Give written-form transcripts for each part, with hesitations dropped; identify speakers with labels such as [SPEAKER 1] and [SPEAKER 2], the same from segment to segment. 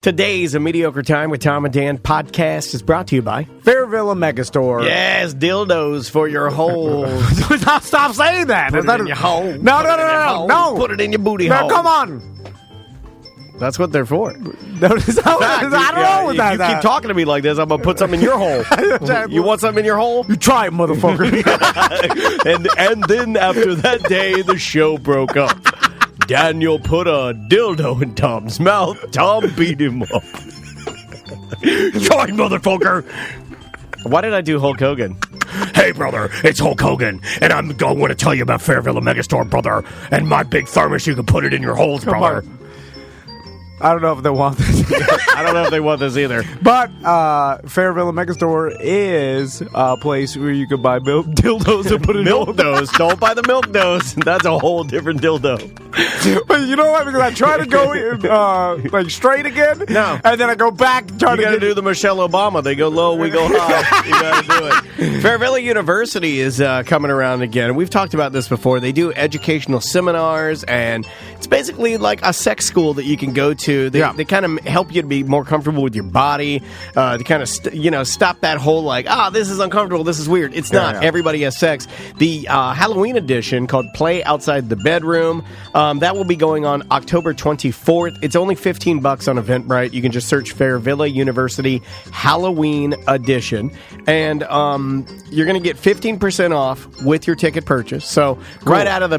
[SPEAKER 1] Today's A Mediocre Time with Tom and Dan podcast is brought to you by
[SPEAKER 2] Fairvilla Megastore.
[SPEAKER 1] Yes, dildos for your holes.
[SPEAKER 2] Stop saying that.
[SPEAKER 1] Put it in your hole.
[SPEAKER 2] No.
[SPEAKER 1] Put it in your booty
[SPEAKER 2] No,
[SPEAKER 1] hole.
[SPEAKER 2] come on.
[SPEAKER 1] That's what they're for.
[SPEAKER 2] No, I don't know what that
[SPEAKER 1] If you keep talking to me like this, I'm going to put something in your hole. You want something in your hole?
[SPEAKER 2] You try it, motherfucker.
[SPEAKER 1] and then after that day, the show broke up. Daniel put a dildo in Tom's mouth. Tom beat him up. Try, motherfucker. Why did I do Hulk Hogan? Hey, brother, it's Hulk Hogan, and I'm going to tell you about Fairvilla Megastore, brother, and my big thermos, you can put it in your holes, brother.
[SPEAKER 2] I don't know if they want this.
[SPEAKER 1] I don't know if they want this either.
[SPEAKER 2] But Fairvilla Megastore is a place where you can buy dildos and put in
[SPEAKER 1] milk dose. Don't buy the milk dose. That's a whole different dildo.
[SPEAKER 2] But you know what? Because I try to go like straight again.
[SPEAKER 1] No.
[SPEAKER 2] And then I go back and try
[SPEAKER 1] you got to do the Michelle Obama. They go low, we go high. You got to do it. Fairvilla University is coming around again. We've talked about this before. They do educational seminars, and it's basically like a sex school that you can go to. They kind of help you to be more comfortable with your body, to kind of stop that whole like, this is uncomfortable, this is weird. It's not. Yeah. Everybody has sex. The Halloween edition called Play Outside the Bedroom, that will be going on October 24th. It's only $15 on Eventbrite. You can just search Fairvilla University Halloween edition, and you're going to get 15% off with your ticket purchase. So cool. right out of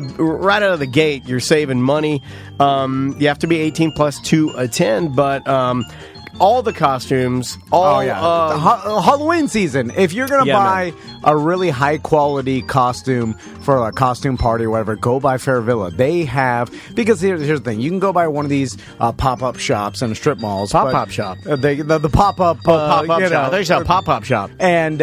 [SPEAKER 1] the gate, you're saving money. You have to be 18 plus to attend, but all the costumes,
[SPEAKER 2] Halloween season. If you're going to buy a really high quality costume for a costume party or whatever, go by Fairvilla. They have, because here's the thing, you can go by one of these pop-up shops in strip malls.
[SPEAKER 1] Pop-up shop.
[SPEAKER 2] The pop-up
[SPEAKER 1] shop. There's a pop-up shop.
[SPEAKER 2] And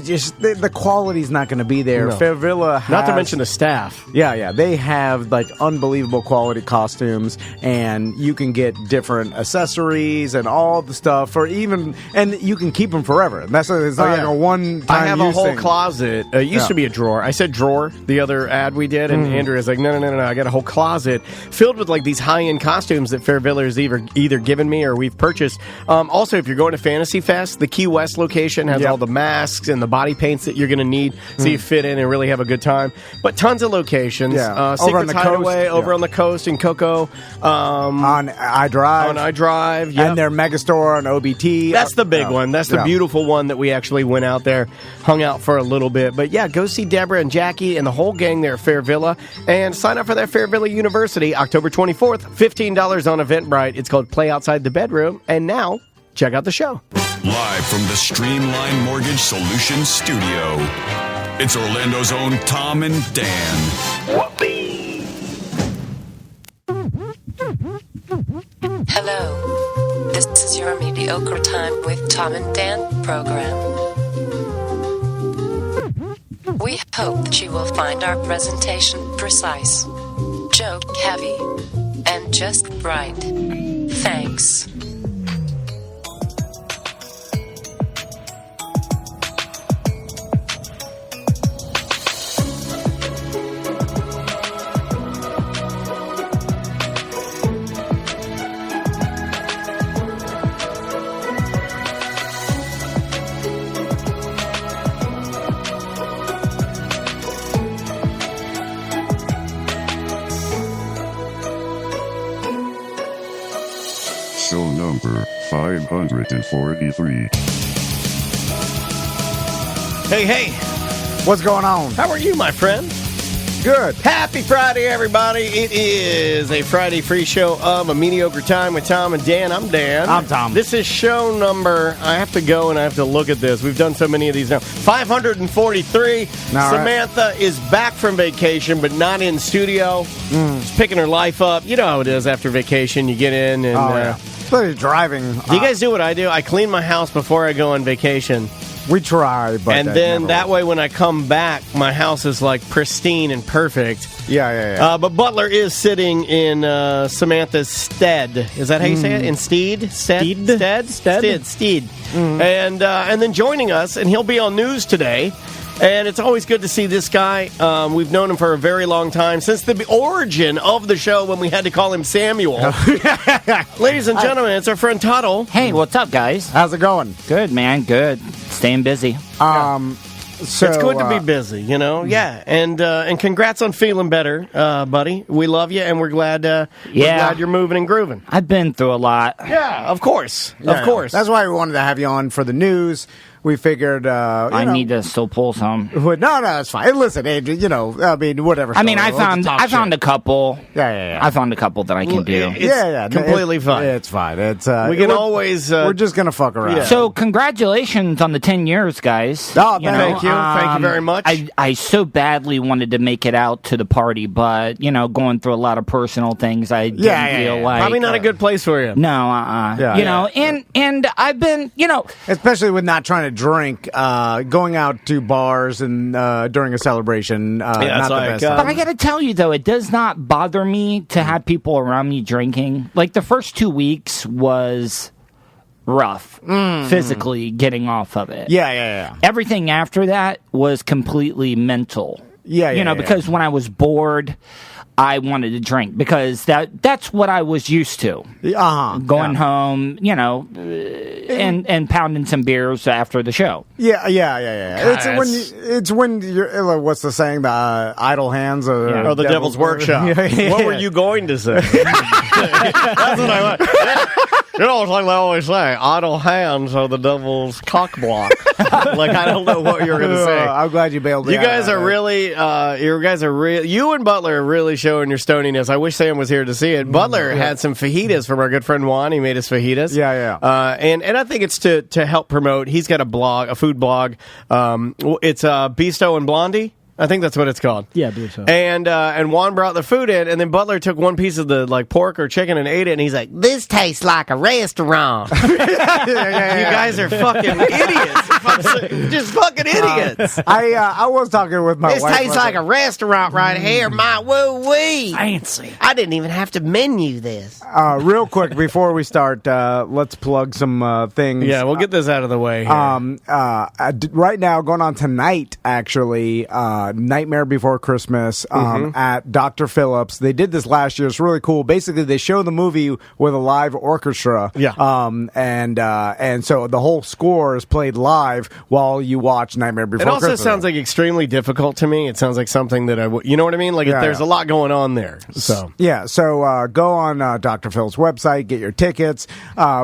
[SPEAKER 2] just the quality's not going to be there. No. Fairvilla has,
[SPEAKER 1] not to mention the staff.
[SPEAKER 2] Yeah. They have like unbelievable quality costumes, and you can get different accessories and all the stuff, and you can keep them forever. It's not like a one-time
[SPEAKER 1] I have a whole
[SPEAKER 2] thing.
[SPEAKER 1] Closet. It used to be a drawer. I said drawer the other ad we did, and Andrew was like, no. I got a whole closet filled with like these high-end costumes that Fairvilla has either given me or we've purchased. Also, if you're going to Fantasy Fest, the Key West location has all the masks and the body paints that you're going to need so you fit in and really have a good time. But tons of locations.
[SPEAKER 2] Over on the
[SPEAKER 1] Hideaway,
[SPEAKER 2] coast.
[SPEAKER 1] Over on the coast in Cocoa.
[SPEAKER 2] On
[SPEAKER 1] iDrive. Yep.
[SPEAKER 2] And their Megastore on OBT.
[SPEAKER 1] That's the big one. That's the beautiful one that we actually went out there, hung out for a little bit. But yeah, go see Deborah and Jackie and the whole gang there at Fairvilla, and sign up for that Fairvilla University October 24th. $15 on Eventbrite. It's called Play Outside the Bedroom. And now, check out the show.
[SPEAKER 3] Live from the Streamline Mortgage Solutions studio, it's Orlando's own Tom and Dan.
[SPEAKER 4] Hello. This is your Mediocre Time with Tom and Dan program. We hope that you will find our presentation precise, joke heavy, and just right. Thanks.
[SPEAKER 5] Show number 543.
[SPEAKER 1] Hey.
[SPEAKER 2] What's going on?
[SPEAKER 1] How are you, my friend?
[SPEAKER 2] Good.
[SPEAKER 1] Happy Friday, everybody. It is a Friday free show of A Mediocre Time with Tom and Dan. I'm Dan.
[SPEAKER 2] I'm Tom.
[SPEAKER 1] This is show number, I have to go and I have to look at this. We've done so many of these now. 543. Samantha is back from vacation, but not in studio. She's picking her life up. You know how it is after vacation. You get in and...
[SPEAKER 2] Especially driving.
[SPEAKER 1] Do you guys do what I do? I clean my house before I go on vacation.
[SPEAKER 2] We try, but...
[SPEAKER 1] And then that way when I come back, my house is like pristine and perfect.
[SPEAKER 2] Yeah.
[SPEAKER 1] But Butler is sitting in Samantha's stead. Is that how you say it? In steed? Steed. And then joining us, and he'll be on news today, And it's always good to see this guy. We've known him for a very long time, since the origin of the show when we had to call him Samuel. Ladies and gentlemen, it's our friend Tuddle.
[SPEAKER 6] Hey, what's up, guys?
[SPEAKER 2] How's it going?
[SPEAKER 6] Good, man. Good. Staying busy.
[SPEAKER 2] So,
[SPEAKER 1] It's good to be busy, you know? Yeah. And congrats on feeling better, buddy. We love you, and we're glad, we're glad you're moving and grooving.
[SPEAKER 6] I've been through a lot.
[SPEAKER 1] Yeah, of course.
[SPEAKER 2] Yeah,
[SPEAKER 1] of course.
[SPEAKER 2] That's why we wanted to have you on for the news. We figured,
[SPEAKER 6] I need to still pull some.
[SPEAKER 2] No, it's fine. Listen, whatever.
[SPEAKER 6] I mean, I found a couple.
[SPEAKER 2] Yeah.
[SPEAKER 6] I found a couple that I can do.
[SPEAKER 1] It's completely fine.
[SPEAKER 2] It's fine. It's
[SPEAKER 1] we can always.
[SPEAKER 2] We're just gonna fuck around.
[SPEAKER 1] Yeah.
[SPEAKER 6] So, congratulations on the 10 years, guys.
[SPEAKER 2] Oh,
[SPEAKER 1] thank you. Thank you very much.
[SPEAKER 6] I so badly wanted to make it out to the party, but, going through a lot of personal things, I didn't feel like...
[SPEAKER 1] Probably not a good place for you.
[SPEAKER 6] No, and I've been,
[SPEAKER 2] especially with not trying to drink, going out to bars and during a celebration. Not the best.
[SPEAKER 6] But I got to tell you, though, it does not bother me to have people around me drinking. Like, the first 2 weeks was rough, physically getting off of it.
[SPEAKER 2] Yeah.
[SPEAKER 6] Everything after that was completely mental. Because when I was bored, I wanted to drink because that's what I was used to. Going home, and pounding some beers after the show.
[SPEAKER 2] Yeah. It's when you're what's the saying? The idle hands or
[SPEAKER 1] the devil's workshop. What were you going to say? That's what I want. It's like they always say, idle hands are the devil's cock block. Like, I don't know what you're going to say.
[SPEAKER 2] I'm glad you bailed me
[SPEAKER 1] You guys are really, you and Butler are really showing your stoniness. I wish Sam was here to see it. Butler had some fajitas from our good friend Juan. He made us fajitas.
[SPEAKER 2] Yeah.
[SPEAKER 1] And I think it's to help promote. He's got a food blog. It's Bisto and Blondie. I think that's what it's called.
[SPEAKER 7] Yeah, I believe so.
[SPEAKER 1] And Juan brought the food in, and then Butler took one piece of the pork or chicken and ate it, and he's like, "This tastes like a restaurant." You guys are fucking idiots. Just fucking idiots.
[SPEAKER 2] I was talking with my wife.
[SPEAKER 1] This tastes like a restaurant right here. My woo-wee.
[SPEAKER 7] Fancy.
[SPEAKER 1] I didn't even have to menu this.
[SPEAKER 2] Real quick, before we start, let's plug some things.
[SPEAKER 1] Yeah, we'll get this out of the way here.
[SPEAKER 2] Right now, going on tonight, actually, Nightmare Before Christmas at Dr. Phillips. They did this last year. It's really cool. Basically, they show the movie with a live orchestra.
[SPEAKER 1] Yeah.
[SPEAKER 2] And so the whole score is played live while you watch Nightmare Before Christmas.
[SPEAKER 1] It also sounds like extremely difficult to me. It sounds like something that you know what I mean? Like, there's a lot going on there. So
[SPEAKER 2] go on Dr. Phil's website, get your tickets,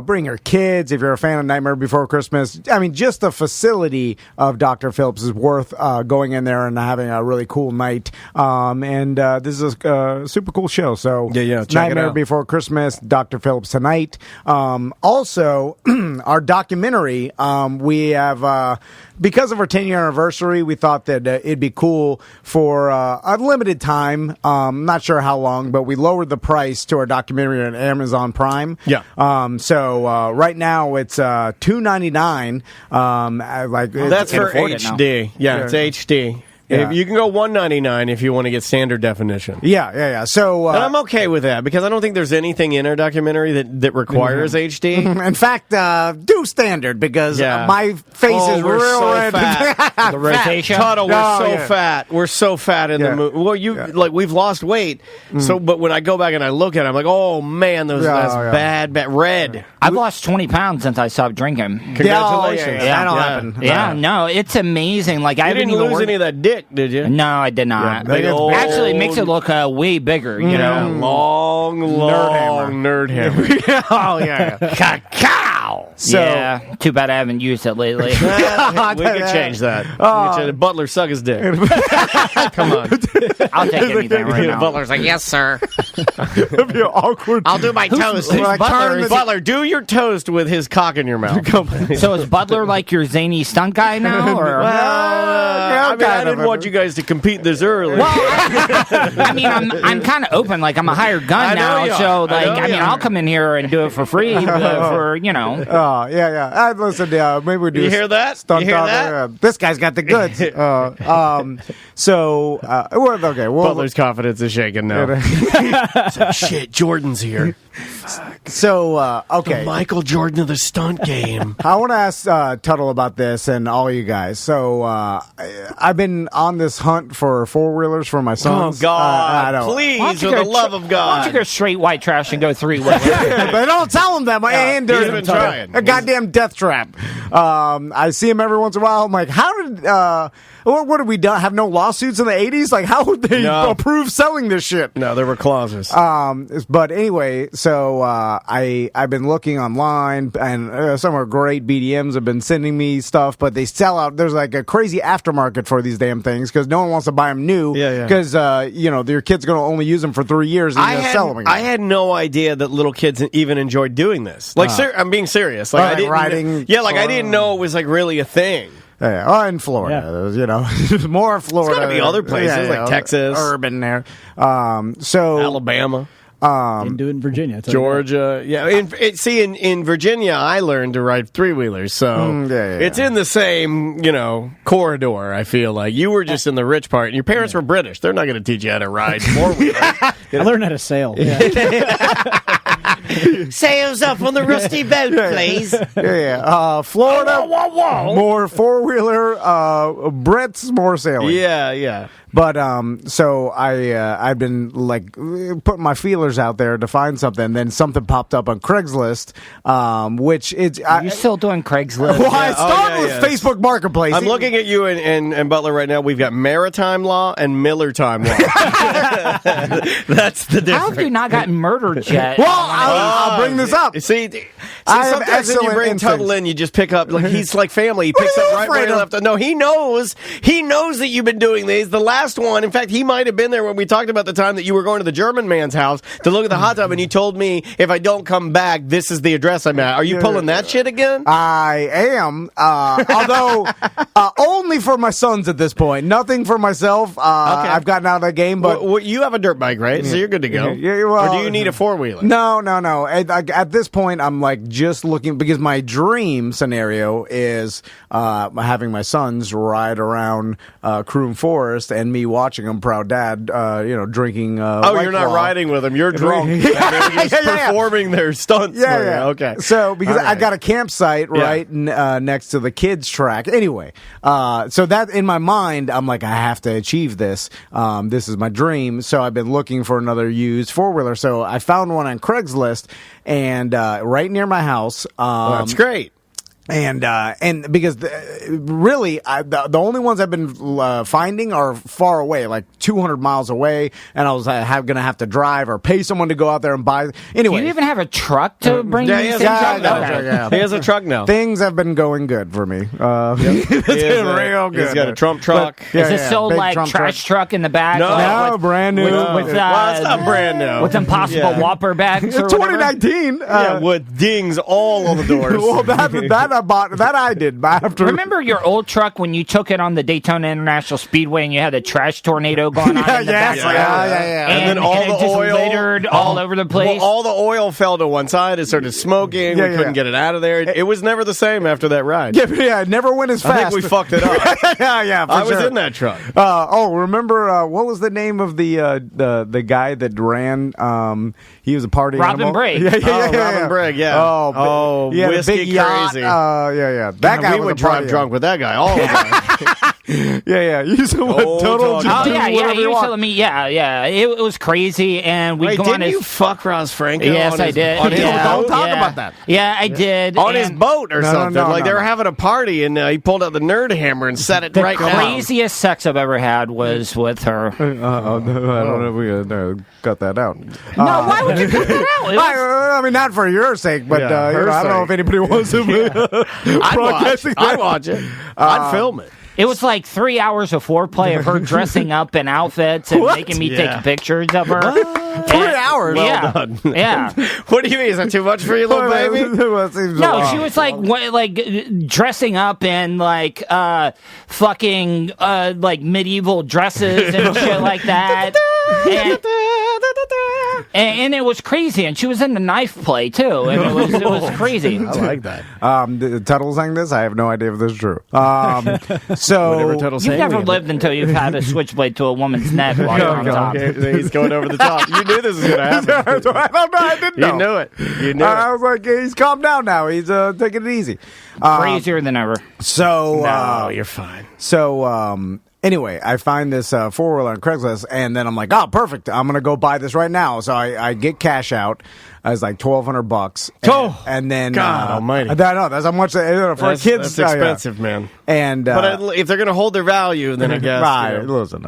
[SPEAKER 2] bring your kids if you're a fan of Nightmare Before Christmas. I mean, just the facility of Dr. Phillips is worth going in there and having a really cool night. This is a super cool show. So
[SPEAKER 1] check
[SPEAKER 2] Nightmare
[SPEAKER 1] it out.
[SPEAKER 2] Before Christmas, Dr. Phillips tonight. Also, our documentary, we have, because of our 10-year anniversary, we thought that it'd be cool for a limited time. Not sure how long, but we lowered the price to our documentary on Amazon Prime.
[SPEAKER 1] Yeah.
[SPEAKER 2] So right now it's $2.99.
[SPEAKER 1] That's for HD. Yeah, it's HD.
[SPEAKER 2] Yeah.
[SPEAKER 1] You can go $1.99 if you want to get standard definition.
[SPEAKER 2] Yeah. So,
[SPEAKER 1] and I'm okay with that because I don't think there's anything in our documentary that requires HD.
[SPEAKER 2] In fact, do standard because my face is
[SPEAKER 1] we're
[SPEAKER 2] real
[SPEAKER 1] so
[SPEAKER 2] red.
[SPEAKER 1] fat.
[SPEAKER 6] The rotation.
[SPEAKER 1] Tuddle, we're so fat. We're so fat in the movie. Well, we've lost weight. So, but when I go back and I look at it, I'm like, oh man, that's bad red.
[SPEAKER 6] I've lost 20 pounds since I stopped drinking.
[SPEAKER 1] Congratulations.
[SPEAKER 2] That'll happen.
[SPEAKER 6] Yeah, no, it's amazing. Like, I
[SPEAKER 1] didn't lose any of that dick, did you?
[SPEAKER 6] No, I did not. Actually, it makes it look way bigger, you know?
[SPEAKER 1] Long nerd hammer.
[SPEAKER 2] Oh, yeah.
[SPEAKER 1] Cacao!
[SPEAKER 6] So, too bad I haven't used it lately.
[SPEAKER 1] We could change that. Butler, suck his dick. Come on.
[SPEAKER 6] I'll take anything right now.
[SPEAKER 1] Butler's like, yes, sir.
[SPEAKER 2] It'd be awkward.
[SPEAKER 1] I'll do my toast. Butler, do your toast with his cock in your mouth.
[SPEAKER 6] So is Butler like your zany stunt guy now? Or?
[SPEAKER 1] I didn't want you guys to compete this early.
[SPEAKER 6] Well, I mean, I'm kind of open. Like, I'm a hired gun now, so I'll come in here and do it for free for.
[SPEAKER 2] Yeah. Listen, maybe we do.
[SPEAKER 1] You hear that?
[SPEAKER 2] Stunt
[SPEAKER 1] You hear
[SPEAKER 2] on
[SPEAKER 1] that?
[SPEAKER 2] this guy's got the goods. Okay. Well,
[SPEAKER 1] Butler's confidence is shaking now. Shit, Jordan's here.
[SPEAKER 2] So, okay.
[SPEAKER 1] The Michael Jordan of the stunt game.
[SPEAKER 2] I want to ask Tuddle about this and all you guys. So, I've been on this hunt for four-wheelers for my sons.
[SPEAKER 1] Oh, God.
[SPEAKER 2] I don't.
[SPEAKER 1] Please, for the love of God.
[SPEAKER 6] Why don't you go straight white trash and go three-wheeler?
[SPEAKER 2] But don't tell them that. And
[SPEAKER 1] he's
[SPEAKER 2] there's
[SPEAKER 1] been trying.
[SPEAKER 2] a goddamn death trap. I see him every once in a while. I'm like, how did... what have we done? Have no lawsuits in the 80s? Like, how would they approve selling this shit?
[SPEAKER 1] No, there were clauses.
[SPEAKER 2] But anyway, so I've been looking online, and some of great BDMs have been sending me stuff, but they sell out. There's like a crazy aftermarket for these damn things because no one wants to buy them new. Because your kid's going to only use them for 3 years and sell them again.
[SPEAKER 1] I had no idea that little kids even enjoyed doing this. Like, I'm being serious. Like, I didn't,
[SPEAKER 2] riding.
[SPEAKER 1] I didn't know it was like really a thing.
[SPEAKER 2] Yeah, oh, in Florida, more Florida.
[SPEAKER 1] It's got to be other places like Texas,
[SPEAKER 2] urban there.
[SPEAKER 1] Alabama.
[SPEAKER 7] Didn't do it in Virginia.
[SPEAKER 1] Georgia. Yeah. In Virginia, I learned to ride three-wheelers, so it's in the same, corridor, I feel like. You were just in the rich part, and your parents were British. They're not going to teach you how to ride four-wheelers.
[SPEAKER 7] I learned how to sail.
[SPEAKER 1] Sails up on the rusty boat, please.
[SPEAKER 2] Florida, more four-wheeler. Brett's more sailing.
[SPEAKER 1] Yeah.
[SPEAKER 2] But so I've been like putting my feelers out there to find something. And then something popped up on Craigslist, which it's.
[SPEAKER 6] You're still doing Craigslist?
[SPEAKER 2] Well, I started with Facebook Marketplace.
[SPEAKER 1] I'm looking at you and Butler right now. We've got maritime law and Miller time law. That's the difference.
[SPEAKER 6] How have you not gotten murdered yet?
[SPEAKER 2] Well, I'll bring this up.
[SPEAKER 1] See, sometimes when you bring Tuddle in, you just pick up. Like, he's like family. He picks up right where he left. No, he knows. He knows that you've been doing these. The last one, in fact, he might have been there when we talked about the time that you were going to the German man's house to look at the hot tub, and you told me if I don't come back, this is the address I'm at. Are you pulling that shit again?
[SPEAKER 2] I am, although only for my sons at this point. Nothing for myself. Okay. I've gotten out of that game, but
[SPEAKER 1] well, you have a dirt bike, right? So you're good to go. Or do you need a four-wheeler?
[SPEAKER 2] No. At this point, I'm like just looking because my dream scenario is having my sons ride around Croom Forest and me watching them, proud dad, drinking.
[SPEAKER 1] You're not riding with them. You're drunk. And they're just performing their stunts.
[SPEAKER 2] Yeah.
[SPEAKER 1] Okay.
[SPEAKER 2] So because I got a campsite right next to the kids track. Anyway, so that in my mind, I'm like, I have to achieve this. This is my dream. So I've been looking for another used four-wheeler. So I found one on Craigslist and right near my house.
[SPEAKER 1] That's great.
[SPEAKER 2] And because really, the only ones I've been finding are far away, like 200 miles away, and I was going to have to drive or pay someone to go out there and buy. Anyway,
[SPEAKER 6] do you even have a truck to bring?
[SPEAKER 1] He has a truck now.
[SPEAKER 2] Things have been going good for me. It's been real good.
[SPEAKER 1] He's got a Trump truck.
[SPEAKER 6] Is it still like trash truck in the back?
[SPEAKER 2] No, brand new.
[SPEAKER 1] Well, it's not brand new.
[SPEAKER 6] With Impossible Whopper bags. Or
[SPEAKER 2] 2019.
[SPEAKER 1] With dings all on the doors.
[SPEAKER 2] Well, that I bought. That I did. After.
[SPEAKER 6] Remember your old truck when you took it on the Daytona International Speedway and you had the trash tornado going on in the back?
[SPEAKER 2] Yeah.
[SPEAKER 1] And then all the oil
[SPEAKER 6] littered all over the place.
[SPEAKER 1] Well, all the oil fell to one side. It started smoking. We couldn't get it out of there. It was never the same after that ride.
[SPEAKER 2] Yeah, it never went as fast.
[SPEAKER 1] I think we fucked it up.
[SPEAKER 2] Yeah.
[SPEAKER 1] I was in that truck.
[SPEAKER 2] Remember what was the name of the guy that ran? He was a party
[SPEAKER 6] Robin
[SPEAKER 2] animal.
[SPEAKER 6] Bragg.
[SPEAKER 2] Robin
[SPEAKER 1] Bragg. Yeah.
[SPEAKER 2] Yeah,
[SPEAKER 1] whiskey
[SPEAKER 2] big yacht.
[SPEAKER 1] crazy.
[SPEAKER 2] Yeah. That guy
[SPEAKER 1] we would drive drunk with that guy all the time.
[SPEAKER 2] Yeah. You used to total.
[SPEAKER 6] You were telling me. Yeah. It was crazy, and we go on.
[SPEAKER 1] Didn't you fuck Ross Franco?
[SPEAKER 6] Yes, I did.
[SPEAKER 2] Don't talk about that.
[SPEAKER 6] Yeah, I did.
[SPEAKER 1] On his boat or something. They were having a party, and he pulled out the nerd hammer and set it right down.
[SPEAKER 6] The craziest sex I've ever had was with her.
[SPEAKER 2] I don't know if we cut that out.
[SPEAKER 6] No, why would you cut that out?
[SPEAKER 2] I mean, not for your sake, but I don't know if anybody wants to.
[SPEAKER 1] I'd watch it. I'd film it.
[SPEAKER 6] It was like 3 hours of foreplay of her dressing up in outfits and making me take pictures of her.
[SPEAKER 2] 3 hours?
[SPEAKER 1] Well done.
[SPEAKER 6] Yeah.
[SPEAKER 1] What do you mean? Is that too much for you, little baby?
[SPEAKER 6] No, she was like dressing up in like fucking like medieval dresses and shit like that. And it was crazy, and she was in the knife play too, and it was crazy.
[SPEAKER 1] I like that.
[SPEAKER 2] Tuddle saying this, I have no idea if this is true. So
[SPEAKER 6] you've never lived until you've had a switchblade to a woman's neck while you're on top.
[SPEAKER 1] Okay, he's going over the top. You knew this was going to happen.
[SPEAKER 2] I didn't know.
[SPEAKER 1] You knew it. You knew it.
[SPEAKER 2] I was like, he's calmed down now. He's taking it easy.
[SPEAKER 6] Crazier than ever.
[SPEAKER 2] So
[SPEAKER 1] no, you're fine.
[SPEAKER 2] So anyway, I find this four-wheeler on Craigslist, and then I'm like, oh, perfect. I'm going to go buy this right now. So I get cash out. I was like $1,200. And then
[SPEAKER 1] God almighty.
[SPEAKER 2] I know that's how much for a kid's.
[SPEAKER 1] That's expensive, man.
[SPEAKER 2] And
[SPEAKER 1] but if they're going to hold their value, then I guess.
[SPEAKER 2] Right. Listen,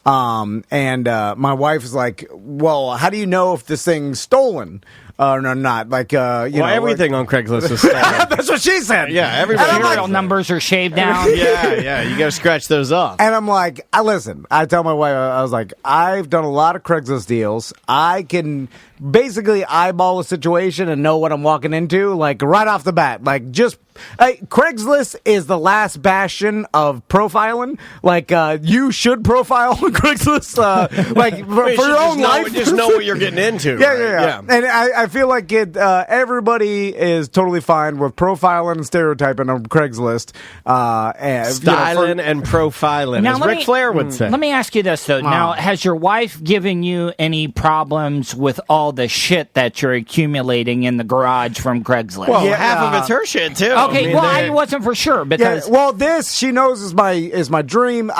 [SPEAKER 2] and my wife is like, well, how do you know if this thing's stolen? Or not, like,
[SPEAKER 1] everything on Craigslist is stolen.
[SPEAKER 2] That's what she said.
[SPEAKER 1] Yeah, everybody.
[SPEAKER 6] Serial numbers are shaved down.
[SPEAKER 1] Yeah, you got to scratch those off.
[SPEAKER 2] And I'm like, listen, I tell my wife, I was like, I've done a lot of Craigslist deals. I can basically eyeball a situation and know what I'm walking into, like, right off the bat. Like, just, Craigslist is the last bastion of profiling. Like, you should profile on Craigslist, for your own life.
[SPEAKER 1] Just know what you're getting into.
[SPEAKER 2] Yeah. And I feel like everybody is totally fine with profiling and stereotyping on Craigslist. And
[SPEAKER 1] styling and profiling,
[SPEAKER 6] now,
[SPEAKER 1] as Ric Flair would say.
[SPEAKER 6] Let me ask you this, though. Now, has your wife given you any problems with all the shit that you're accumulating in the garage from Craigslist?
[SPEAKER 1] Well, half of it's her shit, too.
[SPEAKER 6] Okay, I wasn't for sure, because...
[SPEAKER 2] Yeah, well, this, she knows is my dream.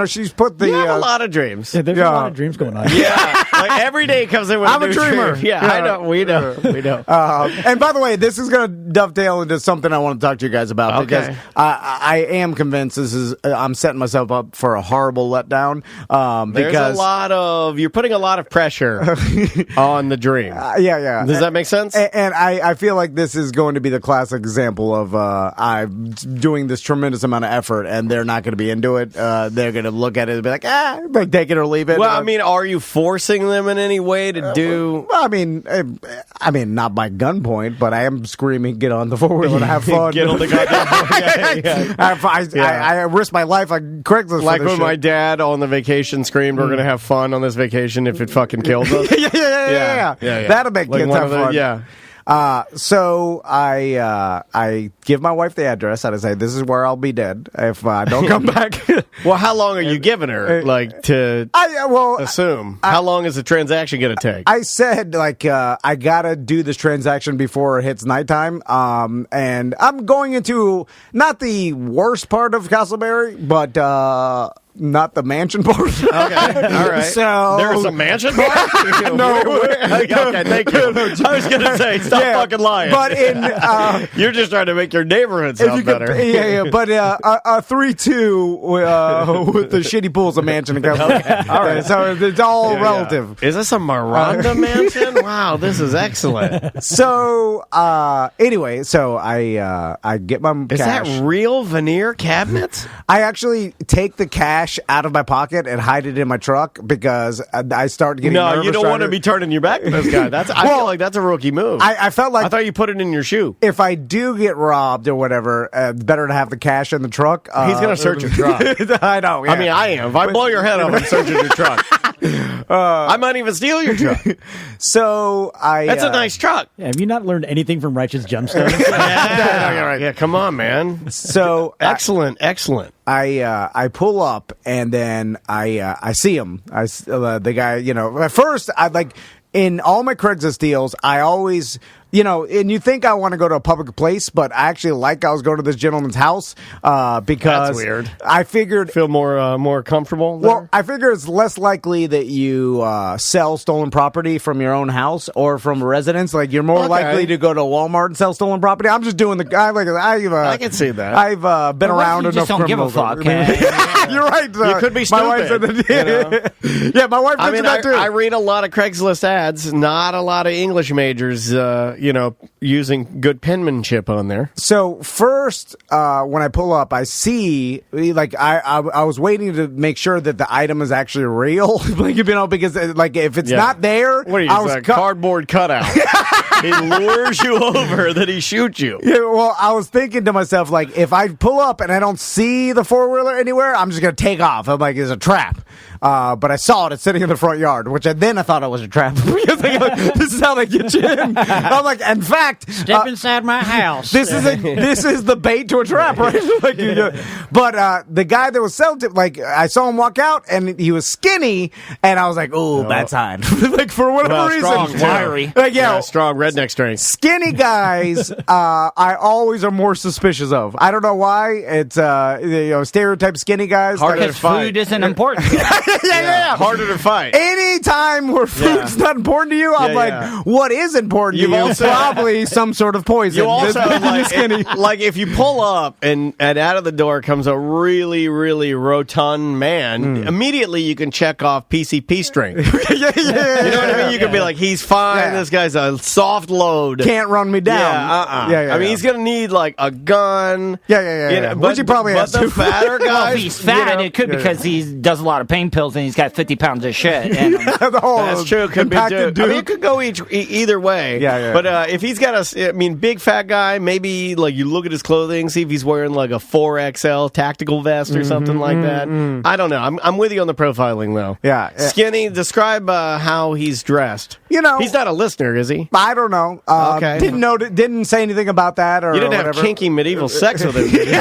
[SPEAKER 2] She's put the...
[SPEAKER 1] You have a lot of dreams.
[SPEAKER 7] Yeah, there's a lot of dreams going on.
[SPEAKER 1] Yeah, like every day comes in with
[SPEAKER 2] I'm
[SPEAKER 1] a new
[SPEAKER 2] a dreamer.
[SPEAKER 1] dream. Yeah, I know. We know.
[SPEAKER 2] And by the way, this is going to dovetail into something I want to talk to you guys about, because I am convinced I'm setting myself up for a horrible letdown.
[SPEAKER 1] There's a lot of... You're putting a lot of pressure on the dream.
[SPEAKER 2] Yeah.
[SPEAKER 1] Does that make sense?
[SPEAKER 2] And I feel like this is going to be the classic example of I'm doing this tremendous amount of effort, and they're not going to be into it. They're going to look at it and be like, take it or leave it.
[SPEAKER 1] Well, I mean, are you forcing them in any way to do...
[SPEAKER 2] Well, I mean, not by gunpoint, but I am screaming, get on the four-wheeler and have fun.
[SPEAKER 1] Get on the goddamn
[SPEAKER 2] I risk my life on Craigslist.
[SPEAKER 1] Like when my dad on the vacation screamed, we're going to have fun on this vacation if it fucking kills us.
[SPEAKER 2] Yeah. That'll make kids have fun.
[SPEAKER 1] Yeah.
[SPEAKER 2] So I give my wife the address and I say, this is where I'll be dead if I don't come back.
[SPEAKER 1] Well, how long are you giving her, assume? How long is the transaction going to take?
[SPEAKER 2] I said, I got to do this transaction before it hits nighttime. And I'm going into not the worst part of Castleberry, but not the mansion part.
[SPEAKER 1] Okay, all right.
[SPEAKER 2] So
[SPEAKER 1] there's a mansion part?
[SPEAKER 2] No.
[SPEAKER 1] Okay, thank you. I was going to say, stop fucking lying.
[SPEAKER 2] But
[SPEAKER 1] you're just trying to make your neighborhood sound better.
[SPEAKER 2] But a 3-2 with the shitty pool's a mansion. Okay, all right. So it's all relative.
[SPEAKER 1] Yeah. Is this a Miranda mansion? Wow, this is excellent.
[SPEAKER 2] So anyway, I get my
[SPEAKER 1] Is
[SPEAKER 2] cash.
[SPEAKER 1] that real veneer cabinets?
[SPEAKER 2] I actually take the cash out of my pocket and hide it in my truck because I start getting nervous.
[SPEAKER 1] No, you don't want to be turning your back to this guy. I feel like that's a rookie move.
[SPEAKER 2] I felt like...
[SPEAKER 1] I thought you put it in your shoe.
[SPEAKER 2] If I do get robbed or whatever, better to have the cash in the truck.
[SPEAKER 1] He's going to search your truck.
[SPEAKER 2] I know. Yeah.
[SPEAKER 1] I mean, I am. If I blow your head off, I'm searching your truck. I might even steal your truck.
[SPEAKER 2] So
[SPEAKER 1] That's a nice truck.
[SPEAKER 7] Yeah, have you not learned anything from Righteous Gemstones?
[SPEAKER 1] Yeah, come on, man.
[SPEAKER 2] So
[SPEAKER 1] excellent.
[SPEAKER 2] I pull up and then I see him. The guy, at first in all my Craigslist deals, I always, and you think I want to go to a public place, but I actually I was going to this gentleman's house because
[SPEAKER 1] that's weird.
[SPEAKER 2] I figured
[SPEAKER 1] feel more comfortable there?
[SPEAKER 2] Well, I figure it's less likely that you sell stolen property from your own house or from a residence. Like you're more likely to go to Walmart and sell stolen property. I'm just doing
[SPEAKER 1] I can see that.
[SPEAKER 2] I've been around enough.
[SPEAKER 6] Just don't give a fuck.
[SPEAKER 2] You're right.
[SPEAKER 1] You could be stupid.
[SPEAKER 2] My wife said that. Yeah, my wife mentioned that too.
[SPEAKER 1] I read a lot of Craigslist ads. Not a lot of English majors. Using good penmanship on there.
[SPEAKER 2] So first, when I pull up, I see I was waiting to make sure that the item is actually real, because if it's not there,
[SPEAKER 1] what are you? Cardboard cutout. He lures you over, that he shoots you.
[SPEAKER 2] Yeah, well, I was thinking to myself, if I pull up and I don't see the four-wheeler anywhere, I'm just going to take off. I'm like, it's a trap. but I saw it. It's sitting in the front yard, which I thought it was a trap. Because this is how they get you in. I'm like, in fact,
[SPEAKER 7] step inside my house.
[SPEAKER 2] This is the bait to a trap, right? But the guy that was selling it, like, I saw him walk out, and he was skinny, and I was like, "Oh, that's hot." Like, for whatever reason,
[SPEAKER 1] strong,
[SPEAKER 6] wiry.
[SPEAKER 2] like,
[SPEAKER 1] strong redneck strength.
[SPEAKER 2] Skinny guys, I always are more suspicious of. I don't know why. It's stereotype skinny guys.
[SPEAKER 6] Because food isn't important.
[SPEAKER 2] yeah.
[SPEAKER 1] Harder to fight.
[SPEAKER 2] Anytime where food's not important to you, I'm like, what is important to you?
[SPEAKER 1] Also,
[SPEAKER 2] probably some sort of poison.
[SPEAKER 1] You also like if you pull up and out of the door comes a really, really rotund man, immediately you can check off PCP strength.
[SPEAKER 2] yeah.
[SPEAKER 1] You know what I mean? You can be like, he's fine.
[SPEAKER 2] Yeah.
[SPEAKER 1] This guy's a soft load.
[SPEAKER 2] Can't run me down.
[SPEAKER 1] I mean, he's gonna need like a gun.
[SPEAKER 2] Yeah. Which he probably has
[SPEAKER 1] the
[SPEAKER 2] to.
[SPEAKER 1] fatter guys.
[SPEAKER 6] Well, if he's fat, it could because he does a lot of pain pills and he's got 50 pounds of shit. And
[SPEAKER 1] that's true. Could be
[SPEAKER 2] dude.
[SPEAKER 1] I mean, it could go either way.
[SPEAKER 2] Yeah.
[SPEAKER 1] But if he's got big fat guy, maybe like you look at his clothing, see if he's wearing like a 4XL tactical vest or something like that. I don't know. I'm with you on the profiling though.
[SPEAKER 2] Yeah.
[SPEAKER 1] Skinny. Describe how he's dressed.
[SPEAKER 2] He's
[SPEAKER 1] not a listener, is he?
[SPEAKER 2] I don't know.
[SPEAKER 1] Okay.
[SPEAKER 2] Didn't say anything about that or
[SPEAKER 1] you didn't
[SPEAKER 2] whatever.
[SPEAKER 1] have kinky medieval sex with him. Did you?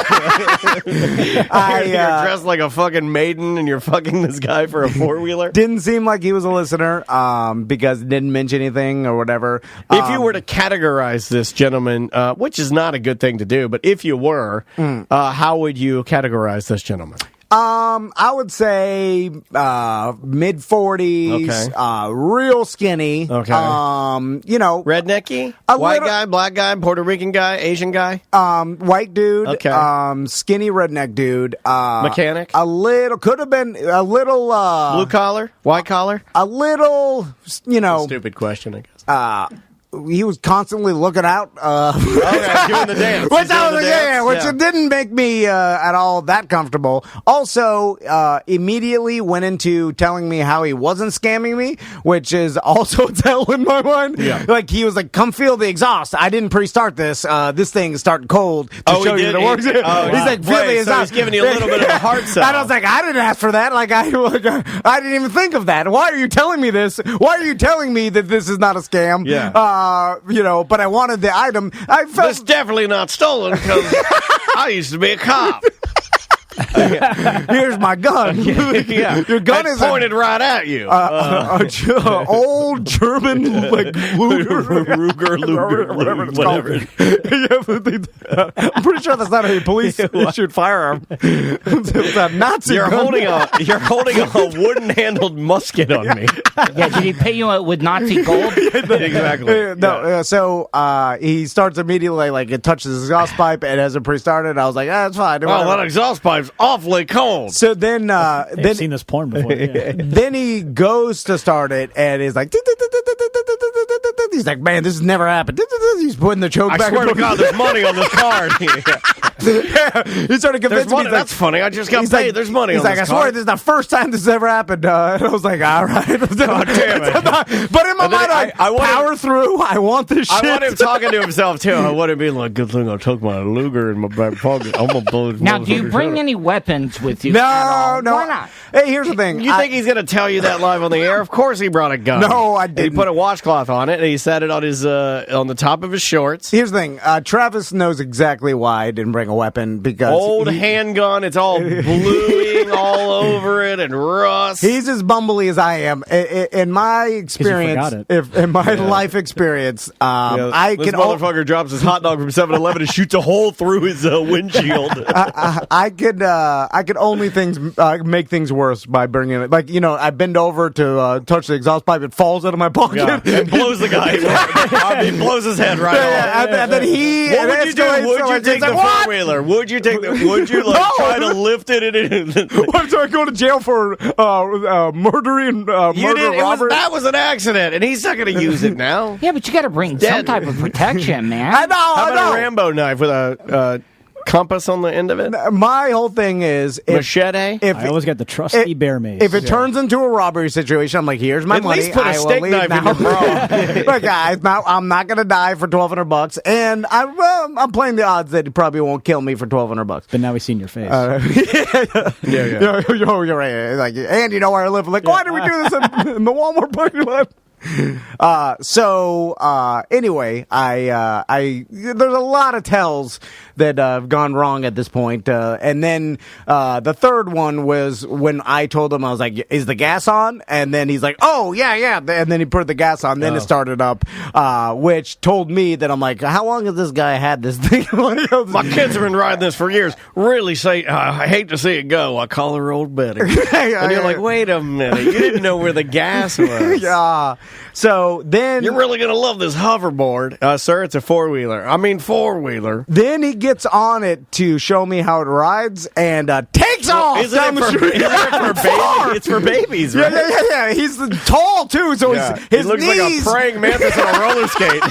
[SPEAKER 1] You're dressed like a fucking maiden and you're fucking this guy for a 4-wheeler.
[SPEAKER 2] Didn't seem like he was a listener because didn't mention anything or whatever.
[SPEAKER 1] If you were to categorize this gentleman, which is not a good thing to do, but if you were, how would you categorize this gentleman?
[SPEAKER 2] I would say mid-40s, real skinny.
[SPEAKER 1] Okay.
[SPEAKER 2] A
[SPEAKER 1] Rednecky? White
[SPEAKER 2] little-
[SPEAKER 1] guy, black guy, Puerto Rican guy, Asian guy?
[SPEAKER 2] White dude.
[SPEAKER 1] Okay.
[SPEAKER 2] Skinny redneck dude.
[SPEAKER 1] Mechanic?
[SPEAKER 2] A little, could have been a little.
[SPEAKER 1] Blue collar? White collar?
[SPEAKER 2] A little,
[SPEAKER 1] Stupid question, I guess.
[SPEAKER 2] He was constantly looking out.
[SPEAKER 1] Okay, doing the dance.
[SPEAKER 2] Which
[SPEAKER 1] He's doing the dance?
[SPEAKER 2] which didn't make me at all that comfortable. Also, immediately went into telling me how he wasn't scamming me, which is also a tell in my mind.
[SPEAKER 1] Yeah.
[SPEAKER 2] Like, he was like, come feel the exhaust. I didn't pre-start this. This thing is starting cold to show you that it works. He's like, feel the exhaust.
[SPEAKER 1] So he's giving you a little bit of a hard sell.
[SPEAKER 2] And I was like, I didn't ask for that. Like, I didn't even think of that. Why are you telling me this? Why are you telling me that this is not a scam?
[SPEAKER 1] Yeah.
[SPEAKER 2] But I wanted the item. I felt
[SPEAKER 1] It's definitely not stolen because I used to be a cop.
[SPEAKER 2] Here's my gun. Your gun is
[SPEAKER 1] pointed right at you.
[SPEAKER 2] Old German like
[SPEAKER 1] Ruger,
[SPEAKER 2] whatever it's
[SPEAKER 1] whatever.
[SPEAKER 2] called. I'm pretty sure that's not a police issued firearm. It's a Nazi
[SPEAKER 1] You're
[SPEAKER 2] gun.
[SPEAKER 1] holding a wooden handled musket on me.
[SPEAKER 6] yeah, did he pay you with Nazi gold?
[SPEAKER 1] Exactly.
[SPEAKER 2] So he starts immediately, like, it touches his exhaust pipe and hasn't pre-started. I was like, that's fine.
[SPEAKER 1] Well, that exhaust pipe's awfully cold.
[SPEAKER 2] So then,
[SPEAKER 7] I've seen this porn before. Yeah.
[SPEAKER 2] then he goes to start it and is like, he's like, man, this has never happened. He's putting the choke
[SPEAKER 1] I
[SPEAKER 2] back.
[SPEAKER 1] swear to God, there's money on this card.
[SPEAKER 2] He started convincing me.
[SPEAKER 1] That's funny. I just got paid.
[SPEAKER 2] Like,
[SPEAKER 1] there's money on
[SPEAKER 2] this
[SPEAKER 1] this
[SPEAKER 2] I swear
[SPEAKER 1] card.
[SPEAKER 2] this is the first time this has ever happened. And I was like, all right.
[SPEAKER 1] God damn it.
[SPEAKER 2] But in my mind, I
[SPEAKER 1] want
[SPEAKER 2] power through. I want this shit.
[SPEAKER 1] I want him talking to himself, too. I want him being like, good thing I took my Luger in my back pocket. I'm going to blow this
[SPEAKER 6] Now, do you
[SPEAKER 1] motherfucker's
[SPEAKER 6] bring
[SPEAKER 1] head off.
[SPEAKER 6] any weapons with you?
[SPEAKER 2] No.
[SPEAKER 6] Why not?
[SPEAKER 2] Hey, here's the thing.
[SPEAKER 1] You think he's going to tell you that live on the air? Of course he brought a gun.
[SPEAKER 2] No, I
[SPEAKER 1] And
[SPEAKER 2] didn't.
[SPEAKER 1] he put a washcloth on it, and he set it on his on the top of his shorts.
[SPEAKER 2] Here's the thing. Travis knows exactly why I didn't bring a weapon because
[SPEAKER 1] Old handgun. It's all bluing all over it and rust.
[SPEAKER 2] he's as bumbly as I am. In my experience,
[SPEAKER 7] forgot
[SPEAKER 2] in my life experience, I
[SPEAKER 1] this
[SPEAKER 2] can
[SPEAKER 1] motherfucker drops his hot dog from 7-Eleven and shoots a hole through his windshield.
[SPEAKER 2] I could only make things worse by bringing it. Like, I bend over to touch the exhaust pipe, it falls out of my pocket.
[SPEAKER 1] Yeah, and blows the guy. I mean, blows his head right off.
[SPEAKER 2] And then he.
[SPEAKER 1] What would you do? Would you take the
[SPEAKER 2] what?
[SPEAKER 1] four-wheeler? Would you take the? Would you try to lift it?
[SPEAKER 2] What, do I go to jail for murdering murder robbery?
[SPEAKER 1] That was an accident, and he's not going to use it now.
[SPEAKER 6] Yeah, but you got to bring some type of protection, man.
[SPEAKER 2] I know.
[SPEAKER 1] How about a Rambo knife with a compass on the end of it?
[SPEAKER 2] My whole thing is
[SPEAKER 1] machete.
[SPEAKER 7] I always got the trusty bear mace.
[SPEAKER 2] If it turns into a robbery situation, I'm like, here's my money.
[SPEAKER 1] At least put a steak knife in your bra.
[SPEAKER 2] But guys, I'm not gonna die for $1,200, and I'm playing the odds that he probably won't kill me for $1,200.
[SPEAKER 7] But now we've seen your face.
[SPEAKER 2] Yeah. You're right. Like, and you know where I live. Like, why did we do this in the Walmart parking lot? Anyway, I there's a lot of tells that have gone wrong at this point. And then the third one was when I told him, I was like, is the gas on? And then he's like, oh, yeah. And then he put the gas on. Then it started up, which told me that I'm like, how long has this guy had this thing?
[SPEAKER 1] My kids have been riding this for years. Really say, I hate to see it go. I call her old Betty. And you're like, wait a minute. You didn't know where the gas was.
[SPEAKER 2] Yeah. So then...
[SPEAKER 1] You're really going to love this hoverboard. Sir, it's a four-wheeler. four-wheeler.
[SPEAKER 2] Then he gets on it to show me how it rides and takes off down the street.
[SPEAKER 1] It's for babies, right?
[SPEAKER 2] Yeah. He's tall, too, so his
[SPEAKER 1] looks
[SPEAKER 2] knees...
[SPEAKER 1] like a praying mantis on a roller skate.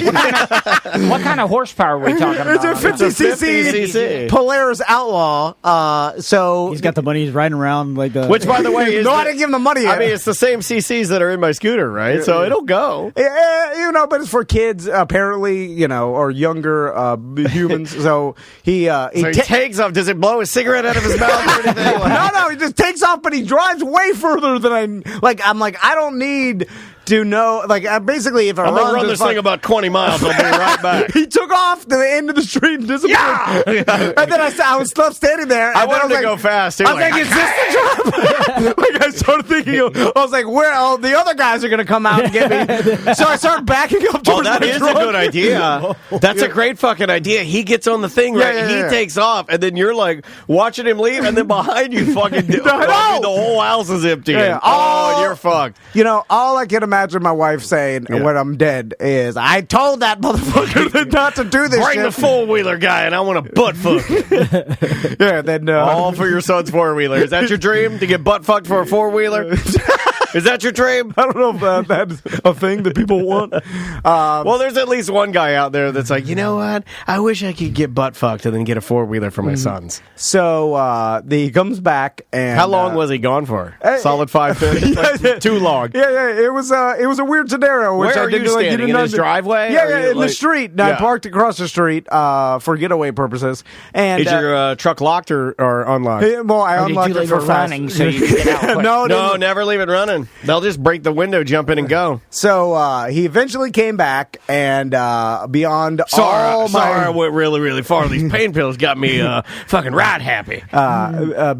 [SPEAKER 6] What kind of horsepower are we talking about?
[SPEAKER 2] It's a 50cc Polaris Outlaw. So
[SPEAKER 7] he's got the money. He's riding around like the...
[SPEAKER 1] Which, by the way, is...
[SPEAKER 2] No, I didn't give him the money yet.
[SPEAKER 1] It's the same CCs that are in my scooter, right? So it'll go.
[SPEAKER 2] Yeah, but it's for kids, apparently, or younger humans. So he
[SPEAKER 1] takes off. Does it blow a cigarette out of his mouth or anything?
[SPEAKER 2] No, he just takes off, but he drives way further than I'm like, I don't need to know, basically, if
[SPEAKER 1] I'm going to run this thing about 20 miles, I'll be right back.
[SPEAKER 2] He took off to the end of the street and disappeared.
[SPEAKER 1] Yeah!
[SPEAKER 2] And then I was left standing there.
[SPEAKER 1] I wanted to go fast, too.
[SPEAKER 2] I was like, is this the drop? I started thinking, I was like, where the other guys are going to come out and get me. So I started backing up towards
[SPEAKER 1] that is a good idea. That's a great fucking idea. He gets on the thing, right? He takes off, and then you're like watching him leave, and then behind you fucking the whole house is empty. Yeah. You're fucked.
[SPEAKER 2] All I can imagine my wife saying when I'm dead is, I told that motherfucker not to do this.
[SPEAKER 1] Bring the four-wheeler guy, and I want to butt fuck.
[SPEAKER 2] Then
[SPEAKER 1] all for your son's four-wheeler. Is that your dream, to get butt fucked for a four-wheeler? Is that your dream?
[SPEAKER 2] I don't know if that's a thing that people want.
[SPEAKER 1] Well, there's at least one guy out there that's like, you know what? I wish I could get butt fucked and then get a four-wheeler for my sons.
[SPEAKER 2] So he comes back, and
[SPEAKER 1] how long was he gone for? Solid 5 minutes? Too long.
[SPEAKER 2] Yeah. It was a weird scenario. Which
[SPEAKER 1] Where are you standing? In his driveway?
[SPEAKER 2] Yeah, in the street. And I parked across the street for getaway purposes. And
[SPEAKER 1] is your truck locked or unlocked?
[SPEAKER 2] Well, I unlocked it for
[SPEAKER 6] running, so you can get out.
[SPEAKER 1] No, never leave it running. They'll just break the window, jump in, and go.
[SPEAKER 2] So he eventually came back, and beyond all my...
[SPEAKER 1] Sorry, I went really, really far. These pain pills got me fucking ride happy.
[SPEAKER 2] I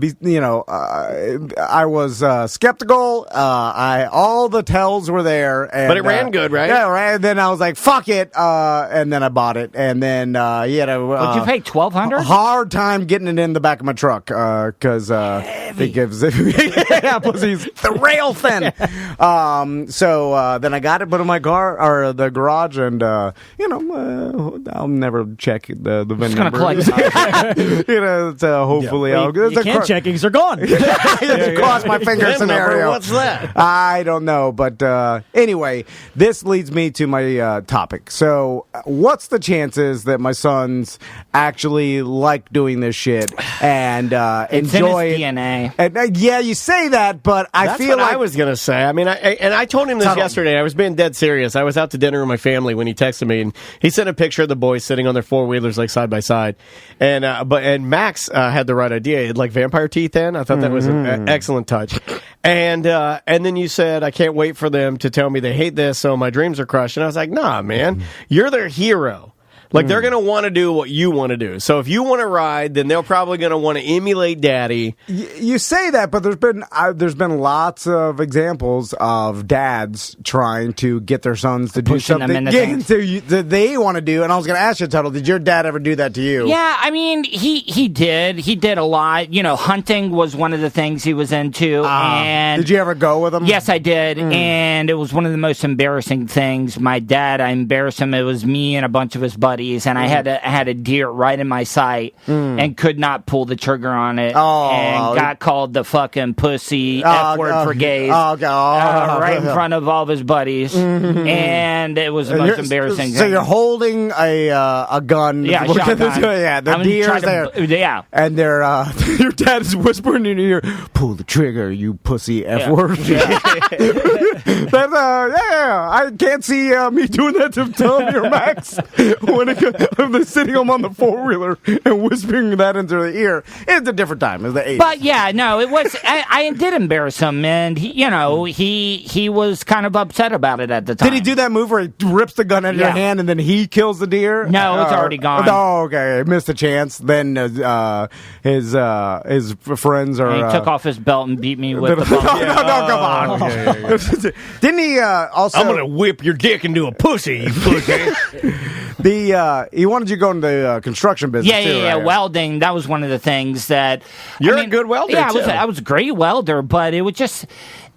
[SPEAKER 2] was skeptical. All the tells were there. And,
[SPEAKER 1] but it ran good, right?
[SPEAKER 2] Yeah, right. And then I was like, fuck it. And then I bought it. And then he had a...
[SPEAKER 6] Would you pay $1,200?
[SPEAKER 2] Hard time getting it in the back of my truck because it gives... plus he's the rail thin. So then I got it put in my car or the garage, and I'll never check the VIN number. Hopefully I'll
[SPEAKER 7] you can't check because they're gone.
[SPEAKER 2] Cross my finger scenario.
[SPEAKER 1] What's that?
[SPEAKER 2] I don't know, but anyway, this leads me to my topic. So, what's the chances that my sons actually like doing this shit and enjoy
[SPEAKER 6] it? DNA.
[SPEAKER 2] And, yeah, you say that, but I
[SPEAKER 1] That's
[SPEAKER 2] feel
[SPEAKER 1] what
[SPEAKER 2] like
[SPEAKER 1] I was gonna say. I told him this yesterday. I was being dead serious. I was out to dinner with my family when he texted me, and he sent a picture of the boys sitting on their four-wheelers like side by side, and Max had the right idea. He had like vampire teeth in. I thought that was an excellent touch. And then you said, I can't wait for them to tell me they hate this, so my dreams are crushed. And I was like, nah, man, you're their hero. Like, they're going to want to do what you want to do. So if you want to ride, then they're probably going to want to emulate Daddy.
[SPEAKER 2] You say that, but there's been lots of examples of dads trying to get their sons to do something that they want to do. And I was going to ask you, Tuddle, did your dad ever do that to you?
[SPEAKER 6] Yeah, he did. He did a lot. Hunting was one of the things he was into. And
[SPEAKER 2] did you ever go with him?
[SPEAKER 6] Yes, I did. And it was one of the most embarrassing things. My dad, I embarrassed him. It was me and a bunch of his buddies. buddies, and I had a deer right in my sight and could not pull the trigger on it, and got called the fucking pussy F-word for gays right in front of all of his buddies, and it was the most embarrassing
[SPEAKER 2] So
[SPEAKER 6] thing.
[SPEAKER 2] you're holding a gun.
[SPEAKER 6] Yeah, shotgun.
[SPEAKER 2] The deer's there.
[SPEAKER 6] Yeah.
[SPEAKER 2] And they're, your dad is whispering in your ear, pull the trigger, you pussy F-word.
[SPEAKER 6] Yeah.
[SPEAKER 2] That's, I can't see me doing that to Tommy or Max when they're sitting him on the four-wheeler and whispering that into their ear. It's a different time. It was the 80s.
[SPEAKER 6] But yeah, no, it was. I did embarrass him, and he was kind of upset about it at the time.
[SPEAKER 2] Did he do that move where he rips the gun out of your hand and then he kills the deer?
[SPEAKER 6] No, it's already gone.
[SPEAKER 2] Oh, okay. Missed a chance. Then his friends are.
[SPEAKER 6] And he took off his belt and beat me with the belt.
[SPEAKER 2] No, come on. Yeah. Didn't he also?
[SPEAKER 1] I'm gonna whip your dick into a pussy, you pussy.
[SPEAKER 2] He wanted you to go into the construction business.
[SPEAKER 6] Yeah.
[SPEAKER 2] Right?
[SPEAKER 6] Welding. That was one of the things that
[SPEAKER 1] You're a good welder.
[SPEAKER 6] Yeah,
[SPEAKER 1] too.
[SPEAKER 6] I was a great welder, but it was just.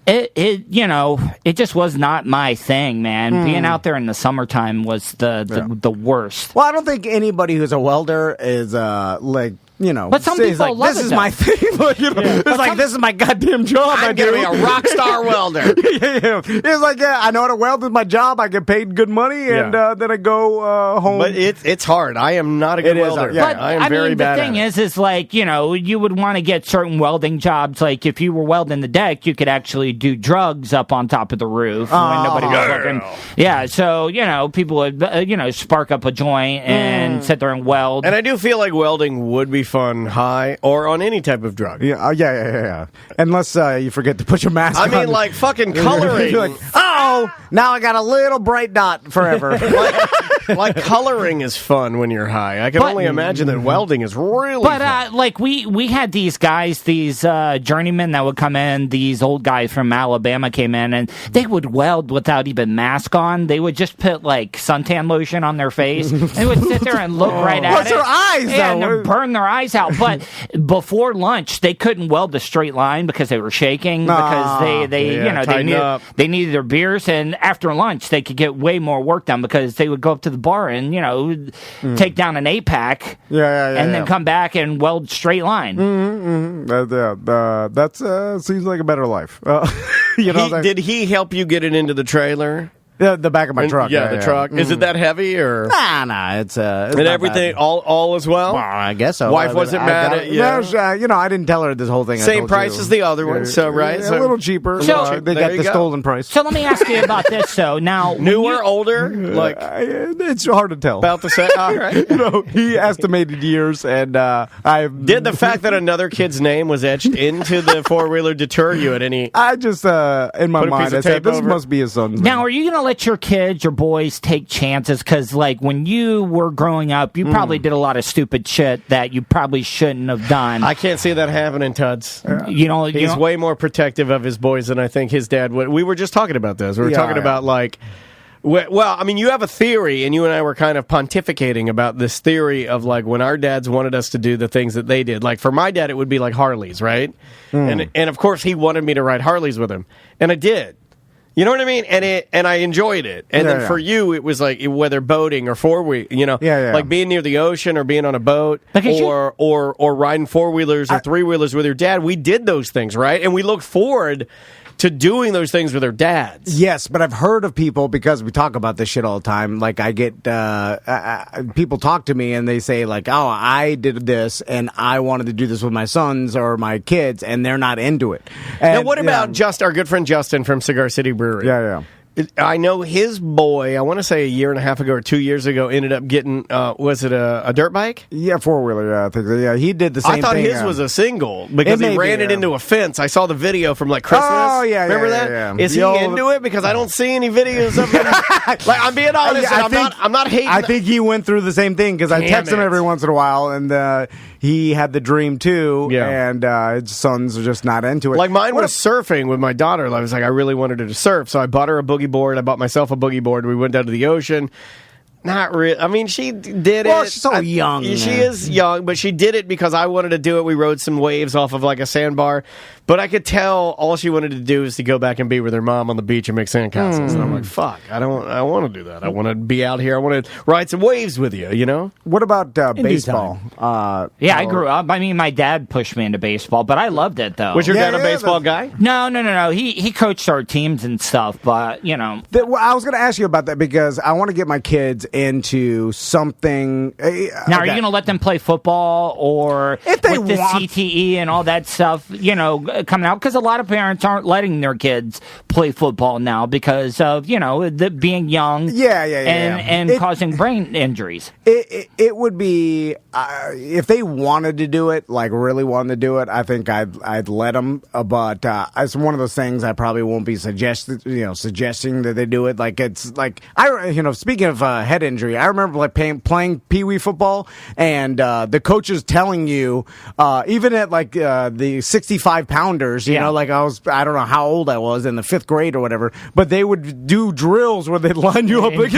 [SPEAKER 6] It just was not my thing, man. Being out there in the summertime was the worst.
[SPEAKER 2] Well, I don't think anybody who's a welder is like.
[SPEAKER 6] But some people
[SPEAKER 2] like,
[SPEAKER 6] love
[SPEAKER 2] this
[SPEAKER 6] it,
[SPEAKER 2] is
[SPEAKER 6] though.
[SPEAKER 2] my thing. It's like, this is my goddamn job.
[SPEAKER 1] I'm gonna be a rock star welder.
[SPEAKER 2] It's like, I know how to weld. It's my job. I get paid good money, and then I go home.
[SPEAKER 1] But it's hard. I am not a good welder.
[SPEAKER 2] Yeah.
[SPEAKER 6] But
[SPEAKER 1] I am very bad.
[SPEAKER 6] The thing is like, you would want to get certain welding jobs. Like if you were welding the deck, you could actually do drugs up on top of the roof when nobody was looking. Yeah, so people would spark up a joint and sit there and weld.
[SPEAKER 1] And I do feel like welding would be fun high or on any type of drug.
[SPEAKER 2] Yeah. Unless you forget to put your mask on.
[SPEAKER 1] I mean, like fucking coloring.
[SPEAKER 2] You're like, now I got a little bright dot forever.
[SPEAKER 1] like coloring is fun when you're high. I can only imagine that welding is really fun.
[SPEAKER 6] Like we had these guys, these journeymen that would come in. These old guys from Alabama came in, and they would weld without even mask on. They would just put like suntan lotion on their face. They would sit there and look right at
[SPEAKER 2] What's
[SPEAKER 6] it.
[SPEAKER 2] their eyes,
[SPEAKER 6] and
[SPEAKER 2] though?
[SPEAKER 6] burn their eyes out. But before lunch, they couldn't weld a straight line because they were shaking because they needed their beers. And after lunch, they could get way more work done because they would go up to the bar and take down an 8-pack, and then come back and weld straight line.
[SPEAKER 2] That seems like a better life.
[SPEAKER 1] Did he help you get it into the trailer?
[SPEAKER 2] The back of my truck.
[SPEAKER 1] The truck. Is it that heavy or?
[SPEAKER 2] Nah. It's
[SPEAKER 1] and everything, all as well?
[SPEAKER 2] Well, I guess so.
[SPEAKER 1] Wife wasn't mad at you?
[SPEAKER 2] No, I didn't tell her this whole thing.
[SPEAKER 1] Same price as the other one, so right?
[SPEAKER 2] A little cheaper.
[SPEAKER 6] So-
[SPEAKER 2] They got the stolen price.
[SPEAKER 6] So let me ask you about this. So now,
[SPEAKER 1] Newer, older? Like,
[SPEAKER 2] it's hard to tell.
[SPEAKER 1] about the same? All right.
[SPEAKER 2] He estimated years, and I
[SPEAKER 1] Did the fact that another kid's name was etched into the four-wheeler deter you at any...
[SPEAKER 2] I just, in my
[SPEAKER 1] Put a piece
[SPEAKER 2] mind,
[SPEAKER 1] of
[SPEAKER 2] I said,
[SPEAKER 1] tape
[SPEAKER 2] this
[SPEAKER 1] over?
[SPEAKER 2] must be his son's name.
[SPEAKER 6] Now, are you going to let your kids, your boys, take chances? Because, like, when you were growing up, you probably did a lot of stupid shit that you probably shouldn't have done.
[SPEAKER 1] I can't see that happening, Tuds.
[SPEAKER 6] He's
[SPEAKER 1] way more protective of his boys than I think his dad would. We were just talking about this. We were talking about, like... Well, I mean, you have a theory, and you and I were kind of pontificating about this theory of, like, when our dads wanted us to do the things that they did. Like, for my dad, it would be like Harleys, right? And of course, he wanted me to ride Harleys with him. And I did. You know what I mean? And I enjoyed it. And then for you, it was like whether boating or four-wheel, like being near the ocean or being on a boat or riding four-wheelers or three-wheelers with your dad. We did those things, right? And we look forward to doing those things with their dads.
[SPEAKER 2] Yes, but I've heard of people, because we talk about this shit all the time, like I get people talk to me and they say like, oh, I did this and I wanted to do this with my sons or my kids, and they're not into it. And,
[SPEAKER 1] now, what about our good friend Justin from Cigar City Brewery?
[SPEAKER 2] Yeah.
[SPEAKER 1] I know his boy, I want to say a year and a half ago or 2 years ago, ended up getting, was it a dirt bike?
[SPEAKER 2] Yeah, four-wheeler, yeah, I think so. Yeah, he did the same thing.
[SPEAKER 1] I thought his was a single because he ran it into a fence. I saw the video from like Christmas.
[SPEAKER 2] Oh, yeah,
[SPEAKER 1] remember that?
[SPEAKER 2] Yeah.
[SPEAKER 1] Is he into it? Because I don't see any videos of him. Like, I'm being honest, I'm not hating.
[SPEAKER 2] I think he went through the same thing, because I text him every once in a while, and he had the dream too, and his sons are just not into it.
[SPEAKER 1] Like mine was surfing with my daughter. I was like, I really wanted her to surf, so I bought her a boogie board. I bought myself a boogie board. We went down to the ocean. Not really. I mean, she did it.
[SPEAKER 2] Well, she's so young.
[SPEAKER 1] She is young, but she did it because I wanted to do it. We rode some waves off of like a sandbar, but I could tell all she wanted to do is to go back and be with her mom on the beach and make sandcastles. And I'm like, fuck, I want to do that. I want to be out here. I want to ride some waves with you, you know?
[SPEAKER 2] What about baseball?
[SPEAKER 6] Yeah, I grew up. I mean, my dad pushed me into baseball, but I loved it, though.
[SPEAKER 1] Was your dad a baseball guy?
[SPEAKER 6] No. He coached our teams and stuff, but, you know.
[SPEAKER 2] I was going to ask you about that because I want to get my kids into something.
[SPEAKER 6] Now, are you going to let them play football or
[SPEAKER 2] if they
[SPEAKER 6] with the CTE and all that stuff, you know, coming out? Because a lot of parents aren't letting their kids play football now because of, you know, being young and causing brain injuries.
[SPEAKER 2] It would be, if they wanted to do it, like really wanted to do it, I think I'd let them. But it's one of those things I probably won't be suggesting that they do it. Like it's like speaking of head injury, I remember like playing pee-wee football and the coaches telling you, even at like the 65 pounders, you know, like I don't know how old I was in the 5th grade or whatever, but they would do drills where they'd line you up
[SPEAKER 6] and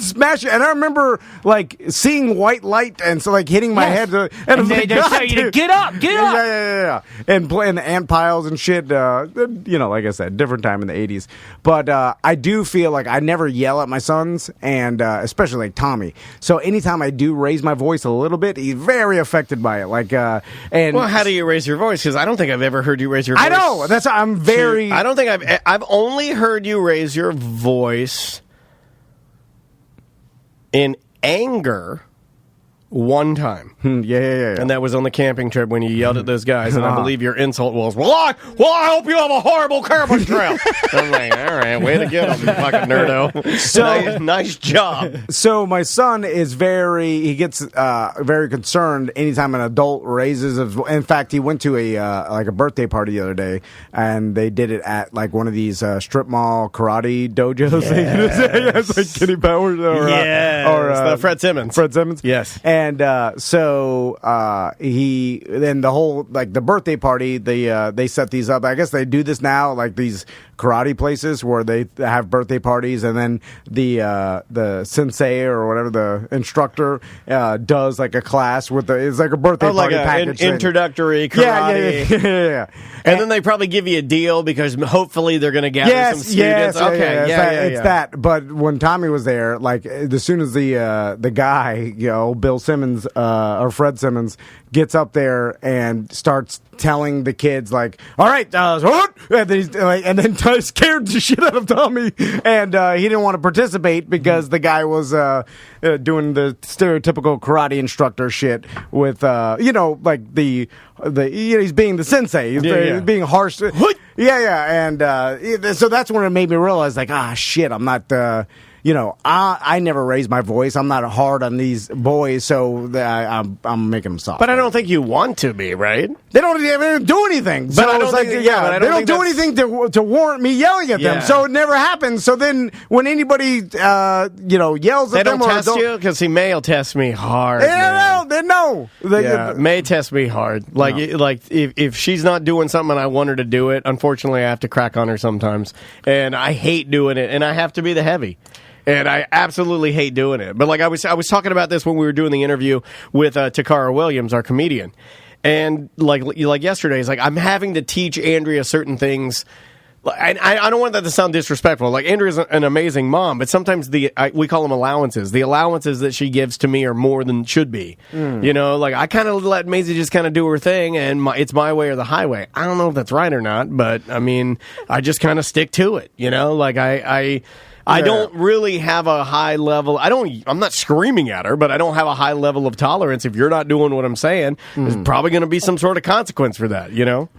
[SPEAKER 6] smash
[SPEAKER 2] it. And I remember like seeing white light and so like hitting my head, and
[SPEAKER 6] they tell you to get up.
[SPEAKER 2] Yeah. And playing the ant piles and shit. Like I said, different time in the 80s. But I do feel like I never yell at my sons, and especially like Tommy. So anytime I do raise my voice a little bit, he's very affected by it. Well,
[SPEAKER 1] how do you raise your voice? Because I don't think I've ever heard you raise your voice.
[SPEAKER 2] I know.
[SPEAKER 1] I don't think I've only heard you raise your voice in anger one time.
[SPEAKER 2] Yeah.
[SPEAKER 1] And that was on the camping trip when you yelled at those guys, and I believe your insult was, well, I hope you have a horrible camping trip. I'm like, all right, way to get him, you fucking nerdo. So nice job.
[SPEAKER 2] So my son is he gets very concerned anytime an adult raises in fact, he went to a birthday party the other day, and they did it at like one of these strip mall karate dojos.
[SPEAKER 1] Yes.
[SPEAKER 2] It's like Kenny Powers or
[SPEAKER 1] Fred Simmons.
[SPEAKER 2] Yes. And so then the whole like the birthday party, they set these up. I guess they do this now, like these karate places where they have birthday parties, and then the sensei or whatever, the instructor does like a class it's like a birthday party package,
[SPEAKER 1] introductory karate.
[SPEAKER 2] Yeah.
[SPEAKER 1] And then they probably give you a deal because hopefully they're going to gather some students.
[SPEAKER 2] It's that. But when Tommy was there, like as soon as the guy, Bill Simmons or Fred Simmons gets up there and starts telling the kids like, all right, and then scared the shit out of Tommy, and he didn't want to participate because the guy was doing the stereotypical karate instructor shit with like the he's being the sensei, he's being harsh. And so that's when it made me realize like, shit, I'm not I never raise my voice. I'm not hard on these boys, so I'm making them soft.
[SPEAKER 1] But I don't think you want to be, right?
[SPEAKER 2] They don't do anything.
[SPEAKER 1] But I don't think,
[SPEAKER 2] they don't do anything to warrant me yelling at them. So it never happens. So then when anybody yells at them,
[SPEAKER 1] they don't test you, because May will test me hard.
[SPEAKER 2] They know.
[SPEAKER 1] May tests me hard. Like if she's not doing something and I want her to do it, unfortunately I have to crack on her sometimes, and I hate doing it, and I have to be the heavy. And I absolutely hate doing it. But like I was talking about this when we were doing the interview with Takara Williams, our comedian. And like yesterday, it's like I'm having to teach Andrea certain things. And I don't want that to sound disrespectful. Like, Andrea's an amazing mom, but sometimes we call them allowances. The allowances that she gives to me are more than should be. Like, I kind of let Maisie just kind of do her thing, and it's my way or the highway. I don't know if that's right or not, but I mean, I just kind of stick to it. Like I don't really have a high level. I'm not screaming at her, but I don't have a high level of tolerance. If you're not doing what I'm saying, there's probably going to be some sort of consequence for that,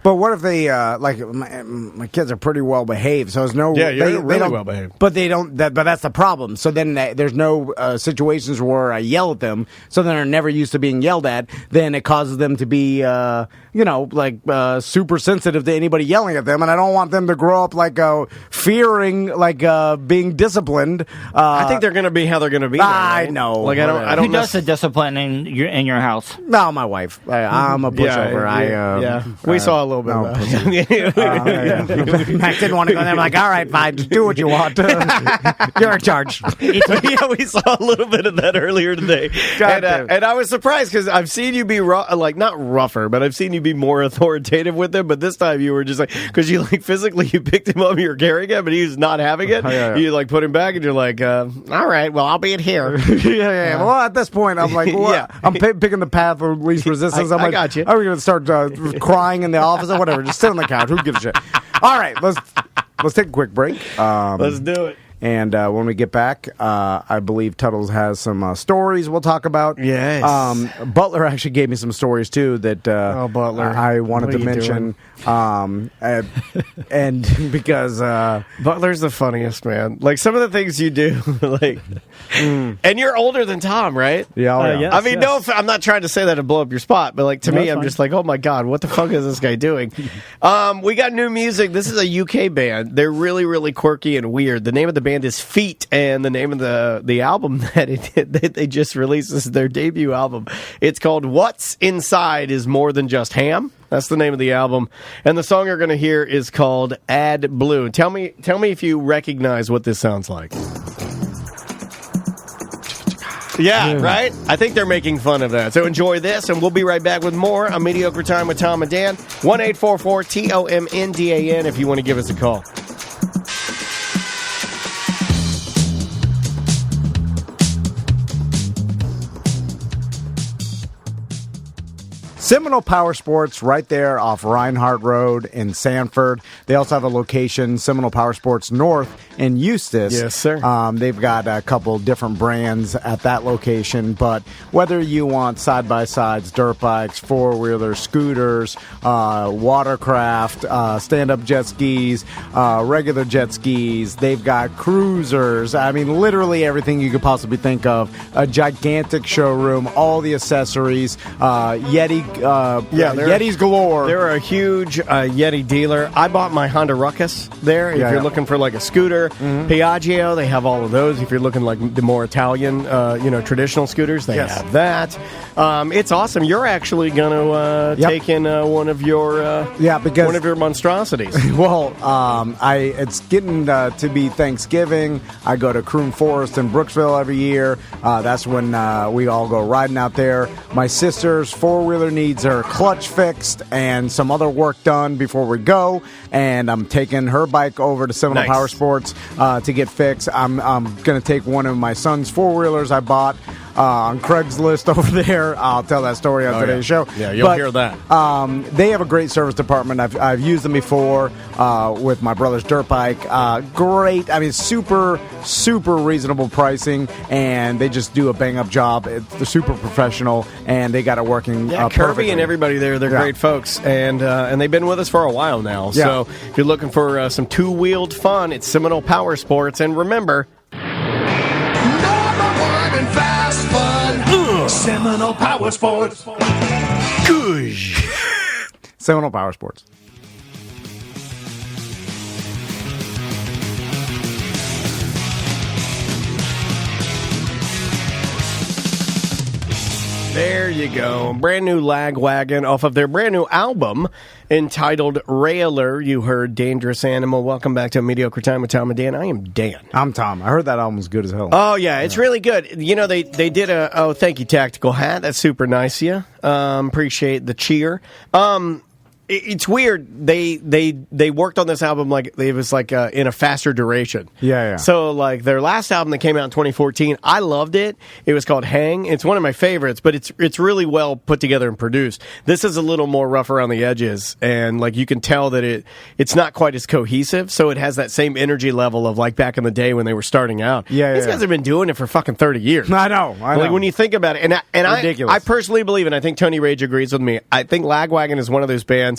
[SPEAKER 2] But what if they, my kids are pretty well behaved, so there's no.
[SPEAKER 1] Yeah, you're really well behaved.
[SPEAKER 2] But they don't, but that's the problem. So then there's no situations where I yell at them, so then they're never used to being yelled at. Then it causes them to be, super sensitive to anybody yelling at them, and I don't want them to grow up fearing, being disciplined.
[SPEAKER 1] I think they're going to be how they're going to be.
[SPEAKER 2] I know.
[SPEAKER 1] Like I don't.
[SPEAKER 6] Who does the discipline in your house?
[SPEAKER 2] No, my wife. I'm a pushover.
[SPEAKER 1] We saw a little bit of that.
[SPEAKER 2] Mac didn't want to go there. I'm like, all right, fine, just do what you want. You're in charge.
[SPEAKER 1] Yeah, we saw a little bit of that earlier today, and I was surprised because I've seen you be not rougher, but I've seen you be more authoritative with him. But this time you were just like, because you like physically you picked him up, and you were carrying him, and he was not having it. You like put him back, and you're like, all right, well I'll be in here.
[SPEAKER 2] Yeah. Well, at this point, I'm like, well, I'm picking the path of least resistance. I'm like, I got you. Are we going to start crying in the office or whatever? Just sit on the couch. Who gives a shit? All right, let's take a quick break.
[SPEAKER 1] Let's do it.
[SPEAKER 2] And when we get back, I believe Tuddles has some stories we'll talk about.
[SPEAKER 1] Yes.
[SPEAKER 2] Butler actually gave me some stories, too, that
[SPEAKER 1] Butler.
[SPEAKER 2] I wanted to mention. And because...
[SPEAKER 1] Butler's the funniest, man. Like, some of the things you do, like... And you're older than Tom, right?
[SPEAKER 2] Yeah.
[SPEAKER 7] Yes,
[SPEAKER 1] I mean, no, I'm not trying to say that to blow up your spot, but like to me, I'm
[SPEAKER 7] fine.
[SPEAKER 1] just like, oh my God, what the fuck is this guy doing? We got new music. This is a UK band. They're really, really quirky and weird. The name of the band is Feet, and the name of the album that they just released, this is their debut album. It's called What's Inside Is More Than Just Ham. That's the name of the album. And the song you're going to hear is called Add Blue. Tell me if you recognize what this sounds like. Yeah, right? I think they're making fun of that. So enjoy this, and we'll be right back with more on Mediocre Time with Tom and Dan. 1-844-TOMNDAN if you want to give us a call.
[SPEAKER 2] Seminole Power Sports right there off Reinhardt Road in Sanford. They also have a location, Seminole Power Sports North in Eustis.
[SPEAKER 1] Yes, sir.
[SPEAKER 2] They've got a couple different brands at that location, but whether you want side-by-sides, dirt bikes, four-wheelers, scooters, watercraft, stand-up jet skis, regular jet skis, they've got cruisers. I mean, literally everything you could possibly think of. A gigantic showroom, all the accessories, Yetis galore.
[SPEAKER 1] They're a huge Yeti dealer. I bought my Honda Ruckus there. If you're looking for like a scooter, Piaggio, they have all of those. If you're looking like the more Italian, traditional scooters, they have that. It's awesome. You're actually going to take in one of your one of your monstrosities.
[SPEAKER 2] Well, it's getting to be Thanksgiving. I go to Croom Forest in Brooksville every year. That's when we all go riding out there. My sister's four-wheeler needs her clutch fixed and some other work done before we go, and I'm taking her bike over to Seminole Power Sports to get fixed. I'm going to take one of my son's four-wheelers I bought on Craigslist over there. I'll tell that story on today's show.
[SPEAKER 1] Yeah, you'll hear that.
[SPEAKER 2] They have a great service department. I've used them before with my brother's dirt bike. Great. I mean, super, super reasonable pricing, and they just do a bang-up job. They're super professional, and they got it working
[SPEAKER 1] Kirby
[SPEAKER 2] perfectly.
[SPEAKER 1] and everybody there, they're great folks, and they've been with us for a while now.
[SPEAKER 2] Yeah.
[SPEAKER 1] So if you're looking for some two-wheeled fun, it's Seminole Power Sports, and remember...
[SPEAKER 8] Seminole Power Sports.
[SPEAKER 2] Seminole Power Sports.
[SPEAKER 1] There you go. Brand new Lagwagon off of their brand new album entitled Railer. You heard Dangerous Animal. Welcome back to A Mediocre Time with Tom and Dan. I am Dan.
[SPEAKER 2] I'm Tom. I heard that album was good as hell.
[SPEAKER 1] Oh, yeah. It's really good. You know, they did thank you, Tactical Hat. That's super nice of you. Appreciate the cheer. It's weird. They worked on this album like it was like in a faster duration.
[SPEAKER 2] Yeah.
[SPEAKER 1] So like their last album that came out in 2014, I loved it. It was called Hang. It's one of my favorites, but it's really well put together and produced. This is a little more rough around the edges, and like you can tell that it's not quite as cohesive. So it has that same energy level of like back in the day when they were starting out.
[SPEAKER 2] Yeah.
[SPEAKER 1] These guys have been doing it for fucking 30 years.
[SPEAKER 2] I know.
[SPEAKER 1] Like when you think about it, and I personally believe, and I think Tony Rage agrees with me. I think Lagwagon is one of those bands.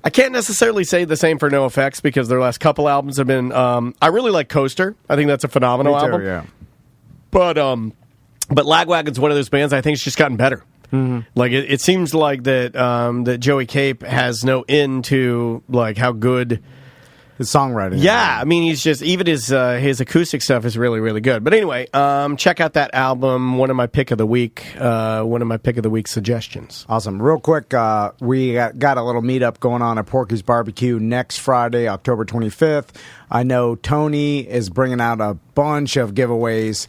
[SPEAKER 1] I can't necessarily say the same for NoFX because their last couple albums have been. I really like Coaster. I think that's a phenomenal album.
[SPEAKER 2] Yeah.
[SPEAKER 1] But Lagwagon's one of those bands I think it's just gotten better. Mm-hmm. Like it seems like that Joey Cape has no end to like how good
[SPEAKER 2] songwriting.
[SPEAKER 1] Yeah, I mean, he's just even his acoustic stuff is really, really good. But anyway, check out that album. One of my pick of the week suggestions.
[SPEAKER 2] Awesome. Real quick, we got a little meetup going on at Porky's Barbecue next Friday, October 25th. I know Tony is bringing out a bunch of giveaways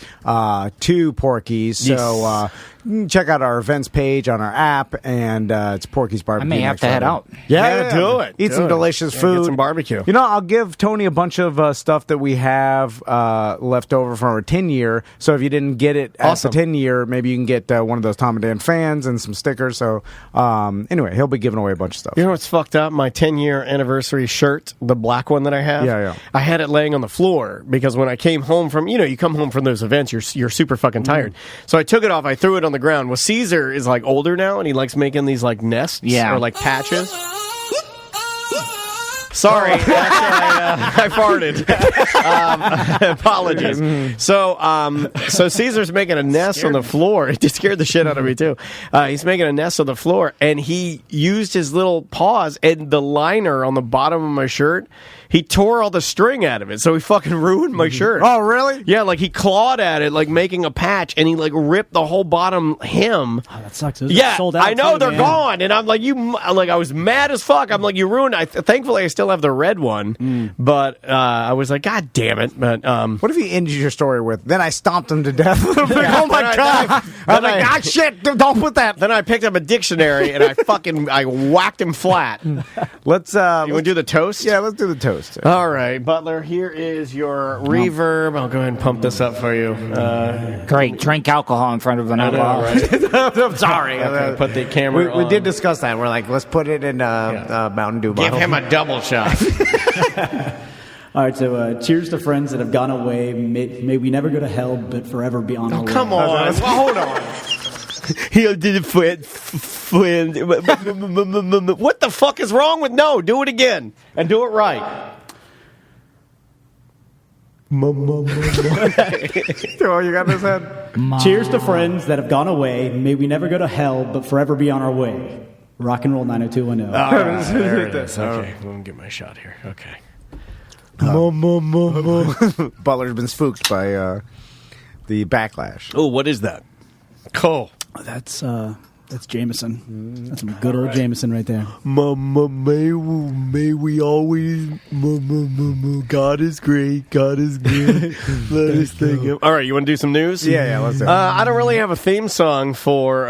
[SPEAKER 2] to Porky's.
[SPEAKER 1] Yes.
[SPEAKER 2] So you can check out our events page on our app, and it's Porky's Barbecue.
[SPEAKER 6] I may have to head out.
[SPEAKER 2] Yeah,
[SPEAKER 1] do it.
[SPEAKER 2] Eat some delicious food.
[SPEAKER 1] Get some barbecue.
[SPEAKER 2] You know, I'll give Tony a bunch of stuff that we have left over from our 10-year. So if you didn't get it at the 10-year, maybe you can get one of those Tom and Dan fans and some stickers. So anyway, he'll be giving away a bunch of stuff.
[SPEAKER 1] You know what's fucked up? My 10-year anniversary shirt, the black one that I have.
[SPEAKER 2] Yeah.
[SPEAKER 1] I had it laying on the floor because when I came home from, you come home from those events, you're super fucking tired. So I took it off, I threw it on the ground. Well, Caesar is like older now, and he likes making these like nests or like patches. Sorry, I farted. Apologies. So Caesar's making a nest on the floor. It just scared the shit out of me too. He's making a nest on the floor, and he used his little paws and the liner on the bottom of my shirt. He tore all the string out of it, so he fucking ruined my shirt.
[SPEAKER 2] Oh, really?
[SPEAKER 1] Yeah, like he clawed at it, like making a patch, and he like ripped the whole bottom hem.
[SPEAKER 7] Oh, that sucks. Those
[SPEAKER 1] Yeah,
[SPEAKER 7] sold out
[SPEAKER 1] I know
[SPEAKER 7] too,
[SPEAKER 1] they're
[SPEAKER 7] man.
[SPEAKER 1] gone, and I'm like, I was mad as fuck. I'm like, you ruined. Thankfully, I still have the red one, but I was like, God damn it! But
[SPEAKER 2] what if he ended your story with? Then I stomped him to death. Oh my god! I'm like, God, shit! Don't put that.
[SPEAKER 1] Then I picked up a dictionary and I whacked him flat.
[SPEAKER 2] Let's.
[SPEAKER 1] You want to do the toast?
[SPEAKER 2] Yeah, let's do the toast.
[SPEAKER 1] All right, Butler. Here is your reverb. I'll go ahead and pump this up for you.
[SPEAKER 6] Great. Drink alcohol in front of an alcohol.
[SPEAKER 1] Right?
[SPEAKER 2] I'm sorry.
[SPEAKER 1] Okay, put the camera.
[SPEAKER 2] We did discuss that. We're like, let's put it in Mountain Dew bottle.
[SPEAKER 1] Give him a double shot.
[SPEAKER 7] All right, so cheers to friends that have gone away. May we never go to hell, but forever be on our way.
[SPEAKER 1] Come on. Well, hold on. He did it, friend. What the fuck is wrong with no? Do it again and do it right.
[SPEAKER 2] Oh, you got this head?
[SPEAKER 7] Cheers to friends that have gone away. May we never go to hell, but forever be on our way. Rock and roll 90210.
[SPEAKER 1] There it is. Okay, let me get my shot here. Okay.
[SPEAKER 2] Butler's been spooked by the backlash.
[SPEAKER 1] Oh, what is that? Cool.
[SPEAKER 7] That's Jameson. That's some good old Jameson right there.
[SPEAKER 1] May we always. God is great. God is good. Let us thank Him. All right, you want to do some news?
[SPEAKER 2] Yeah, let's do it.
[SPEAKER 1] I don't really have a theme song for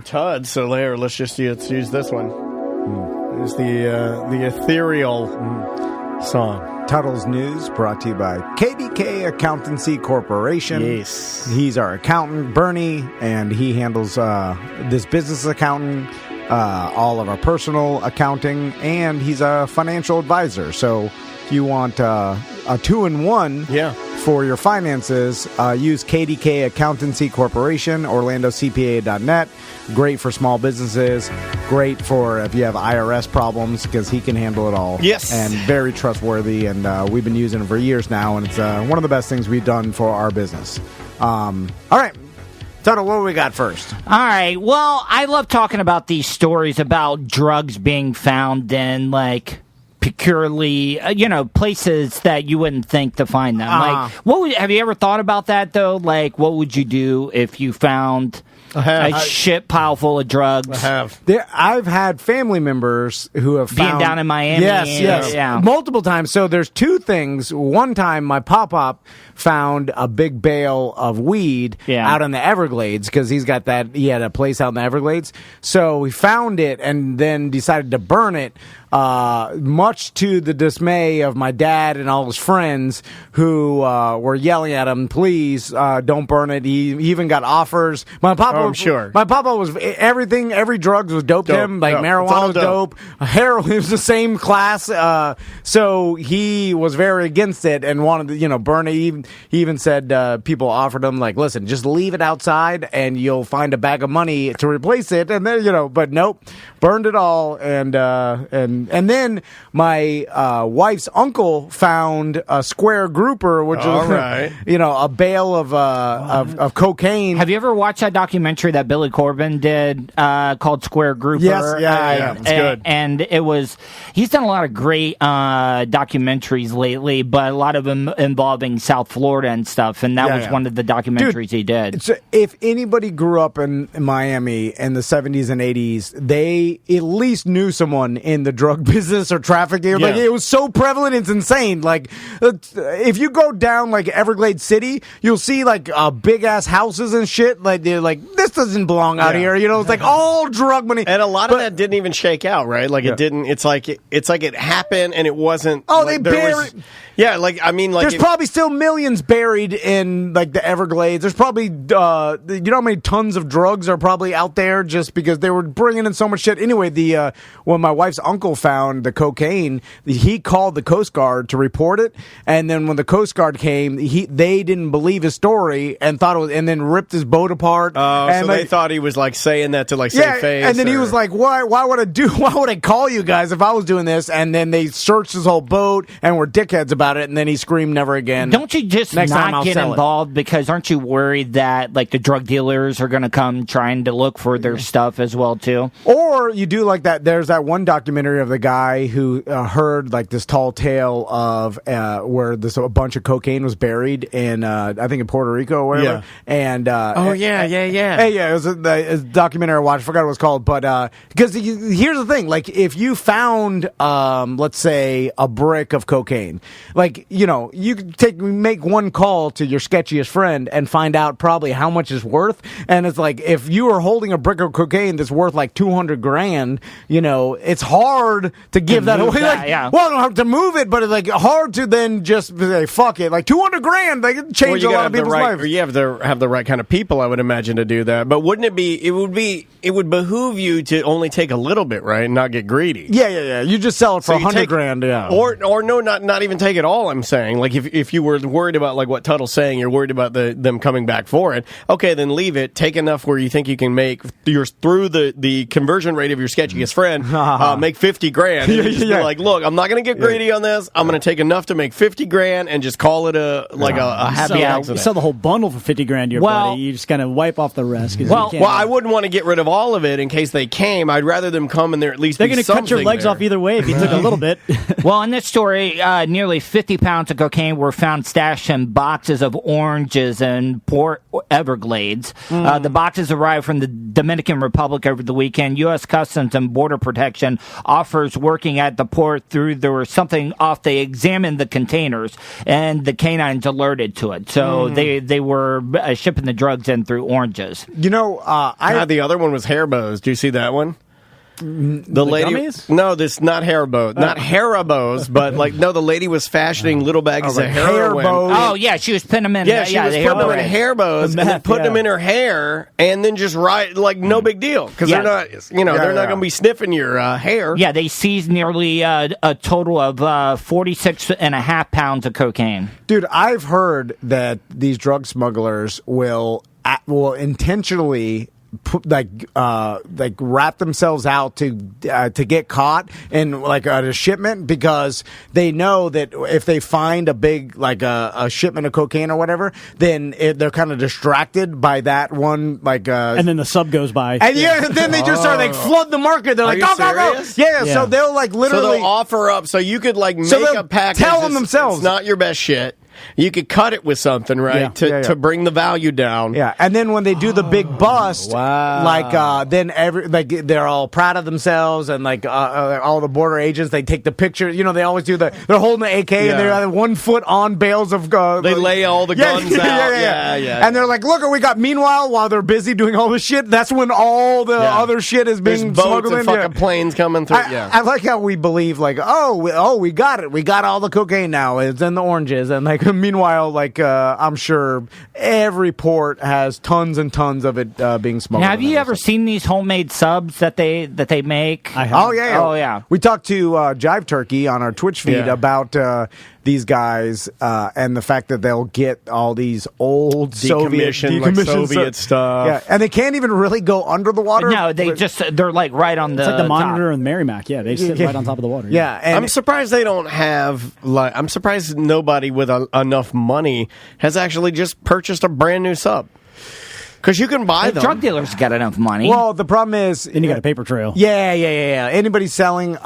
[SPEAKER 1] Tudd, so let's use this one. It's the ethereal song.
[SPEAKER 2] Tuddle's News, brought to you by KDK Accountancy Corporation.
[SPEAKER 1] Yes.
[SPEAKER 2] He's our accountant, Bernie, and he handles this business accounting, all of our personal accounting, and he's a financial advisor. So if you want a two-in-one for your finances, use KDK Accountancy Corporation, OrlandoCPA.net. Great for small businesses. Great for if you have IRS problems, because he can handle it all.
[SPEAKER 1] Yes.
[SPEAKER 2] And very trustworthy, and we've been using it for years now, and it's one of the best things we've done for our business. All right. Tuddle, what do we got first?
[SPEAKER 6] All right. Well, I love talking about these stories about drugs being found in, like, peculiarly, places that you wouldn't think to find them. Like, have you ever thought about that, though? Like, what would you do if you found a shit pile full of drugs?
[SPEAKER 1] I have.
[SPEAKER 2] I've had family members who have
[SPEAKER 6] being
[SPEAKER 2] found,
[SPEAKER 6] down in Miami.
[SPEAKER 2] Yes,
[SPEAKER 6] yeah,
[SPEAKER 2] multiple times. So there's two things. One time, my pop-up found a big bale of weed out in the Everglades, because he had a place out in the Everglades. So we found it and then decided to burn it, much to the dismay of my dad and all his friends, who were yelling at him, please don't burn it. He even got offers. My papa,
[SPEAKER 1] I'm sure.
[SPEAKER 2] My papa was everything. Every drug was dope to him. Like marijuana was dope. Heroin was the same class. So he was very against it and wanted to, burn it. He even said people offered him, like, listen, just leave it outside and you'll find a bag of money to replace it. And then, but nope, burned it all. And then my wife's uncle found a square grouper, which is a bale of cocaine.
[SPEAKER 6] Have you ever watched that documentary documentary that Billy Corben did called Square Grooper.
[SPEAKER 2] Yes, yeah. It's good.
[SPEAKER 6] And he's done a lot of great documentaries lately, but a lot of them involving South Florida and stuff, and that was one of the documentaries he did.
[SPEAKER 2] So if anybody grew up in Miami in the 70s and 80s, they at least knew someone in the drug business or trafficking. Like, it was so prevalent, it's insane. Like, if you go down like Everglades City, you'll see like big ass houses and shit. Like, they're like, this doesn't belong out here. You know, it's like all drug money.
[SPEAKER 1] And a lot of that didn't even shake out, right? Like, it didn't. It's like it happened and it wasn't.
[SPEAKER 2] Oh,
[SPEAKER 1] like,
[SPEAKER 2] they buried.
[SPEAKER 1] Yeah, like, I mean, like...
[SPEAKER 2] There's probably still millions buried in, like, the Everglades. There's probably, you know how many tons of drugs are probably out there just because they were bringing in so much shit. Anyway, when my wife's uncle found the cocaine, he called the Coast Guard to report it, and then when the Coast Guard came, they didn't believe his story and thought it was, and then ripped his boat apart.
[SPEAKER 1] And so they thought he was, like, saying that to, like, save face.
[SPEAKER 2] And then he was like, why would I call you guys if I was doing this? And then they searched his whole boat and were dickheads about it, and then he screamed never again.
[SPEAKER 6] Don't you just not get involved because aren't you worried that like the drug dealers are going to come trying to look for their stuff as well too?
[SPEAKER 2] Or you do like that. There's that one documentary of the guy who heard like this tall tale of where a bunch of cocaine was buried in I think in Puerto Rico or whatever.
[SPEAKER 1] Yeah.
[SPEAKER 2] And
[SPEAKER 1] it
[SPEAKER 2] was a documentary I watched. I forgot what it was called, but because here's the thing: like if you found let's say a brick of cocaine, like you know, you can make one call to your sketchiest friend and find out probably how much it's worth. And it's like, if you are holding a brick of cocaine that's worth like $200,000, you know, it's hard to give that away. Well, to move it, but it's like hard to then just say, fuck it. Like $200,000, they can change a lot of people's lives.
[SPEAKER 1] You have to have the right kind of people, I would imagine, to do that. But wouldn't it be, it would behoove you to only take a little bit, right? And not get greedy.
[SPEAKER 2] Yeah. You just sell it for $100,000, yeah.
[SPEAKER 1] Or no, not even take it all, I'm saying. Like, if you were worried about, like, what Tuddle's saying, you're worried about them coming back for it, okay, then leave it. Take enough where you think you can make, through the conversion rate of your sketchiest friend, make $50,000. And just be like, look, I'm not going to get greedy on this. I'm going to take enough to make $50,000 and just call it a happy accident.
[SPEAKER 7] You sell the whole bundle for $50,000 to your buddy. You just kind of wipe off the rest.
[SPEAKER 1] Well, I wouldn't want to get rid of all of it in case they came. I'd rather them come and there at least
[SPEAKER 7] they're going to cut your legs off either way if you took a little bit.
[SPEAKER 6] Well, in this story, nearly 50 pounds of cocaine were found stashed in boxes of oranges in Port Everglades. The boxes arrived from the Dominican Republic over the weekend. U.S. Customs and Border Protection offers working at the port there was something off. They examined the containers, and the canines alerted to it. So they were shipping the drugs in through oranges.
[SPEAKER 2] You know,
[SPEAKER 1] the other one was Haribo's. Do you see that one? The lady,
[SPEAKER 7] gummies?
[SPEAKER 1] No, this not Haribo, not Haribo's, but the lady was fashioning little bags of heroin.
[SPEAKER 6] Oh yeah, she was putting them in.
[SPEAKER 1] Yeah, she was putting them in Haribo's and then putting them in her hair, and then just no big deal because they're not, they're not going to be sniffing your hair.
[SPEAKER 6] Yeah, they seized nearly a total of 46.5 pounds of cocaine.
[SPEAKER 2] Dude, I've heard that these drug smugglers will intentionally wrap themselves out to get caught in a shipment because they know that if they find a big a shipment of cocaine or whatever, then they're kind of distracted by that one
[SPEAKER 7] and then the sub goes by
[SPEAKER 2] and then they just start flood the market. They're go. Yeah, so they'll literally
[SPEAKER 1] so they'll offer up so you could make a package.
[SPEAKER 2] Tell them themselves
[SPEAKER 1] it's not your best shit. You could cut it with something, right, to bring the value down.
[SPEAKER 2] Yeah, and then when they do the big bust, then they're all proud of themselves, and all the border agents, they take the picture. They always do they're holding the AK and they're 1 foot on bales of.
[SPEAKER 1] They lay all the guns out. Yeah.
[SPEAKER 2] And they're like, look what we got. Meanwhile, while they're busy doing all this shit, that's when all the other shit is being smuggled in.
[SPEAKER 1] Fucking planes coming through.
[SPEAKER 2] I like how we believe we got it. We got all the cocaine now. It's in the oranges and meanwhile, I'm sure every port has tons and tons of it being smuggled.
[SPEAKER 6] Now, have you ever seen these homemade subs that they make?
[SPEAKER 2] I have. Oh yeah. We talked to Jive Turkey on our Twitch feed about these guys and the fact that they'll get all these old Soviet
[SPEAKER 1] stuff.
[SPEAKER 2] Yeah, and they can't even really go under the water.
[SPEAKER 6] No, they're right on the.
[SPEAKER 7] It's like the Monitor
[SPEAKER 6] top.
[SPEAKER 7] and Merrimack. Yeah, they sit right on top of the water.
[SPEAKER 2] Yeah, and
[SPEAKER 1] I'm surprised they don't have. I'm surprised nobody with enough money has actually just purchased a brand new sub. Because you can buy them.
[SPEAKER 6] Drug dealers got enough money.
[SPEAKER 2] Well, the problem is...
[SPEAKER 7] And you got a paper trail.
[SPEAKER 2] Yeah. Anybody selling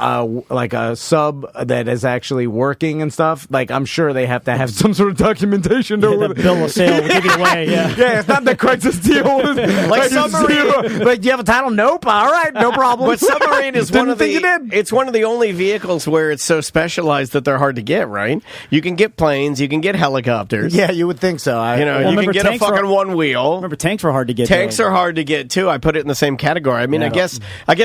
[SPEAKER 2] like a sub that is actually working and stuff, like I'm sure they have to have some sort of documentation.
[SPEAKER 7] The bill of sale will give you away,
[SPEAKER 2] Yeah, it's not the Craigslist deal.
[SPEAKER 1] Like submarine.
[SPEAKER 2] Like, do you have a title? Nope. All right, no problem.
[SPEAKER 1] But submarine is one of it's one of the only vehicles where it's so specialized that they're hard to get, right? You can get planes, you can get helicopters.
[SPEAKER 2] Yeah, you would think so.
[SPEAKER 1] You can get a fucking one wheel.
[SPEAKER 7] Remember, tanks were hard to get.
[SPEAKER 1] Tanks are hard to get too. I put it in the same category. I mean, I guess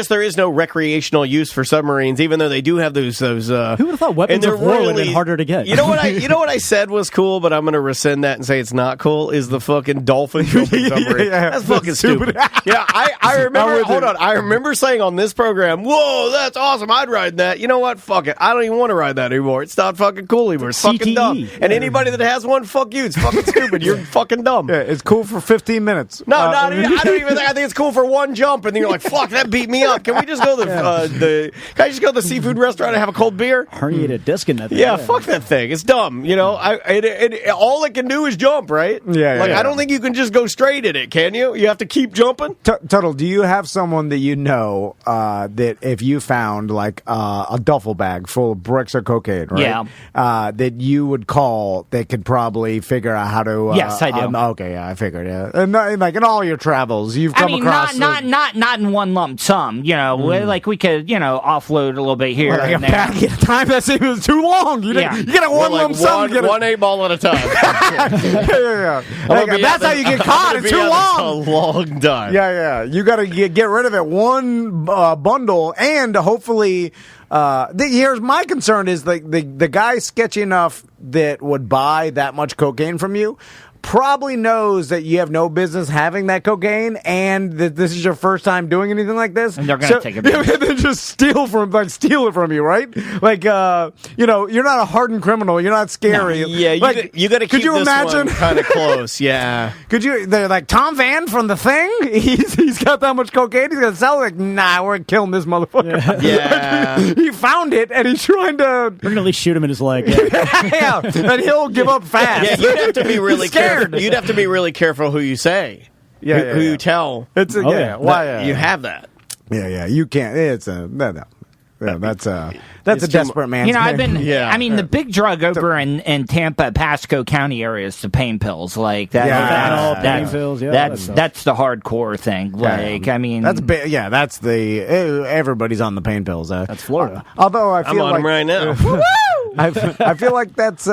[SPEAKER 1] there is no recreational use for submarines, even though they do have those. Who would
[SPEAKER 7] have thought weapons of war would have been harder to get?
[SPEAKER 1] You know what I said was cool, but I'm going to rescind that and say it's not cool. Is the fucking dolphin jumping submarine? That's fucking stupid. Yeah, I remember. Hold on, I remember saying on this program, "Whoa, that's awesome! I'd ride that." You know what? Fuck it. I don't even want to ride that anymore. It's not fucking cool anymore. It's fucking dumb. And anybody that has one, fuck you. It's fucking stupid. You're fucking dumb.
[SPEAKER 2] Yeah, it's cool for 15 minutes.
[SPEAKER 1] No, I don't even think. I think it's cool for one jump, and then you're like, "Fuck, that beat me up." Can we just go to Can I just go to the seafood restaurant and have a cold beer?
[SPEAKER 7] Herniated disc in that thing.
[SPEAKER 1] Yeah, fuck that thing. It's dumb. You know, all it can do is jump, right?
[SPEAKER 2] Yeah.
[SPEAKER 1] I don't think you can just go straight at it, can you? You have to keep jumping.
[SPEAKER 2] Tuddle, do you have someone that you know that if you found like a duffel bag full of bricks of cocaine, right?
[SPEAKER 6] Yeah.
[SPEAKER 2] That you would call that could probably figure out how to.
[SPEAKER 6] Yes, I do.
[SPEAKER 2] Okay, yeah, I figured. Yeah, and like in all your travels, you've come across.
[SPEAKER 6] Not in one lump sum. You know, like we could offload a little bit here
[SPEAKER 2] like
[SPEAKER 6] and
[SPEAKER 2] a bag at a time. That seems too long. You get a one lump sum.
[SPEAKER 1] One 8-ball at a time.
[SPEAKER 2] yeah. That's how you get caught. It's too long.
[SPEAKER 1] It's a long time.
[SPEAKER 2] Yeah. You got to get rid of it one bundle, and hopefully. Here's my concern: is the guy sketchy enough that would buy that much cocaine from you probably knows that you have no business having that cocaine, and that this is your first time doing anything like this.
[SPEAKER 6] And they're going to take it back.
[SPEAKER 2] They just steal it from you, right? Like, you're not a hardened criminal. You're not scary.
[SPEAKER 1] No, yeah, you got to keep this one kind of close. Yeah.
[SPEAKER 2] They're like, Tom Van from The Thing? He's got that much cocaine. He's going to sell it. Like, nah, we're killing this motherfucker.
[SPEAKER 1] Yeah.
[SPEAKER 2] He found it, and he's trying to...
[SPEAKER 7] We're going to at least shoot him in his leg.
[SPEAKER 2] Yeah. And he'll give up fast.
[SPEAKER 1] Yeah, you'd have to be really careful. You'd have to be really careful who you say. Who you tell.
[SPEAKER 2] It's why
[SPEAKER 1] you have that.
[SPEAKER 2] Yeah. You can't. It's no. Yeah, that's a desperate man's
[SPEAKER 6] game. I've been.
[SPEAKER 1] Yeah.
[SPEAKER 6] I mean, the big drug over in Tampa, Pasco County area is the pain pills. Like that.
[SPEAKER 7] Pain pills. Yeah,
[SPEAKER 6] that's the hardcore thing. Like, I mean,
[SPEAKER 2] that's that's the everybody's on the pain pills.
[SPEAKER 7] That's Florida.
[SPEAKER 2] Although I feel
[SPEAKER 1] I'm on them right now.
[SPEAKER 2] I feel like that's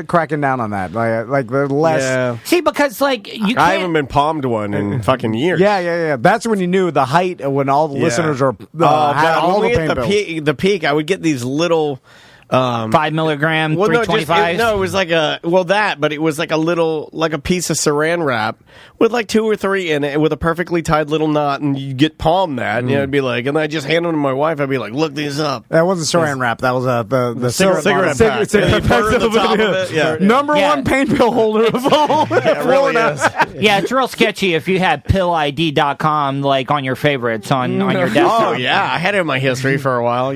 [SPEAKER 2] cracking down on that. Like the less.
[SPEAKER 1] Yeah.
[SPEAKER 6] See, because like you can't...
[SPEAKER 1] I haven't been palmed one in fucking years.
[SPEAKER 2] Yeah. That's when you knew the height when all the listeners are had all the pain pills.
[SPEAKER 1] The peak, I would get these little
[SPEAKER 6] 5 milligram, 325.
[SPEAKER 1] No, it was like but it was like a little, like a piece of saran wrap with like 2 or 3 in it with a perfectly tied little knot, and you get palm that, and I'd be like, and I just hand them to my wife. I'd be like, look these up.
[SPEAKER 2] That wasn't saran wrap. That was the cigarette
[SPEAKER 1] pack.
[SPEAKER 2] Cigarette pack.
[SPEAKER 1] The top of it. Yeah.
[SPEAKER 2] Number one pain pill holder of all.
[SPEAKER 1] Yeah, it really is.
[SPEAKER 6] Yeah, it's real sketchy if you had pillid.com like on your favorites on your desktop.
[SPEAKER 1] Oh yeah, I had it in my history for a while.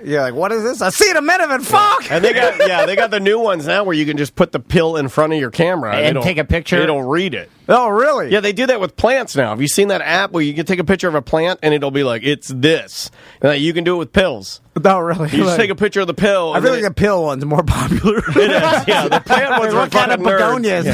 [SPEAKER 2] Yeah, like, what is this? Acetaminophen, fuck!
[SPEAKER 1] And they got the new ones now where you can just put the pill in front of your camera
[SPEAKER 6] and take a picture.
[SPEAKER 1] It'll read it.
[SPEAKER 2] Oh, really?
[SPEAKER 1] Yeah, they do that with plants now. Have you seen that app where you can take a picture of a plant and it'll be like, it's this? And you can do it with pills.
[SPEAKER 2] No, really?
[SPEAKER 1] You just take a picture of the pill.
[SPEAKER 2] I feel like the pill one's more popular.
[SPEAKER 1] It is, yeah. The plant ones are fucking nerds.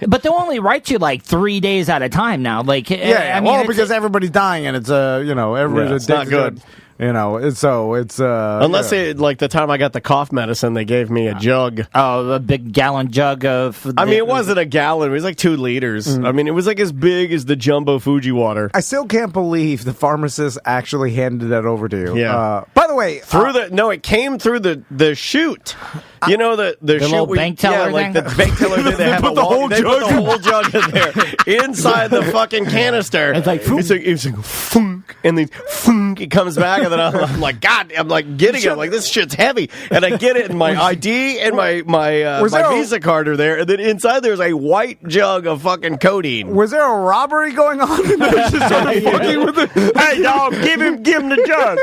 [SPEAKER 6] But they'll only write you like 3 days at a time now. Like,
[SPEAKER 2] because everybody's dying and it's everybody's
[SPEAKER 1] not good.
[SPEAKER 2] It's
[SPEAKER 1] unless like the time I got the cough medicine, they gave me a jug.
[SPEAKER 6] Oh, a big gallon jug of.
[SPEAKER 1] It wasn't a gallon; it was like 2 liters. Mm-hmm. I mean, it was like as big as the jumbo Fuji water.
[SPEAKER 2] I still can't believe the pharmacist actually handed that over to you.
[SPEAKER 1] Yeah.
[SPEAKER 2] By the way,
[SPEAKER 1] it came through the chute. You know the
[SPEAKER 6] little bank teller thing?
[SPEAKER 1] Like the bank teller thing. They put the whole jug in there inside the fucking canister.
[SPEAKER 6] It's like
[SPEAKER 1] it's like funk, and then funk, it comes back, and then I'm like, God, I'm like getting it. Like, this shit's heavy, and I get it, and my ID and my Visa card are there, and then inside there's a white jug of fucking codeine.
[SPEAKER 2] Was there a robbery going on? And they just started fucking with it.
[SPEAKER 1] Hey, dog, give him the jug.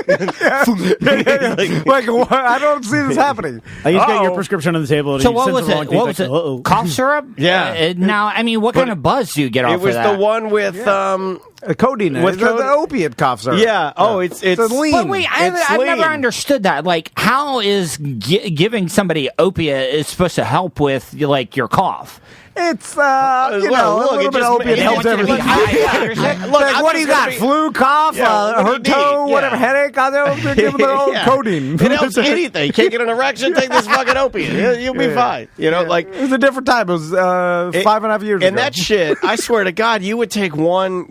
[SPEAKER 2] Like, I don't see this happening.
[SPEAKER 7] You got your prescription on the table.
[SPEAKER 6] So what was it? What was it? Cough syrup?
[SPEAKER 1] Yeah.
[SPEAKER 6] Now, I mean, what kind of buzz do you get off of that?
[SPEAKER 1] It was the one with
[SPEAKER 2] codeine.
[SPEAKER 1] With
[SPEAKER 2] the opiate cough syrup.
[SPEAKER 1] Yeah. Oh, it's
[SPEAKER 2] lean.
[SPEAKER 6] But wait, I've never understood that. Like, how is giving somebody opiate is supposed to help with like your cough?
[SPEAKER 2] It's a little bit of opiate helps everything. Look, what do you got? Flu, cough, hurt toe, whatever, headache? Give them the old codeine.
[SPEAKER 1] It helps anything. You can't get an erection? Take this fucking opiate. You'll be fine. You know, like
[SPEAKER 2] it was a different time. It was 5.5 years ago.
[SPEAKER 1] And that shit, I swear to God, you would take one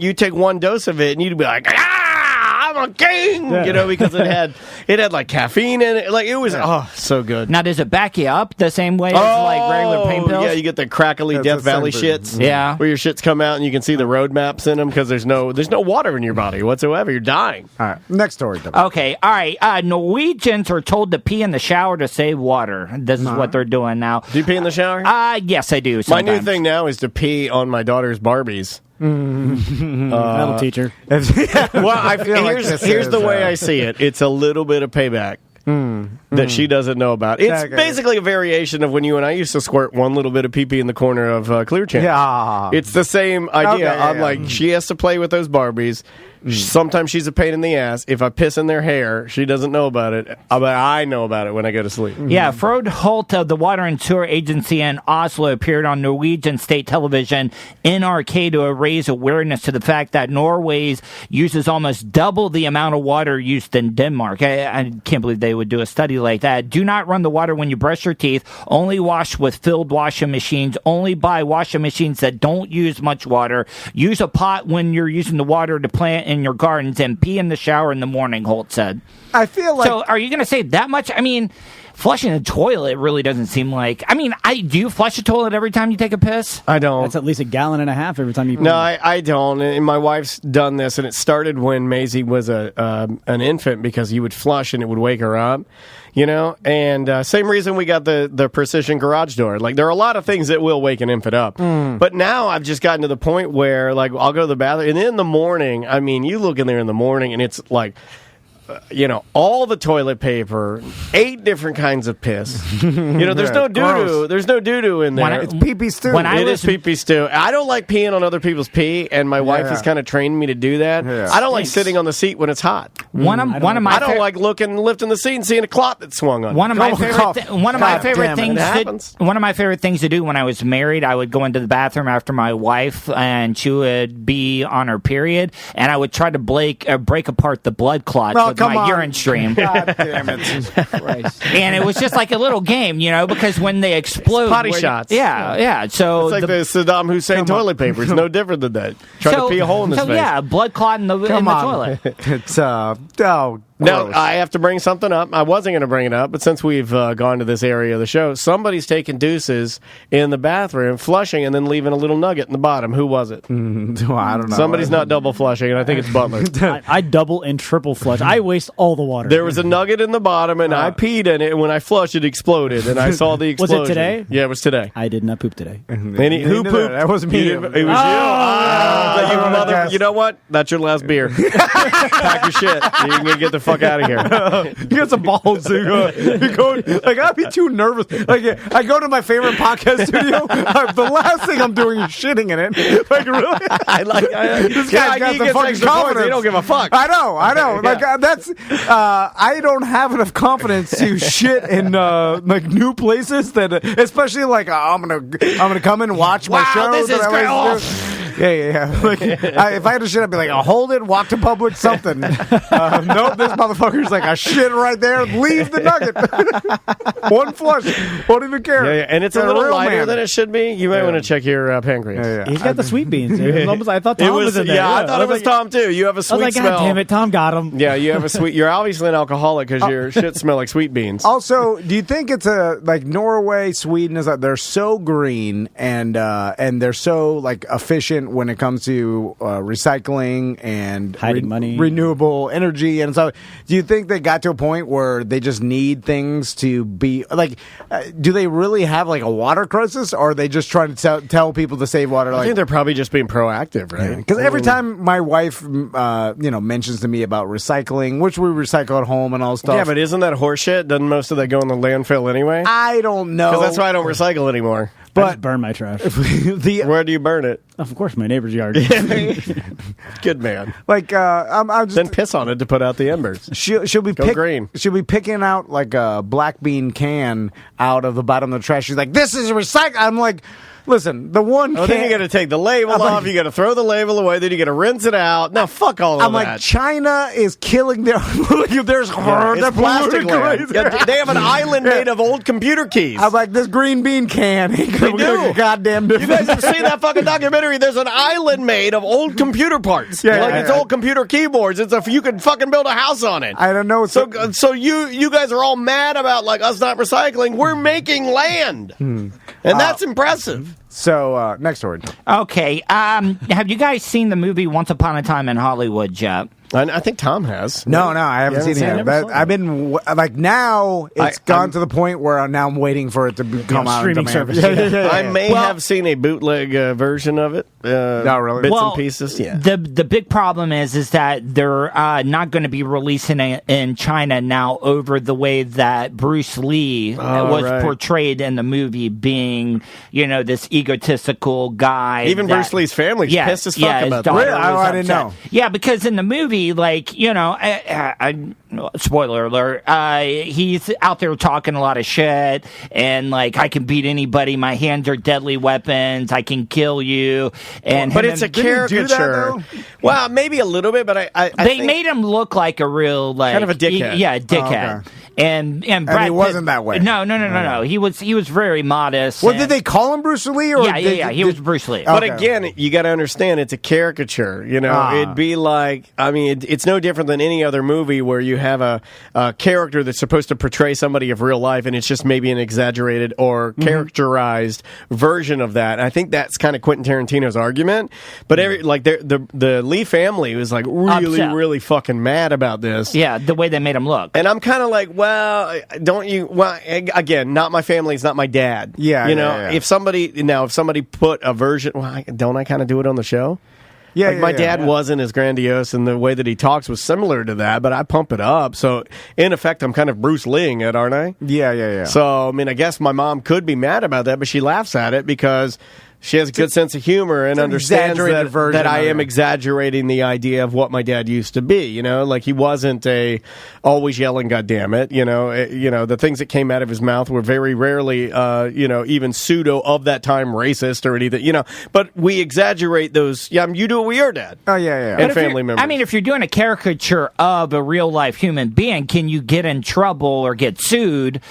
[SPEAKER 1] dose of it, and you'd be like, I'm a king, because it had like caffeine in it. Like it was so good.
[SPEAKER 6] Now, does it back you up the same way as like regular pain pills?
[SPEAKER 1] Yeah, you get the crackly Death Valley shits.
[SPEAKER 6] Yeah,
[SPEAKER 1] where your shits come out and you can see the road maps in them because there's no water in your body whatsoever. You're dying.
[SPEAKER 2] All right, next story.
[SPEAKER 6] Okay, all right. Norwegians are told to pee in the shower to save water. This is what they're doing now.
[SPEAKER 1] Do you pee in the shower?
[SPEAKER 6] Yes, I do. Sometimes.
[SPEAKER 1] My new thing now is to pee on my daughter's Barbies.
[SPEAKER 7] That'll teach her.
[SPEAKER 1] Well, here's the way I see it. It's a little bit of payback that she doesn't know about. It's basically a variation of when you and I used to squirt one little bit of pee-pee in the corner of Clear Channel.
[SPEAKER 2] Yeah.
[SPEAKER 1] It's the same idea. I'm like, she has to play with those Barbies. Sometimes she's a pain in the ass. If I piss in their hair, she doesn't know about it. But I know about it when I go to sleep.
[SPEAKER 6] Yeah, Frode Holt of the Water and Sewer Agency in Oslo appeared on Norwegian state television NRK to raise awareness to the fact that Norway uses almost double the amount of water used in Denmark. I can't believe they would do a study like that. Do not run the water when you brush your teeth. Only wash with filled washing machines. Only buy washing machines that don't use much water. Use a pot when you're using the water to plant in your gardens, and pee in the shower in the morning, Holt said.
[SPEAKER 2] I feel like...
[SPEAKER 6] So are you going to say that much? I mean, flushing the toilet really doesn't seem like... I mean, do you flush the toilet every time you take a piss?
[SPEAKER 1] I don't.
[SPEAKER 7] That's at least 1.5 gallons every time you pee.
[SPEAKER 1] No, I don't. And my wife's done this, and it started when Maisie was an infant because you would flush and it would wake her up. And same reason we got the precision garage door. Like, there are a lot of things that will wake an infant up. But now I've just gotten to the point where, like, I'll go to the bathroom, and in the morning, I mean, you look in there in the morning, and it's like... all the toilet paper, 8 different kinds of piss. There's no doo-doo. There's no doo-doo in there.
[SPEAKER 2] It's pee-pee stew.
[SPEAKER 1] It is pee-pee stew. I don't like peeing on other people's pee, and my wife has kind of trained me to do that. Yeah. I don't like sitting on the seat when it's hot.
[SPEAKER 6] I don't
[SPEAKER 1] like lifting the seat and seeing a clot that swung on.
[SPEAKER 6] One of my favorite things to do when I was married, I would go into the bathroom after my wife, and she would be on her period, and I would try to break apart the blood clots. My urine stream.
[SPEAKER 2] God damn it.
[SPEAKER 6] And it was just like a little game, because when they explode...
[SPEAKER 1] Potty shots.
[SPEAKER 6] Yeah. So
[SPEAKER 1] it's like the Saddam Hussein toilet paper. It's no different than that. Try to pee a hole in his face.
[SPEAKER 6] Yeah, blood clot in the toilet.
[SPEAKER 2] It's,
[SPEAKER 1] Now, I have to bring something up. I wasn't going to bring it up, but since we've gone to this area of the show, somebody's taking deuces in the bathroom, flushing, and then leaving a little nugget in the bottom. Who was it?
[SPEAKER 2] I don't know.
[SPEAKER 1] Somebody's not double flushing, and I think it's Butler.
[SPEAKER 7] I double and triple flush. I waste all the water.
[SPEAKER 1] There was a nugget in the bottom, and I peed in it, and when I flushed, it exploded, and I saw the explosion.
[SPEAKER 7] Was it today?
[SPEAKER 1] Yeah, it was today.
[SPEAKER 7] I did not poop today.
[SPEAKER 1] Who pooped?
[SPEAKER 2] That wasn't me.
[SPEAKER 1] It was you. You mother. You know what? That's your last beer. Pack your shit. You can get the fuck out of here.
[SPEAKER 2] You got some balls. You go, like, I'd be too nervous. Like, I go to my favorite podcast studio. The last thing I'm doing is shitting in it. Like, really? This guy's got the fucking confidence.
[SPEAKER 1] He don't give a fuck.
[SPEAKER 2] I know. Like, that's. I don't have enough confidence to shit in like new places. That, especially like, I'm gonna come in and watch my show.
[SPEAKER 6] This is great.
[SPEAKER 2] Yeah. Like, if I had to shit, I'd be like, hold it, walk to public, something. Nope, this motherfucker's like, a shit right there, leave the nugget. One flush, won't even care.
[SPEAKER 1] Yeah. And it's a little lighter than it should be. You might want to check your pancreas.
[SPEAKER 7] Yeah. He's got the sweet beans. I thought Tom was in there.
[SPEAKER 1] Yeah, I thought it was Tom too. You have a sweet smell.
[SPEAKER 7] God damn it, Tom got him.
[SPEAKER 1] Yeah, you have a sweet. You're obviously an alcoholic because your shit smell like sweet beans.
[SPEAKER 2] Also, do you think it's like Norway, Sweden is like they're so green and they're so like efficient efficient when it comes to recycling and
[SPEAKER 7] hiding money,
[SPEAKER 2] renewable energy, and so. Do you think they got to a point where they just need things to be like? Do they really have like a water crisis, or are they just trying to tell people to save water?
[SPEAKER 1] I think they're probably just being proactive, right?
[SPEAKER 2] Because every time my wife, mentions to me about recycling, which we recycle at home and all stuff.
[SPEAKER 1] Yeah, but isn't that horseshit? Doesn't most of that go in the landfill anyway?
[SPEAKER 2] I don't know.
[SPEAKER 1] Because that's why I don't recycle anymore.
[SPEAKER 7] I just burn my trash.
[SPEAKER 1] Where do you burn it?
[SPEAKER 7] Of course, my neighbor's yard.
[SPEAKER 1] Good man.
[SPEAKER 2] Like I'm just
[SPEAKER 1] then piss on it to put out the embers.
[SPEAKER 2] She'll be
[SPEAKER 1] green.
[SPEAKER 2] She'll be picking out like a black bean can out of the bottom of the trash. She's like, "This is recycled." I'm like, "Listen, the one."
[SPEAKER 1] Then you got to take the label off. You got to throw the label away. Then you got to rinse it out. Now, fuck all of that.
[SPEAKER 2] I'm like, China is killing their. There's
[SPEAKER 1] it's plastic land. Yeah, they have an island made of old computer keys.
[SPEAKER 2] I'm like, this green bean can. They
[SPEAKER 1] do.
[SPEAKER 2] Goddamn.
[SPEAKER 1] You guys have seen that fucking documentary? There's an island made of old computer parts. It's old computer keyboards. You could fucking build a house on it.
[SPEAKER 2] I don't know.
[SPEAKER 1] So you guys are all mad about like us not recycling. We're making land, and that's impressive.
[SPEAKER 2] So, next story.
[SPEAKER 6] Okay. Have you guys seen the movie Once Upon a Time in Hollywood yet?
[SPEAKER 1] I think Tom has.
[SPEAKER 2] No, I haven't seen it yet. I've been now. It's gone to the point where now I'm waiting for it to come out.
[SPEAKER 7] Streaming service.
[SPEAKER 1] I may have seen a bootleg version of it.
[SPEAKER 2] Not really.
[SPEAKER 1] Bits and pieces. Yeah.
[SPEAKER 6] The big problem is that they're not going to be releasing it in China now over the way that Bruce Lee was portrayed in the movie, being this egotistical guy.
[SPEAKER 1] Even Bruce Lee's family's pissed as fuck about that.
[SPEAKER 2] Really? I didn't know.
[SPEAKER 6] Yeah, because in the movie, spoiler alert, he's out there talking a lot of shit, and like, I can beat anybody, my hands are deadly weapons, I can kill you.
[SPEAKER 1] But it's a caricature. Well, maybe a little bit, but I
[SPEAKER 6] they think made him look like a real
[SPEAKER 1] kind of a dickhead.
[SPEAKER 6] A dickhead.
[SPEAKER 2] Oh, okay.
[SPEAKER 6] And Brad
[SPEAKER 2] he wasn't that way.
[SPEAKER 6] No. He was very modest.
[SPEAKER 2] Well, did they call him Bruce Lee? Or
[SPEAKER 6] he was Bruce Lee.
[SPEAKER 1] But again, you got to understand, it's a caricature. It'd be like, it's no different than any other movie where you have a character that's supposed to portray somebody of real life, and it's just maybe an exaggerated or characterized version of that. And I think that's kind of Quentin Tarantino's argument. But the Lee family was like really, really fucking mad about this.
[SPEAKER 6] Yeah, the way they made him look.
[SPEAKER 1] And I'm kind of like, well, don't you? Well, again, not my family. It's not my dad.
[SPEAKER 2] Yeah.
[SPEAKER 1] If somebody put a version, don't I kind of do it on the show?
[SPEAKER 2] Yeah,
[SPEAKER 1] my dad wasn't as grandiose, and the way that he talks was similar to that, but I pump it up. So, in effect, I'm kind of Bruce Leeing it, aren't I?
[SPEAKER 2] Yeah.
[SPEAKER 1] So, I guess my mom could be mad about that, but she laughs at it because she has a good sense of humor and understands that I am exaggerating the idea of what my dad used to be. Like, he wasn't always yelling, "God damn it!" The things that came out of his mouth were very rarely, even pseudo of that time racist or anything. But we exaggerate those. Yeah, you do it with your dad.
[SPEAKER 2] Oh yeah.
[SPEAKER 1] And family members.
[SPEAKER 6] If you're doing a caricature of a real life human being, can you get in trouble or get sued?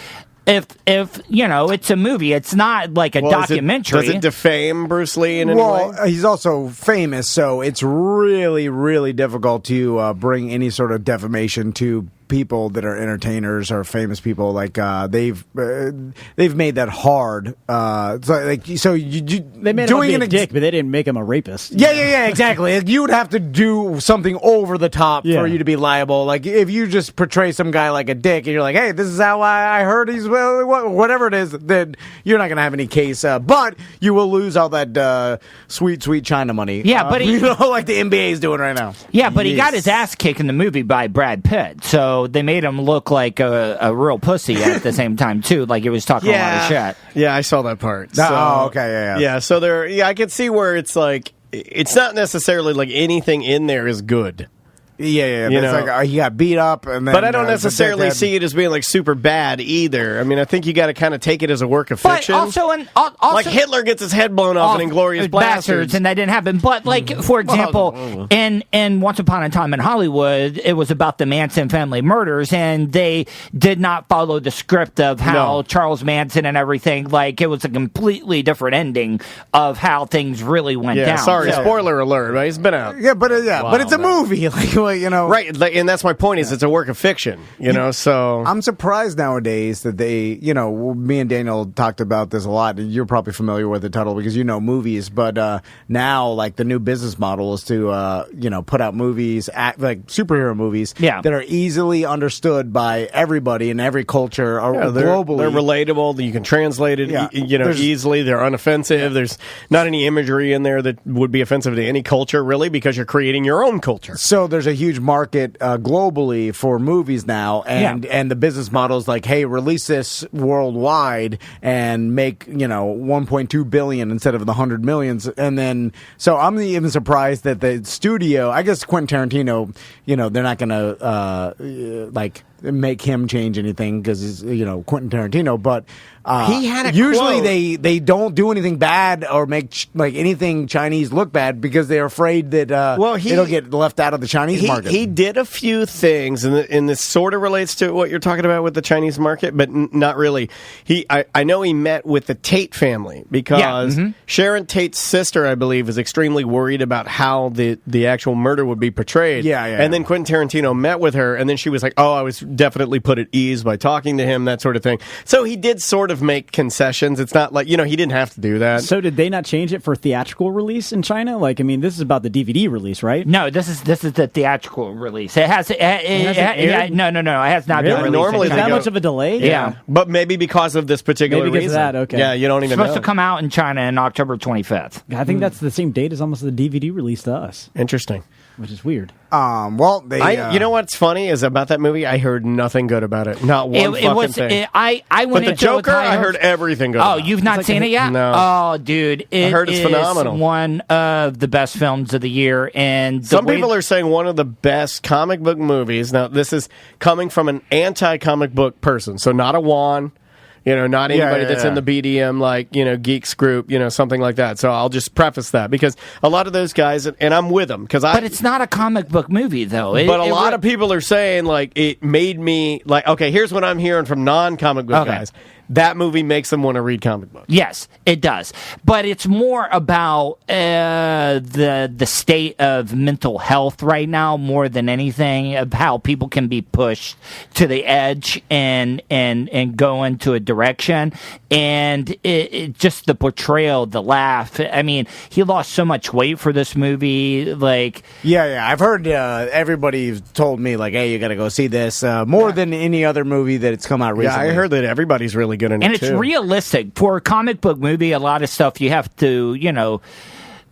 [SPEAKER 6] If it's a movie, it's not like a documentary.
[SPEAKER 1] Does it defame Bruce Lee in any way?
[SPEAKER 2] Well, he's also famous, so it's really, really difficult to bring any sort of defamation to people that are entertainers or famous people. Like they've made that hard.
[SPEAKER 7] They made him a dick, but they didn't make him a rapist.
[SPEAKER 2] Yeah, exactly. You would have to do something over the top for you to be liable. Like if you just portray some guy like a dick and you're like, hey, this is how I heard he's whatever it is, then you're not going to have any case. But you will lose all that sweet China money.
[SPEAKER 6] Yeah, but
[SPEAKER 2] like the NBA is doing right now.
[SPEAKER 6] Yeah, but he got his ass kicked in the movie by Brad Pitt. So they made him look like a real pussy at the same time too, like he was talking a lot of shit.
[SPEAKER 1] Yeah, I saw that part.
[SPEAKER 2] Okay,
[SPEAKER 1] yeah. So I can see where it's like it's not necessarily like anything in there is good.
[SPEAKER 2] Yeah. It's like he got beat up, and then,
[SPEAKER 1] but I don't necessarily see it as being like super bad either. I think you got to kind of take it as a work of fiction.
[SPEAKER 6] But also,
[SPEAKER 1] like Hitler gets his head blown off in Inglourious Bastards,
[SPEAKER 6] and that didn't happen. But like for example, in Once Upon a Time in Hollywood, it was about the Manson family murders, and they did not follow the script of how Charles Manson and everything. Like it was a completely different ending of how things really went down.
[SPEAKER 1] Sorry, spoiler alert. Right? It's been out.
[SPEAKER 2] But it's a movie. Like Anyway,
[SPEAKER 1] right, and that's my point. Is it's a work of fiction, So
[SPEAKER 2] I'm surprised nowadays that they, me and Daniel talked about this a lot, and you're probably familiar with it, Tuddle, because you know movies. But now, like the new business model is to, put out movies, like superhero movies, that are easily understood by everybody in every culture or globally.
[SPEAKER 1] They're relatable. You can translate it, easily. They're unoffensive. Yeah. There's not any imagery in there that would be offensive to any culture, really, because you're creating your own culture.
[SPEAKER 2] So there's a huge market globally for movies now, and the business model is like, hey, release this worldwide and make 1.2 billion instead of the 100 millions, and then so I'm even surprised that the studio, I guess Quentin Tarantino, they're not going to make him change anything because he's Quentin Tarantino, but
[SPEAKER 1] he had a
[SPEAKER 2] usually
[SPEAKER 1] quote.
[SPEAKER 2] they don't do anything bad or make anything Chinese look bad because they're afraid that it'll get left out of the Chinese market.
[SPEAKER 1] He did a few things, and this sort of relates to what you're talking about with the Chinese market, but not really. I know he met with the Tate family because Sharon Tate's sister, I believe, is extremely worried about how the actual murder would be portrayed.
[SPEAKER 2] And
[SPEAKER 1] then Quentin Tarantino met with her, and then she was like, "Oh, I was definitely put at ease by talking to him," that sort of thing. So he did sort of make concessions. It's not like, he didn't have to do that.
[SPEAKER 7] So did they not change it for theatrical release in China? This is about the DVD release, right?
[SPEAKER 6] No, this is the theatrical release. It has. No. It has not been released.
[SPEAKER 1] Normally,
[SPEAKER 7] is that much of a delay?
[SPEAKER 6] Yeah,
[SPEAKER 1] but maybe because of this particular
[SPEAKER 7] maybe
[SPEAKER 1] reason.
[SPEAKER 7] Of that, okay.
[SPEAKER 1] Yeah, you don't even
[SPEAKER 6] it's supposed
[SPEAKER 1] know.
[SPEAKER 6] to come out in China on October 25th.
[SPEAKER 7] I think that's the same date as almost the DVD release to us.
[SPEAKER 1] Interesting.
[SPEAKER 7] Which is weird.
[SPEAKER 1] You know what's funny is about that movie? I heard nothing good about it. Not one fucking thing.
[SPEAKER 6] I went
[SPEAKER 1] but the
[SPEAKER 6] into
[SPEAKER 1] Joker, I heard everything good.
[SPEAKER 6] Oh, you've not seen it yet?
[SPEAKER 1] No.
[SPEAKER 6] Oh, dude,
[SPEAKER 1] I heard it's phenomenal.
[SPEAKER 6] One of the best films of the year, and
[SPEAKER 1] some people are saying one of the best comic book movies. Now, this is coming from an anti-comic book person, so not a Juan. Not anybody that's in the BDM, geeks group, something like that. So I'll just preface that because a lot of those guys, and I'm with them. But
[SPEAKER 6] it's not a comic book movie, though.
[SPEAKER 1] But a lot of people are saying, it made me, okay, here's what I'm hearing from non-comic book guys. That movie makes them want to read comic books.
[SPEAKER 6] Yes, it does. But it's more about the state of mental health right now more than anything, of how people can be pushed to the edge and go into a direction. And it just the portrayal, the laugh. I mean, he lost so much weight for this movie.
[SPEAKER 2] I've heard everybody told me, hey, you got to go see this more than any other movie that it's come out recently.
[SPEAKER 1] Yeah, I heard that everybody's really good in it,
[SPEAKER 6] and it's realistic for a comic book movie. A lot of stuff you have to,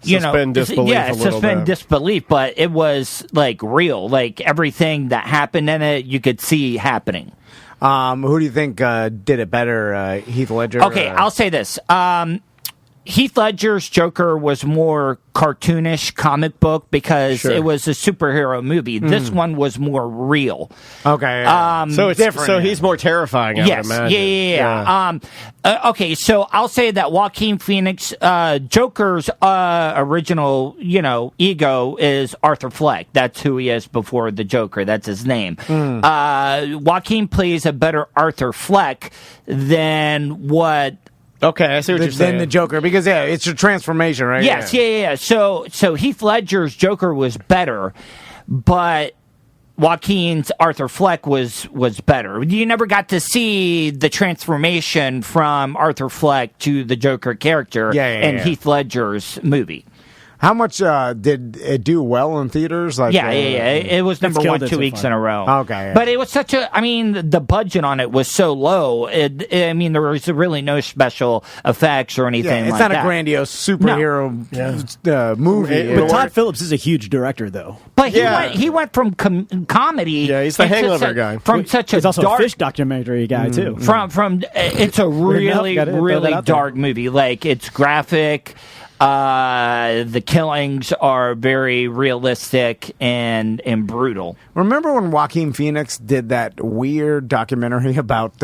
[SPEAKER 1] suspend disbelief.
[SPEAKER 6] Suspend disbelief. But it was real. Everything that happened in it, you could see happening.
[SPEAKER 2] Who do you think did it better, Heath Ledger?
[SPEAKER 6] Okay, I'll say this. Heath Ledger's Joker was more cartoonish comic book because it was a superhero movie. This one was more real.
[SPEAKER 2] Okay.
[SPEAKER 1] So it's different. So he's more terrifying, I would imagine.
[SPEAKER 6] Yeah. Okay, so I'll say that Joaquin Phoenix, Joker's original, ego is Arthur Fleck. That's who he is before the Joker. That's his name. Joaquin plays a better Arthur Fleck than what...
[SPEAKER 1] Okay, I see what you're saying.
[SPEAKER 2] Then the Joker, because it's a transformation, right?
[SPEAKER 6] Yes, yeah. So Heath Ledger's Joker was better, but Joaquin's Arthur Fleck was better. You never got to see the transformation from Arthur Fleck to the Joker character in Heath Ledger's movie.
[SPEAKER 2] How much did it do well in theaters?
[SPEAKER 6] It was number 1 2 weeks in a row.
[SPEAKER 2] Okay.
[SPEAKER 6] But it was the budget on it was so low. There was really no special effects or anything
[SPEAKER 2] it's not a grandiose superhero movie.
[SPEAKER 7] But Todd Phillips is a huge director, though.
[SPEAKER 6] But he went from comedy.
[SPEAKER 1] Yeah, he's the Hangover guy.
[SPEAKER 6] From such a
[SPEAKER 7] he's also
[SPEAKER 6] dark...
[SPEAKER 7] a fish documentary guy, too.
[SPEAKER 6] From it's a really dark movie. It's graphic. The killings are very realistic and brutal.
[SPEAKER 2] Remember when Joaquin Phoenix did that weird documentary about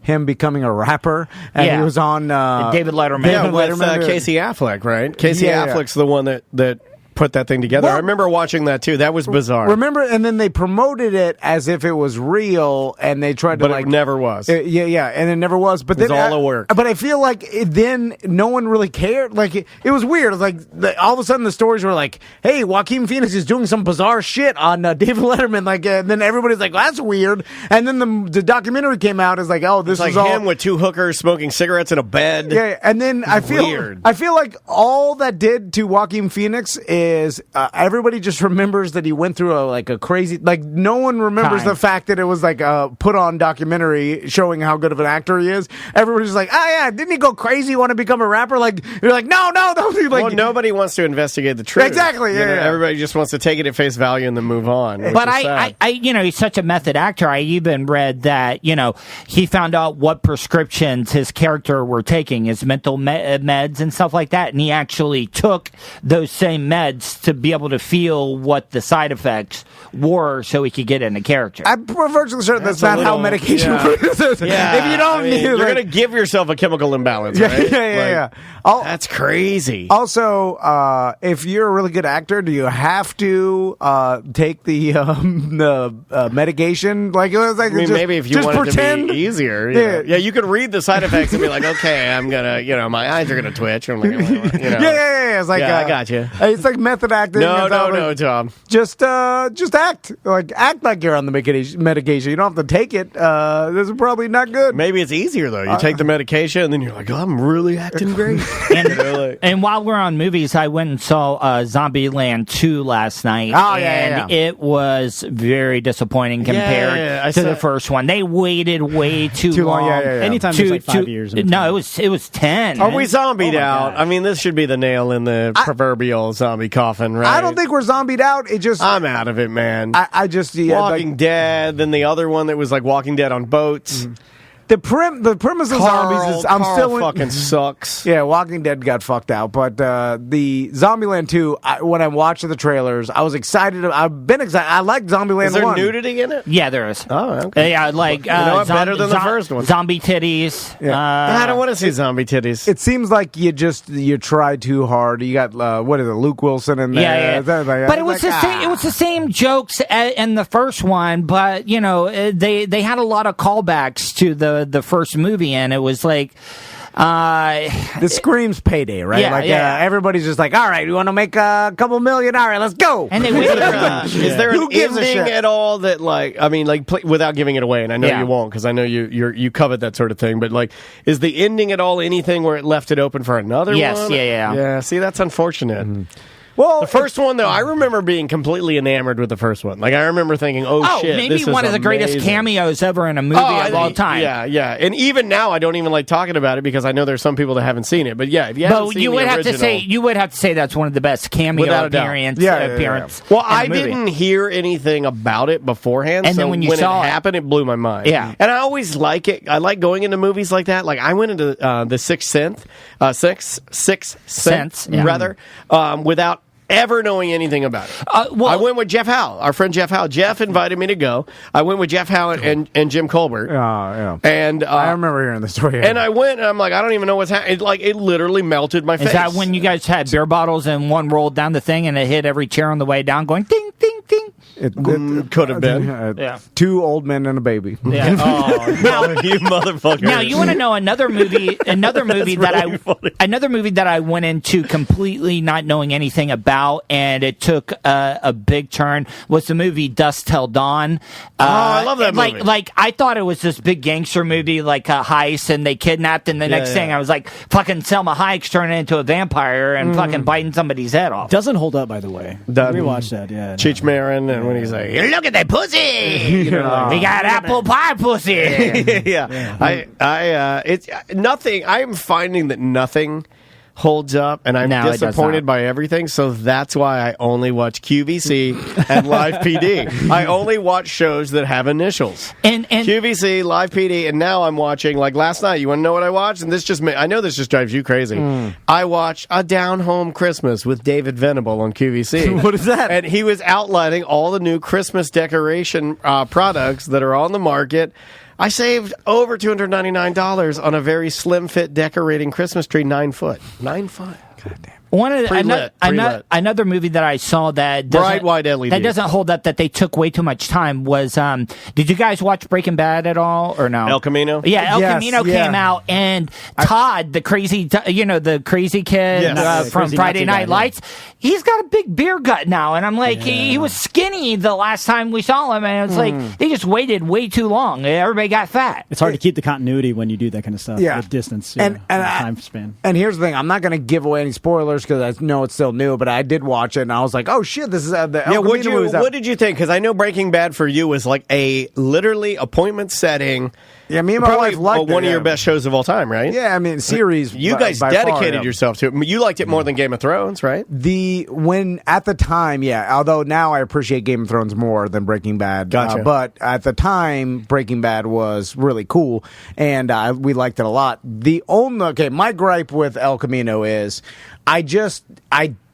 [SPEAKER 2] him becoming a rapper? And he was on...
[SPEAKER 6] David Letterman.
[SPEAKER 1] Yeah, with Casey Affleck, right? Casey Affleck's the one that put that thing together.
[SPEAKER 2] Well,
[SPEAKER 1] I remember watching that too. That was bizarre.
[SPEAKER 2] Remember, and then they promoted it as if it was real, and they tried to
[SPEAKER 1] but it never was.
[SPEAKER 2] Yeah, and it never was. But
[SPEAKER 1] it was
[SPEAKER 2] then
[SPEAKER 1] all a work.
[SPEAKER 2] But I feel like then no one really cared. Like it was weird. It was like all of a sudden the stories were like, "Hey, Joaquin Phoenix is doing some bizarre shit on David Letterman." Like, and then everybody's like, well, "That's weird." And then the documentary came out. It's like, "Oh, this
[SPEAKER 1] it's
[SPEAKER 2] is
[SPEAKER 1] like
[SPEAKER 2] all
[SPEAKER 1] him with two hookers smoking cigarettes in a bed."
[SPEAKER 2] Yeah, and then I feel like all that did to Joaquin Phoenix is everybody just remembers that he went through a crazy, like no one remembers the fact that it was like a put on documentary showing how good of an actor he is. Everybody's like, oh yeah, didn't he go crazy, want to become a rapper? Like you're like, no, like,
[SPEAKER 1] well, nobody wants to investigate the truth.
[SPEAKER 2] Exactly. Yeah,
[SPEAKER 1] everybody just wants to take it at face value and then move on.
[SPEAKER 6] But I, he's such a method actor. I even read that he found out what prescriptions his character were taking, his mental meds and stuff like that, and he actually took those same meds to be able to feel what the side effects were so he could get into character.
[SPEAKER 2] I'm virtually certain that's not how medication works.
[SPEAKER 1] Yeah.
[SPEAKER 2] If you don't
[SPEAKER 1] you're going to give yourself a chemical imbalance, right?
[SPEAKER 2] Yeah.
[SPEAKER 1] That's crazy.
[SPEAKER 2] Also, if you're a really good actor, do you have to take the medication? Like, it was like,
[SPEAKER 1] maybe if you want it to be easier. Yeah, you could read the side effects and be like, okay, I'm gonna, my eyes are gonna twitch. I'm like,
[SPEAKER 2] Yeah. It's like,
[SPEAKER 1] I got you.
[SPEAKER 2] It's like method acting.
[SPEAKER 1] No, Tom.
[SPEAKER 2] Just act like you're on the medication. You don't have to take it. This is probably not good.
[SPEAKER 1] Maybe it's easier though. You take the medication and then you're like, oh, I'm really acting great.
[SPEAKER 6] And while we're on movies, I went and saw Zombieland 2 last night.
[SPEAKER 2] Oh,
[SPEAKER 6] and it was very disappointing compared to the first one. They waited way too long.
[SPEAKER 7] Anytime there's like 5 years.
[SPEAKER 6] No, it was 10.
[SPEAKER 1] Are we zombied out? God. I mean, this should be the nail in the proverbial zombie coffin, right?
[SPEAKER 2] I don't think we're zombied out.
[SPEAKER 1] I'm out of it, man.
[SPEAKER 2] I just
[SPEAKER 1] Walking Dead, then the other one that was like Walking Dead on boats.
[SPEAKER 2] Mm-hmm. The premise of zombies is
[SPEAKER 1] Carl fucking sucks.
[SPEAKER 2] Yeah, Walking Dead got fucked out, but the Zombieland 2, when I watched the trailers, I was excited. I've been excited. I like Zombieland 1.
[SPEAKER 1] Is there nudity in it?
[SPEAKER 6] Yeah, there is.
[SPEAKER 1] Oh, okay.
[SPEAKER 6] Yeah, like
[SPEAKER 1] better than the first one.
[SPEAKER 6] Zombie titties.
[SPEAKER 2] Yeah.
[SPEAKER 1] I don't want to see zombie titties.
[SPEAKER 2] It seems like you tried too hard. You got what is it, Luke Wilson in there?
[SPEAKER 6] Yeah. But it was same. It was the same jokes in the first one, but they had a lot of callbacks to the first movie, and it was like
[SPEAKER 2] the Scream's payday, right? Everybody's just like, all right, we want to make a couple million, all right, let's go.
[SPEAKER 6] And they waited.
[SPEAKER 1] Is there an ending at all that, without giving it away? And I know you won't, because I know you covet that sort of thing. But is the ending at all anything where it left it open for another one?
[SPEAKER 6] Yes,
[SPEAKER 1] yeah. See, that's unfortunate.
[SPEAKER 2] Mm-hmm. Well,
[SPEAKER 1] the first one, though, I remember being completely enamored with the first one. Like, I remember thinking, shit,
[SPEAKER 6] maybe
[SPEAKER 1] this is
[SPEAKER 6] one of the
[SPEAKER 1] amazing.
[SPEAKER 6] greatest cameos ever in a movie of all time.
[SPEAKER 1] Yeah. And even now, I don't even like talking about it because I know there's some people that haven't seen it. But yeah, if you haven't seen
[SPEAKER 6] you would have to say that's one of the best cameo appearance.
[SPEAKER 1] Well, I didn't hear anything about it beforehand,
[SPEAKER 6] and
[SPEAKER 1] so
[SPEAKER 6] then when
[SPEAKER 1] it happened, it blew my mind.
[SPEAKER 6] Yeah.
[SPEAKER 1] And I always like it. I like going into movies like that. Like, I went into the Sixth Sense, without ever knowing anything about it. I went with Jeff Howe, our friend Jeff Howe. Jeff invited me to go. I went with Jeff Howe and Jim Colbert. And
[SPEAKER 2] I remember hearing the story.
[SPEAKER 1] And I went, and I'm like, I don't even know what's happening. It literally melted my face.
[SPEAKER 6] Is that when you guys had beer bottles and one rolled down the thing and it hit every chair on the way down going ding, ding, ding?
[SPEAKER 1] It could have been.
[SPEAKER 2] Two old men and a baby.
[SPEAKER 1] Yeah. You motherfucker.
[SPEAKER 6] Now, you want to know another movie that I went into completely not knowing anything about, and it took a big turn, was the movie Dusk Till Dawn.
[SPEAKER 1] I love that movie.
[SPEAKER 6] Like, I thought it was this big gangster movie, like a heist, and they kidnapped, and the next thing I was like, fucking Selma Hayek's turning into a vampire and fucking biting somebody's head off.
[SPEAKER 7] Doesn't hold up, by the way. Rewatch that,
[SPEAKER 1] Cheech Marin, and when he's like,
[SPEAKER 6] look at that pussy! We got apple pie pussy!
[SPEAKER 1] It's nothing. I am finding that nothing holds up, and I'm disappointed by everything, so that's why I only watch QVC and Live PD. I only watch shows that have initials.
[SPEAKER 6] And
[SPEAKER 1] QVC, Live PD, and now I'm watching, like last night, you want to know what I watched? And I know this just drives you crazy. I watched A Down Home Christmas with David Venable on QVC.
[SPEAKER 2] What is that?
[SPEAKER 1] And he was outlining all the new Christmas decoration products that are on the market. I saved over $299 on a very slim fit decorating Christmas tree, 9 foot. 9 foot.
[SPEAKER 2] God damn.
[SPEAKER 6] Another movie that I saw that
[SPEAKER 1] Bright White LED
[SPEAKER 6] that doesn't hold up, that they took way too much time was. Did you guys watch Breaking Bad at all or no?
[SPEAKER 1] El Camino.
[SPEAKER 6] Yeah, El Camino came out, and Todd, the crazy kid from
[SPEAKER 7] crazy
[SPEAKER 6] Friday
[SPEAKER 7] Nazi
[SPEAKER 6] Night
[SPEAKER 7] guy,
[SPEAKER 6] Lights, he's got a big beer gut now, and I'm like, he was skinny the last time we saw him, and it's like they just waited way too long. Everybody got fat.
[SPEAKER 7] It's hard to keep the continuity when you do that kind of stuff. With distance and time span.
[SPEAKER 2] And here's the thing: I'm not going to give away any spoilers because I know it's still new, but I did watch it and I was like, "Oh shit, this is the El Camino movie's out."
[SPEAKER 1] What did you think? Because I know Breaking Bad for you was like a literally appointment setting.
[SPEAKER 2] Yeah, me and my wife liked it.
[SPEAKER 1] One of your best shows of all time, right?
[SPEAKER 2] Yeah, I mean, series.
[SPEAKER 1] You guys dedicated yourself to it. You liked it more than Game of Thrones, right?
[SPEAKER 2] At the time, yeah. Although now I appreciate Game of Thrones more than Breaking Bad.
[SPEAKER 1] Gotcha.
[SPEAKER 2] But at the time, Breaking Bad was really cool, and we liked it a lot. My gripe with El Camino is I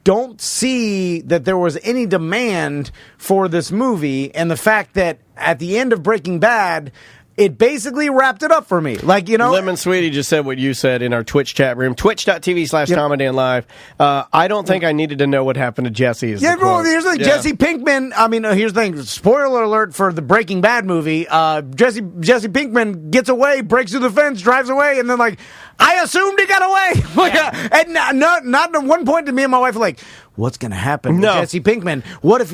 [SPEAKER 2] don't see that there was any demand for this movie, and the fact that at the end of Breaking Bad, it basically wrapped it up for me.
[SPEAKER 1] Lemon Sweetie just said what you said in our Twitch chat room, twitch.tv/TomandDanLive. I don't think I needed to know what happened to Jesse.
[SPEAKER 2] Here's the thing. Jesse Pinkman, here's the thing. Spoiler alert for the Breaking Bad movie. Jesse Pinkman gets away, breaks through the fence, drives away, and then I assumed he got away. And not at one point to me and my wife were like, what's going to happen to Jesse Pinkman? What if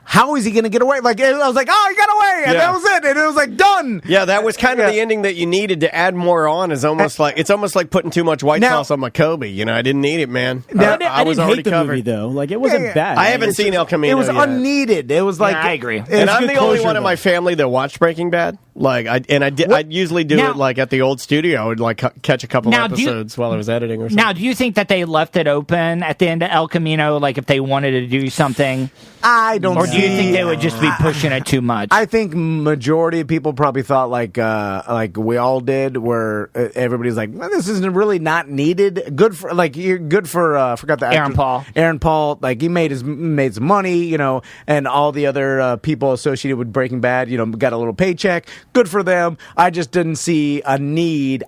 [SPEAKER 2] how is he going to get away? I was like, oh, he got away, and that was it, and it was done.
[SPEAKER 1] Yeah, that was kind of the ending that you needed to add more on. It's almost like putting too much white sauce on my Kobe. I didn't need it, man.
[SPEAKER 7] I
[SPEAKER 1] was
[SPEAKER 7] didn't
[SPEAKER 1] already
[SPEAKER 7] hate the
[SPEAKER 1] covered.
[SPEAKER 7] movie though. It wasn't bad.
[SPEAKER 1] I haven't seen El Camino.
[SPEAKER 2] It was
[SPEAKER 1] yet.
[SPEAKER 2] unneeded. It was
[SPEAKER 6] I agree.
[SPEAKER 1] And I'm the only one in my family that watched Breaking Bad. I'd usually do it at the old studio. I would catch a couple episodes while I was editing or something.
[SPEAKER 6] Now, do you think that they left it open at the end of El Camino, if they wanted to do something?
[SPEAKER 2] I don't.
[SPEAKER 6] Or do you think they would just be pushing it too much?
[SPEAKER 2] I think majority of people probably thought like we all did, where everybody's like, well, this isn't really not needed. Good for forgot the actor. Aaron Paul, he made some money, and all the other people associated with Breaking Bad, got a little paycheck. Good for them. I just didn't see a need.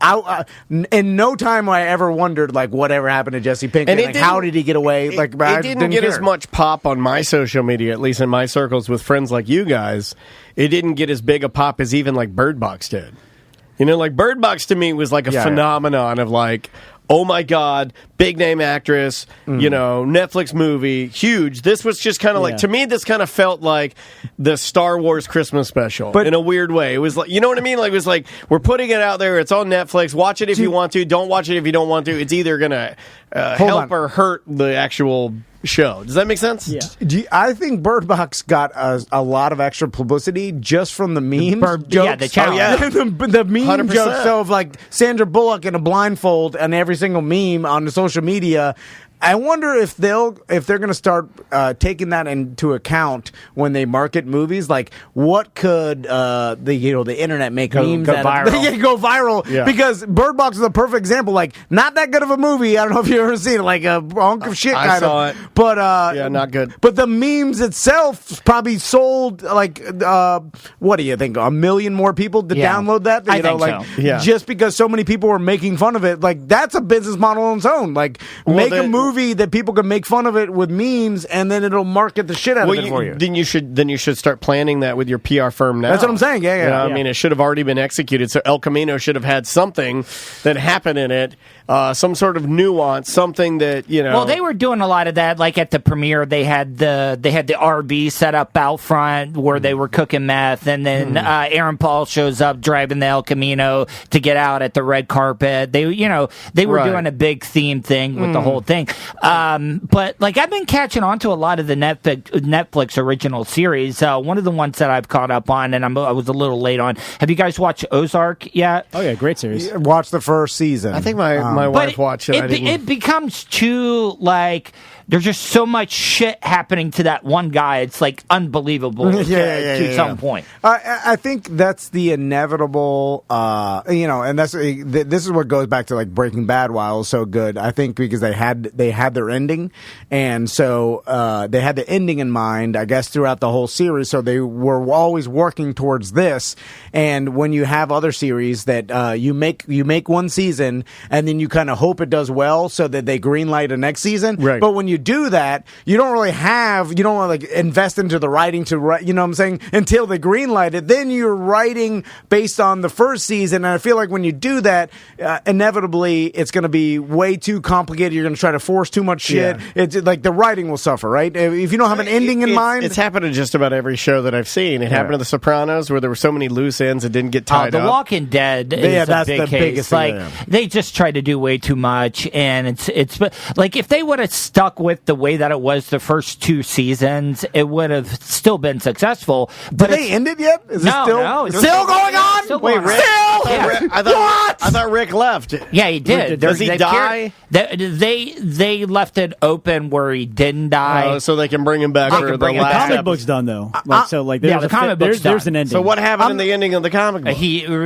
[SPEAKER 2] In no time I ever wondered whatever happened to Jesse Pinkman. How did he get away?
[SPEAKER 1] It didn't get as much pop on my social media, at least in my circles with friends like you guys. It didn't get as big a pop as even Bird Box did. Bird Box to me was a phenomenon of oh my God, big name actress, Netflix movie, huge. This was just kind of to me, this kind of felt like the Star Wars Christmas special, but in a weird way. It was you know what I mean? It was we're putting it out there. It's on Netflix. Watch it if you want to. Don't watch it if you don't want to. It's either going to help or hurt the actual show. Does that make sense?
[SPEAKER 2] Yeah. I think Bird Box got a lot of extra publicity just from the memes.
[SPEAKER 6] Jokes.
[SPEAKER 2] The challenge. the meme 100%. Jokes. So of Sandra Bullock in a blindfold and every single meme on the social media. I wonder if they're going to start taking that into account when they market movies. What could the internet make memes
[SPEAKER 6] go viral?
[SPEAKER 2] Go viral. Yeah. Because Bird Box is a perfect example. Not that good of a movie. I don't know if you've ever seen it. A hunk of shit.
[SPEAKER 1] I saw it.
[SPEAKER 2] But
[SPEAKER 1] not good.
[SPEAKER 2] But the memes itself probably sold what do you think? 1 million more people to download that.
[SPEAKER 6] I think so.
[SPEAKER 2] Yeah. Just because so many people were making fun of it. That's a business model on its own. Make a movie that people can make fun of it with memes, and then it'll market the shit out of it for you.
[SPEAKER 1] Then you should start planning that with your PR firm now.
[SPEAKER 2] That's what I'm saying. Yeah.
[SPEAKER 1] I mean, it should have already been executed. So El Camino should have had something that happened in it, some sort of nuance, something that
[SPEAKER 6] Well, they were doing a lot of that. At the premiere, they had the RV set up out front where they were cooking meth, and then Aaron Paul shows up driving the El Camino to get out at the red carpet. They were doing a big theme thing with the whole thing. But I've been catching on to a lot of the Netflix original series. One of the ones that I've caught up on, and I was a little late on. Have you guys watched Ozark yet?
[SPEAKER 7] Oh yeah, great series.
[SPEAKER 2] Watched the first season.
[SPEAKER 1] I think my wife watched it.
[SPEAKER 6] It becomes too there's just so much shit happening to that one guy. It's like unbelievable to some point.
[SPEAKER 2] I think that's the inevitable, and this is what goes back to like Breaking Bad, why it was so good. I think because they had their ending, and so they had the ending in mind, I guess, throughout the whole series. So they were always working towards this. And when you have other series that you make one season and then you kind of hope it does well, so that they greenlight a next season.
[SPEAKER 1] Right.
[SPEAKER 2] But when you do that, you don't want to like invest into the writing to write, you know what I'm saying, until they greenlight it. Then you're writing based on the first season, and I feel like when you do that, inevitably it's going to be way too complicated. You're going to try to force too much shit. Yeah. It's like the writing will suffer, right? If you don't have an ending in mind.
[SPEAKER 1] It's happened to just about every show that I've seen. It happened to The Sopranos, where there were so many loose ends that didn't get tied up.
[SPEAKER 6] The Walking Dead is
[SPEAKER 2] that's
[SPEAKER 6] a big
[SPEAKER 2] the
[SPEAKER 6] case.
[SPEAKER 2] biggest
[SPEAKER 6] Like
[SPEAKER 2] thing.
[SPEAKER 6] they just tried to do way too much, and it's like if they would have stuck with the way that it was the first 2 seasons, it would have still been successful. But
[SPEAKER 2] did they end it yet? Is it
[SPEAKER 6] still
[SPEAKER 2] going on?
[SPEAKER 6] Wait,
[SPEAKER 1] Rick? I thought Rick left.
[SPEAKER 6] Yeah, he did.
[SPEAKER 1] Does he die?
[SPEAKER 6] They left it open where he didn't die.
[SPEAKER 1] So they can bring him back for the last
[SPEAKER 7] comic
[SPEAKER 1] episode.
[SPEAKER 7] book's done though.
[SPEAKER 6] The comic book's done.
[SPEAKER 7] There's an ending.
[SPEAKER 1] So what happened in the ending of the comic book?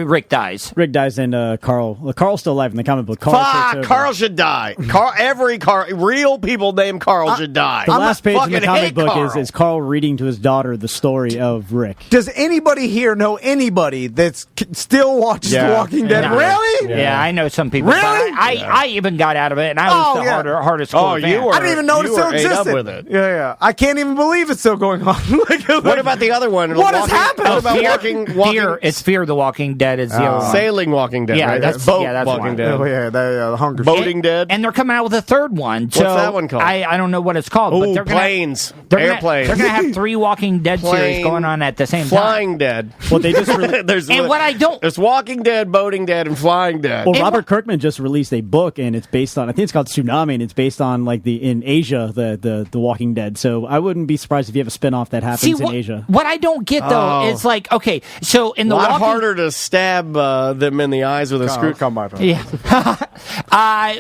[SPEAKER 6] Rick dies.
[SPEAKER 7] Rick dies, and Carl's still alive in the comic book.
[SPEAKER 1] Carl should die. Real people named Carl should die.
[SPEAKER 7] The last page in the comic book
[SPEAKER 1] Carl.
[SPEAKER 7] is Carl reading to his daughter the story of Rick.
[SPEAKER 2] Does anybody here know anybody that's still watches The Walking Dead?
[SPEAKER 6] No.
[SPEAKER 2] Really?
[SPEAKER 6] Yeah, I know some people.
[SPEAKER 2] Really?
[SPEAKER 6] But I even got out of it, and I was the hardest core fan.
[SPEAKER 1] You were.
[SPEAKER 2] I didn't even know it still existed.
[SPEAKER 1] With it.
[SPEAKER 2] Yeah. I can't even believe it's still going on.
[SPEAKER 1] What about the other one?
[SPEAKER 2] What has happened?
[SPEAKER 1] What about walking?
[SPEAKER 6] Fear. It's Fear the Walking Dead is the other one.
[SPEAKER 1] Sailing Walking Dead.
[SPEAKER 6] Yeah,
[SPEAKER 1] right?
[SPEAKER 6] that's
[SPEAKER 1] Walking
[SPEAKER 6] one.
[SPEAKER 1] Dead.
[SPEAKER 2] Oh yeah, the Hunger.
[SPEAKER 1] Boating Dead.
[SPEAKER 6] And they're coming out with a third one.
[SPEAKER 1] What's that one called?
[SPEAKER 6] I don't know what it's called. But they're
[SPEAKER 1] planes.
[SPEAKER 6] Airplanes. They're going to have 3 Walking Dead series going on at the same time.
[SPEAKER 1] Flying Dead.
[SPEAKER 7] Well, they just
[SPEAKER 1] there's Walking Dead, Boating Dead, and Flying Dead.
[SPEAKER 7] Well, Robert Kirkman just released a book, and it's based on, I think it's called Tsunami, and it's based on like in Asia, the Walking Dead. So I wouldn't be surprised if you have a spin-off that happens in Asia.
[SPEAKER 6] What I don't get though is like, okay, so in the
[SPEAKER 1] a lot harder to stab them in the eyes with a screw.
[SPEAKER 2] Come by.
[SPEAKER 6] Yeah.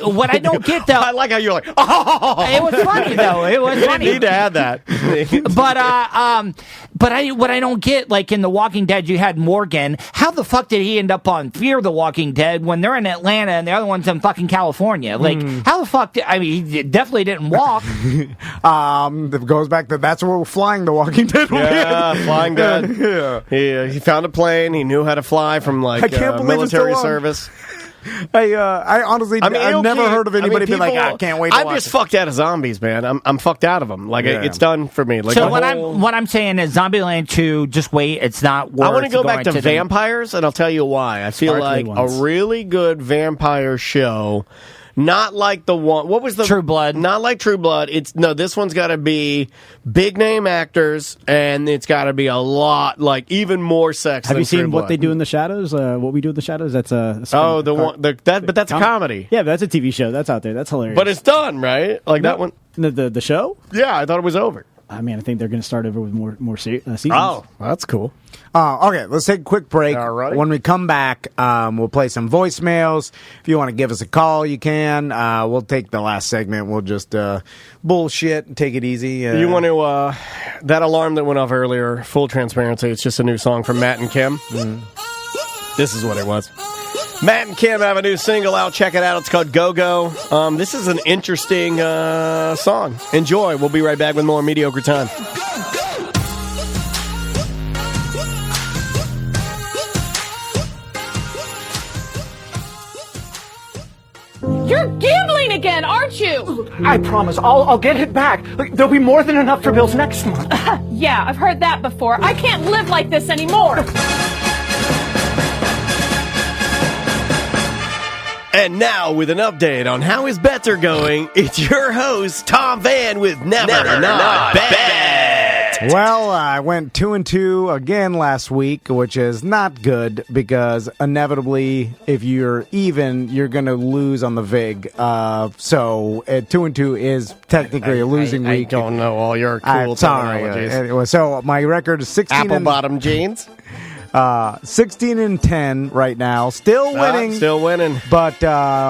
[SPEAKER 6] What I don't get though,
[SPEAKER 1] I like how you're like, oh,
[SPEAKER 6] it was funny though. It was funny.
[SPEAKER 1] You need to add that.
[SPEAKER 6] But what I don't get, like in The Walking Dead, you had Morgan. How the fuck did he end up on Fear the Walking Dead when they're in Atlanta and the other one's in fucking California? Like, how the fuck he definitely didn't walk.
[SPEAKER 2] It goes back to that's where Flying the Walking Dead was.
[SPEAKER 1] Yeah, Flying Dead. Yeah. He found a plane. He knew how to fly from like military service.
[SPEAKER 2] I honestly, I've never heard of anybody be like, I can't wait to watch
[SPEAKER 1] just fucked out of zombies, man. I'm fucked out of them. Like, it's done for me. Like,
[SPEAKER 6] so what I'm saying is Zombieland 2, just wait, it's not worth it.
[SPEAKER 1] I want to go back to vampires, and I'll tell you why. I feel like a really good vampire show. Not like the one. What was the
[SPEAKER 6] True Blood?
[SPEAKER 1] Not like True Blood. This one's got to be big name actors, and it's got to be a lot, like even more sex.
[SPEAKER 7] Have you seen
[SPEAKER 1] True
[SPEAKER 7] What
[SPEAKER 1] Blood.
[SPEAKER 7] They Do in the Shadows? What We Do in the Shadows? That's a
[SPEAKER 1] but that's a comedy.
[SPEAKER 7] Yeah, but that's a TV show. That's out there. That's hilarious.
[SPEAKER 1] But it's done, right? Like that one.
[SPEAKER 7] The show?
[SPEAKER 1] Yeah, I thought it was over.
[SPEAKER 7] I mean, I think they're going to start over with more seasons.
[SPEAKER 1] Oh, that's cool.
[SPEAKER 2] Okay, let's take a quick break.
[SPEAKER 1] All right.
[SPEAKER 2] When we come back, we'll play some voicemails. If you want to give us a call, you can. We'll take the last segment. We'll just bullshit and take it easy.
[SPEAKER 1] You want to, that alarm that went off earlier, full transparency, it's just a new song from Matt and Kim. This is what it was. Matt and Kim have a new single out. Check it out. It's called Go Go. This is an interesting song. Enjoy. We'll be right back with more Mediocre Time.
[SPEAKER 9] You're gambling again, aren't you?
[SPEAKER 10] I promise, I'll get it back. There'll be more than enough for bills next month.
[SPEAKER 9] Yeah, I've heard that before. I can't live like this anymore.
[SPEAKER 1] And now, with an update on how his bets are going, it's your host, Tom Van, with Never Not Bet.
[SPEAKER 2] Well, I went 2-2 again last week, which is not good because inevitably, if you're even, you're going to lose on the VIG. So 2-2 is technically a losing week.
[SPEAKER 1] I don't know all your cool terminologies.
[SPEAKER 2] Anyway, so my record is 16.
[SPEAKER 1] Apple bottom jeans.
[SPEAKER 2] 16-10 right now. Still winning. But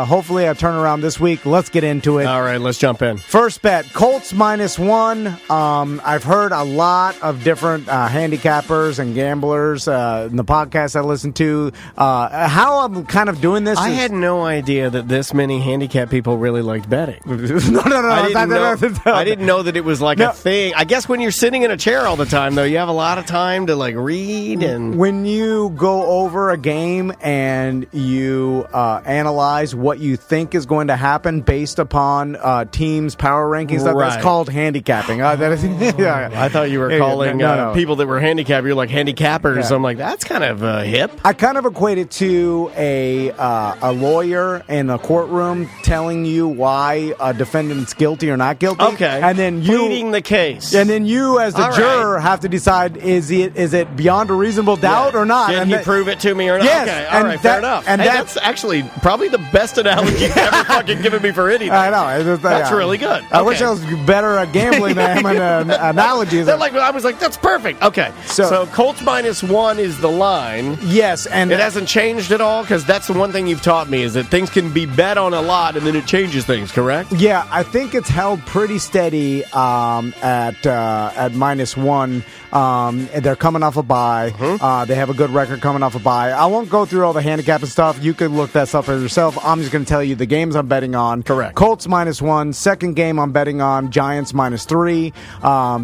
[SPEAKER 2] hopefully I turn around this week. Let's get into it.
[SPEAKER 1] All right, let's jump in.
[SPEAKER 2] First bet, Colts -1. I've heard a lot of different handicappers and gamblers in the podcast I listen to. How I'm kind of doing this
[SPEAKER 1] I had no idea that this many handicap people really liked betting.
[SPEAKER 2] No.
[SPEAKER 1] I didn't know that it was like a thing. I guess when you're sitting in a chair all the time, though, you have a lot of time to like read. And
[SPEAKER 2] when you go over a game and you analyze what you think is going to happen based upon teams' power rankings, that's called handicapping.
[SPEAKER 1] I thought you were calling people that were handicapped. You're like handicappers. I'm like, that's kind of hip.
[SPEAKER 2] I kind of equate it to a lawyer in a courtroom telling you why a defendant's guilty or not guilty.
[SPEAKER 1] Okay,
[SPEAKER 2] and then you
[SPEAKER 1] pleading the case,
[SPEAKER 2] and then you as the juror have to decide is it beyond a reasonable doubt or not?
[SPEAKER 1] Did he prove it to me or not?
[SPEAKER 2] Yes,
[SPEAKER 1] okay, all right, fair enough. And that's actually probably the best analogy you've ever fucking given me for anything.
[SPEAKER 2] I know
[SPEAKER 1] that's really good.
[SPEAKER 2] I wish I was better at gambling than analogies.
[SPEAKER 1] I was like, that's perfect. Okay, so Colts -1 is the line.
[SPEAKER 2] Yes, and
[SPEAKER 1] it hasn't changed at all because that's the one thing you've taught me is that things can be bet on a lot and then it changes things. Correct?
[SPEAKER 2] Yeah, I think it's held pretty steady at -1. They're coming off a bye. They have a good record coming off a bye. I won't go through all the handicap and stuff. You can look that stuff for yourself. I'm just going to tell you the games I'm betting on.
[SPEAKER 1] Correct.
[SPEAKER 2] Colts -1. Second game I'm betting on Giants -3.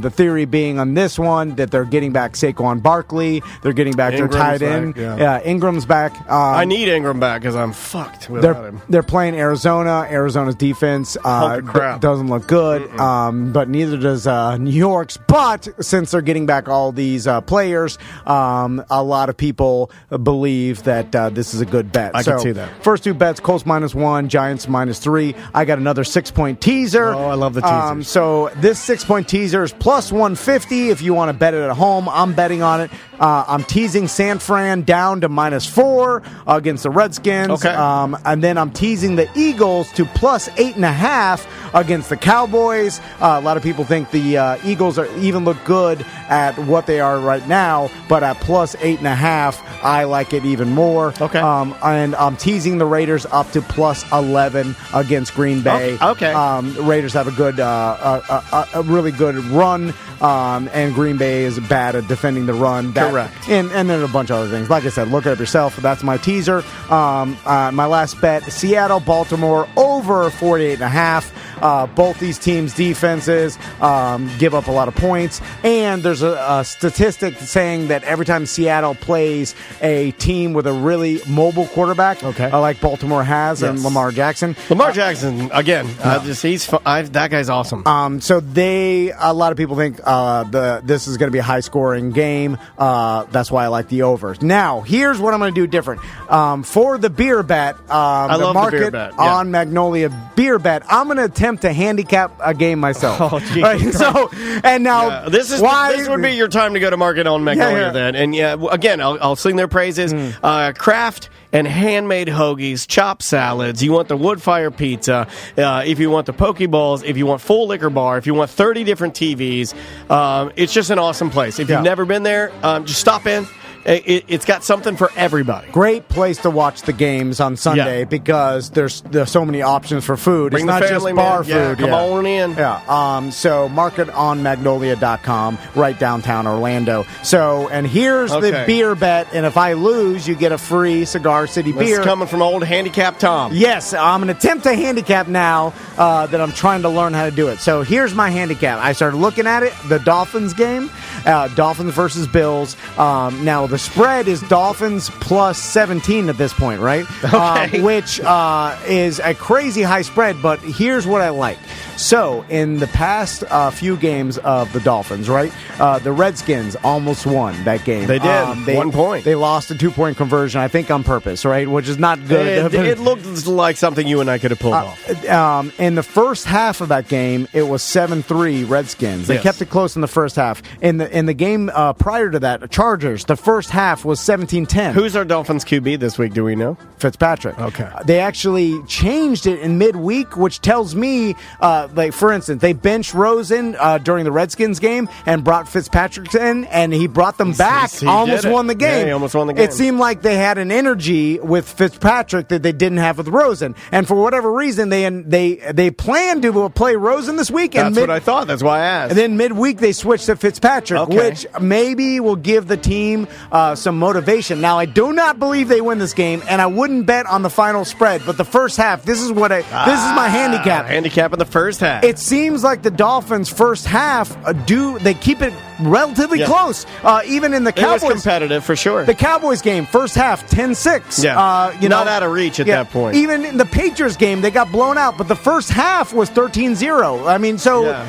[SPEAKER 2] The theory being on this one that they're getting back Saquon Barkley. They're getting back their tight end. Ingram's back.
[SPEAKER 1] I need Ingram back because I'm fucked without him.
[SPEAKER 2] They're playing Arizona. Arizona's defense doesn't look good, but neither does New York's. But since they're getting back all these players, a lot of people believe that this is a good bet.
[SPEAKER 1] I can see that.
[SPEAKER 2] First two bets, Colts -1, Giants -3. I got another 6-point teaser.
[SPEAKER 1] Oh, I love the teasers.
[SPEAKER 2] So this 6-point teaser is +150 if you want to bet it at home. I'm betting on it. I'm teasing San Fran down to -4 against the Redskins.
[SPEAKER 1] Okay.
[SPEAKER 2] And then I'm teasing the Eagles to +8.5 against the Cowboys. A lot of people think the Eagles even look good at what they are right now, but at +8.5, I like it even more.
[SPEAKER 1] Okay.
[SPEAKER 2] And I'm teasing the Raiders up to +11 against Green Bay.
[SPEAKER 1] Okay.
[SPEAKER 2] Raiders have a good, a really good run, and Green Bay is bad at defending the run.
[SPEAKER 1] Correct.
[SPEAKER 2] And then a bunch of other things. Like I said, look it up yourself. That's my teaser. My last bet, Seattle, Baltimore, over 48.5. Both these teams' defenses give up a lot of points, and there's a statistic saying that every time Seattle plays a team with a really mobile quarterback, like Baltimore has, and Lamar Jackson.
[SPEAKER 1] Again, that guy's awesome.
[SPEAKER 2] So a lot of people think this is going to be a high-scoring game. That's why I like the overs. Now, here's what I'm going to do different. For the beer bet,
[SPEAKER 1] I love
[SPEAKER 2] market
[SPEAKER 1] the beer bet.
[SPEAKER 2] on Magnolia beer bet, I'm going to attempt to handicap a game myself.
[SPEAKER 1] Oh, geez.
[SPEAKER 2] So, and now
[SPEAKER 1] this would be your time to go to market on Magnolia then. And again, I'll sing their praises. Craft and handmade hoagies, chopped salads. You want the wood fire pizza. If you want the poke bowls, if you want full liquor bar, if you want 30 different TVs, it's just an awesome place. If you've never been there, just stop in. It's got something for everybody.
[SPEAKER 2] Great place to watch the games on Sunday because there's so many options for food.
[SPEAKER 1] Bring
[SPEAKER 2] it's not
[SPEAKER 1] family,
[SPEAKER 2] just bar
[SPEAKER 1] man.
[SPEAKER 2] food.
[SPEAKER 1] Come on in.
[SPEAKER 2] So market on Magnolia.com, right downtown Orlando. So, and here's the beer bet, and if I lose, you get a free Cigar City beer.
[SPEAKER 1] This is coming from old handicap Tom.
[SPEAKER 2] Yes, I'm going to attempt a handicap now that I'm trying to learn how to do it. So here's my handicap. I started looking at it, the Dolphins game, Dolphins versus Bills. Now, the spread is Dolphins +17 at this point, right?
[SPEAKER 1] Okay.
[SPEAKER 2] Which is a crazy high spread, but here's what I like. So, in the past few games of the Dolphins, right, the Redskins almost won that game.
[SPEAKER 1] They did. 1 point.
[SPEAKER 2] They lost a 2-point conversion, I think on purpose, right, which is not good.
[SPEAKER 1] It looked like something you and I could have pulled off.
[SPEAKER 2] In the first half of that game, it was 7-3 Redskins. They kept it close in the first half. In the game prior to that, Chargers, the first half was 17-10.
[SPEAKER 1] Who's our Dolphins QB this week? Do we know?
[SPEAKER 2] Fitzpatrick.
[SPEAKER 1] Okay.
[SPEAKER 2] They actually changed it in midweek, which tells me like for instance, they benched Rosen during the Redskins game and brought Fitzpatrick in, and he brought them back.
[SPEAKER 1] He
[SPEAKER 2] almost won the game.
[SPEAKER 1] Yeah, he almost won the game.
[SPEAKER 2] It seemed like they had an energy with Fitzpatrick that they didn't have with Rosen, and for whatever reason, they planned to play Rosen this week.
[SPEAKER 1] That's what I thought. That's why I asked.
[SPEAKER 2] And then midweek they switched to Fitzpatrick, which maybe will give the team some motivation. Now, I do not believe they win this game, and I wouldn't bet on the final spread. But the first half, this is my handicap.
[SPEAKER 1] Handicap in the first half.
[SPEAKER 2] It seems like the Dolphins' first half they keep it relatively close, even in the Cowboys.
[SPEAKER 1] It was competitive for sure.
[SPEAKER 2] The Cowboys game, first half, 10-6.
[SPEAKER 1] Yeah, not out of reach at that point.
[SPEAKER 2] Even in the Patriots game, they got blown out, but the first half was 13-0. I mean,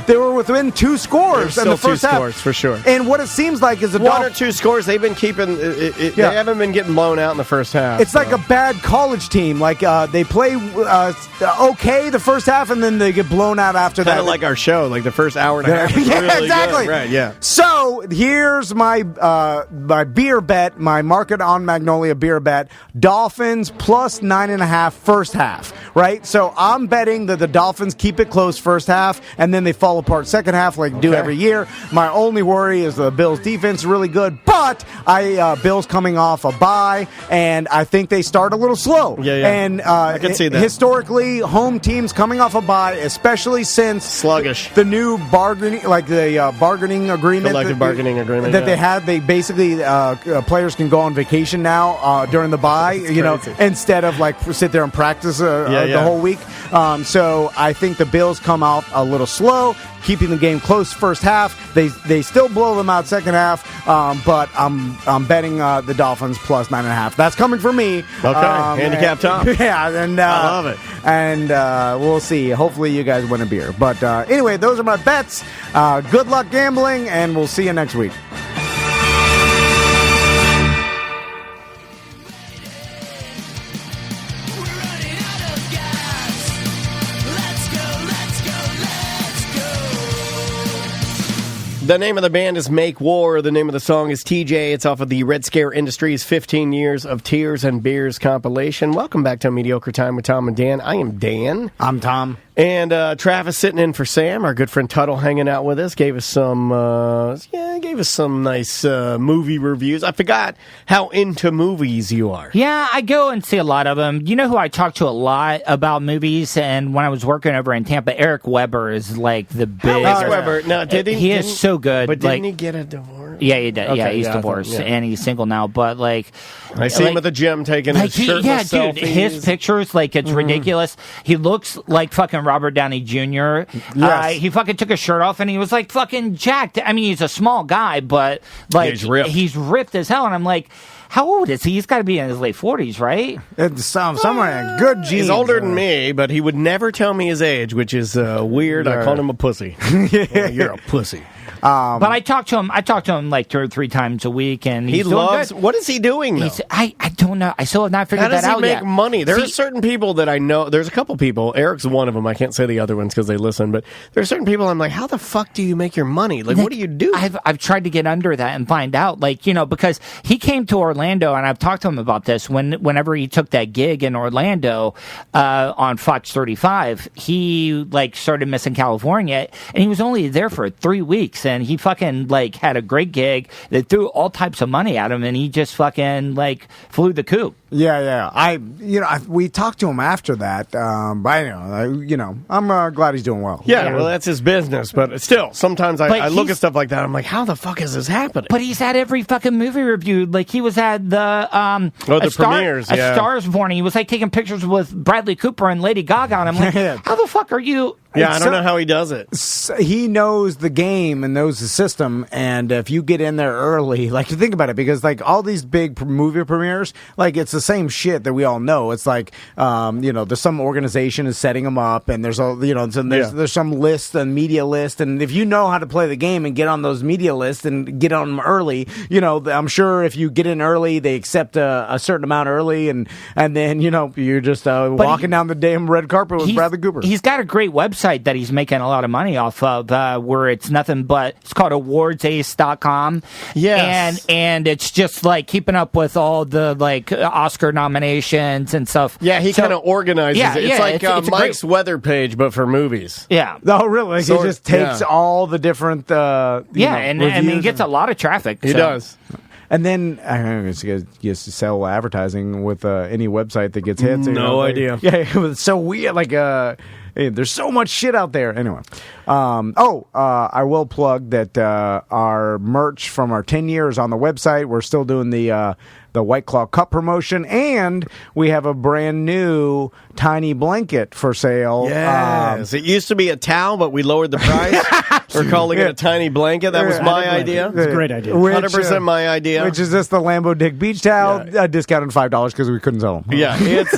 [SPEAKER 2] they were within 2 scores in the first half.
[SPEAKER 1] Scores for sure.
[SPEAKER 2] And what it seems like is
[SPEAKER 1] one or 2 scores. They've been keeping. They haven't been getting blown out in the first half.
[SPEAKER 2] It's like a bad college team. Like they play okay the first half, and then they get blown out after that.
[SPEAKER 1] Kind of like our show, like the first hour and a half.
[SPEAKER 2] Yeah,
[SPEAKER 1] really
[SPEAKER 2] exactly.
[SPEAKER 1] Good. Right. Yeah.
[SPEAKER 2] So here's my beer bet, my Market on Magnolia beer bet: Dolphins plus 9.5 first half. Right. So I'm betting that the Dolphins keep it close first half, and then they fall apart second half, like do every year. My only worry is the Bills' defense is really good, but Bills coming off a bye, and I think they start a little slow.
[SPEAKER 1] Yeah.
[SPEAKER 2] And
[SPEAKER 1] I can see that.
[SPEAKER 2] Historically, home teams coming off a bye, especially since
[SPEAKER 1] sluggish,
[SPEAKER 2] the new bargaining, like the bargaining agreement,
[SPEAKER 1] collective bargaining agreement
[SPEAKER 2] that they had. They basically players can go on vacation now during the bye, instead of like sit there and practice the whole week. So I think the Bills come out a little slow, keeping the game close first half. They still blow them out second half, but I'm betting the Dolphins plus 9.5. That's coming from me.
[SPEAKER 1] Okay, handicap Tom.
[SPEAKER 2] Yeah, and
[SPEAKER 1] I love it.
[SPEAKER 2] And we'll see. Hopefully you guys win a beer. But anyway, those are my bets. Good luck gambling, and we'll see you next week.
[SPEAKER 1] The name of the band is Make War. The name of the song is TJ. It's off of the Red Scare Industries 15 Years of Tears and Beers compilation. Welcome back to A Mediocre Time with Tom and Dan. I am Dan.
[SPEAKER 2] I'm Tom.
[SPEAKER 1] And Travis sitting in for Sam. Our good friend Tuddle hanging out with us. Gave us some nice movie reviews. I forgot how into movies you are.
[SPEAKER 6] Yeah, I go and see a lot of them. You know who I talk to a lot about movies? And when I was working over in Tampa, Eric Weber is like the big...
[SPEAKER 1] Eric Weber. No,
[SPEAKER 6] he is so good.
[SPEAKER 1] But didn't he get a divorce?
[SPEAKER 6] Yeah, he did.
[SPEAKER 1] Okay,
[SPEAKER 6] he's divorced and he's single now. But like,
[SPEAKER 1] I see him at the gym taking his shirtless selfies.
[SPEAKER 6] Dude, his pictures, like, it's ridiculous. He looks like fucking Robert Downey Jr.
[SPEAKER 2] Yes.
[SPEAKER 6] He fucking took his shirt off and he was like fucking jacked. I mean, he's a small guy, but like he's ripped as hell. And I'm like, how old is he? He's got to be in his late 40s, right?
[SPEAKER 2] It's somewhere in good genes.
[SPEAKER 1] He's older than me, but he would never tell me his age, which is weird. I called him a pussy. Well, you're a pussy.
[SPEAKER 6] But I talk to him like 2 or 3 times a week, and
[SPEAKER 1] he loves. Good. What is he doing? Though?
[SPEAKER 6] I don't know. I still have not figured that out yet.
[SPEAKER 1] How does he make money? There are certain people that I know. There's a couple people. Eric's one of them. I can't say the other ones because they listen. But there's certain people. I'm like, how the fuck do you make your money? Like, what do you do?
[SPEAKER 6] I've tried to get under that and find out. Like, because he came to Orlando, and I've talked to him about this. Whenever he took that gig in Orlando on Fox 35, he like started missing California, and he was only there for 3 weeks, and he fucking like had a great gig. They threw all types of money at him, and he just fucking like flew the coop.
[SPEAKER 2] Yeah. We talked to him after that. But I'm glad he's doing well.
[SPEAKER 1] Yeah, well, that's his business. But still, sometimes I look at stuff like that. I'm like, how the fuck is this happening?
[SPEAKER 6] But he's at every fucking movie review. Like he was at the
[SPEAKER 1] premieres.
[SPEAKER 6] A Stars Born. He was like taking pictures with Bradley Cooper and Lady Gaga. And I'm like, how the fuck are you?
[SPEAKER 1] Yeah, I don't know how he does it.
[SPEAKER 2] He knows the game and knows the system, and if you get in there early, like, think about it, because like all these big movie premieres, like it's the same shit that we all know. It's like, there's some organization is setting them up, and there's there's some list and media list, and if you know how to play the game and get on those media lists and get on them early, I'm sure if you get in early, they accept a certain amount early, and then you're just walking down the damn red carpet with Bradley Cooper.
[SPEAKER 6] He's got a great website that he's making a lot of money off of, where it's nothing but it's called awardsace.com.
[SPEAKER 1] Yes.
[SPEAKER 6] And it's just like keeping up with all the like Oscar nominations and stuff.
[SPEAKER 1] Yeah, he kind of organizes it. It's like
[SPEAKER 6] it's
[SPEAKER 1] Mike's weather page, but for movies.
[SPEAKER 6] Yeah.
[SPEAKER 2] Oh, really? He just takes all the different
[SPEAKER 6] and I mean, he gets a lot like
[SPEAKER 1] he does.
[SPEAKER 2] And then I guess you just sell advertising with any website that gets hit.
[SPEAKER 1] No idea.
[SPEAKER 2] Yeah, it was so weird. Like, hey, there's so much shit out there. Anyway, I will plug that our merch from our 10 years on the website. We're still doing the White Claw Cup promotion, and we have a brand new tiny blanket for sale.
[SPEAKER 1] Yes. It used to be a towel, but we lowered the price. We're calling it a tiny blanket. That was my idea.
[SPEAKER 7] It's a great idea.
[SPEAKER 1] 100% my idea.
[SPEAKER 2] Which is just the Lambo Dick Beach towel, discounted $5 because we couldn't sell them.
[SPEAKER 1] Yeah, it's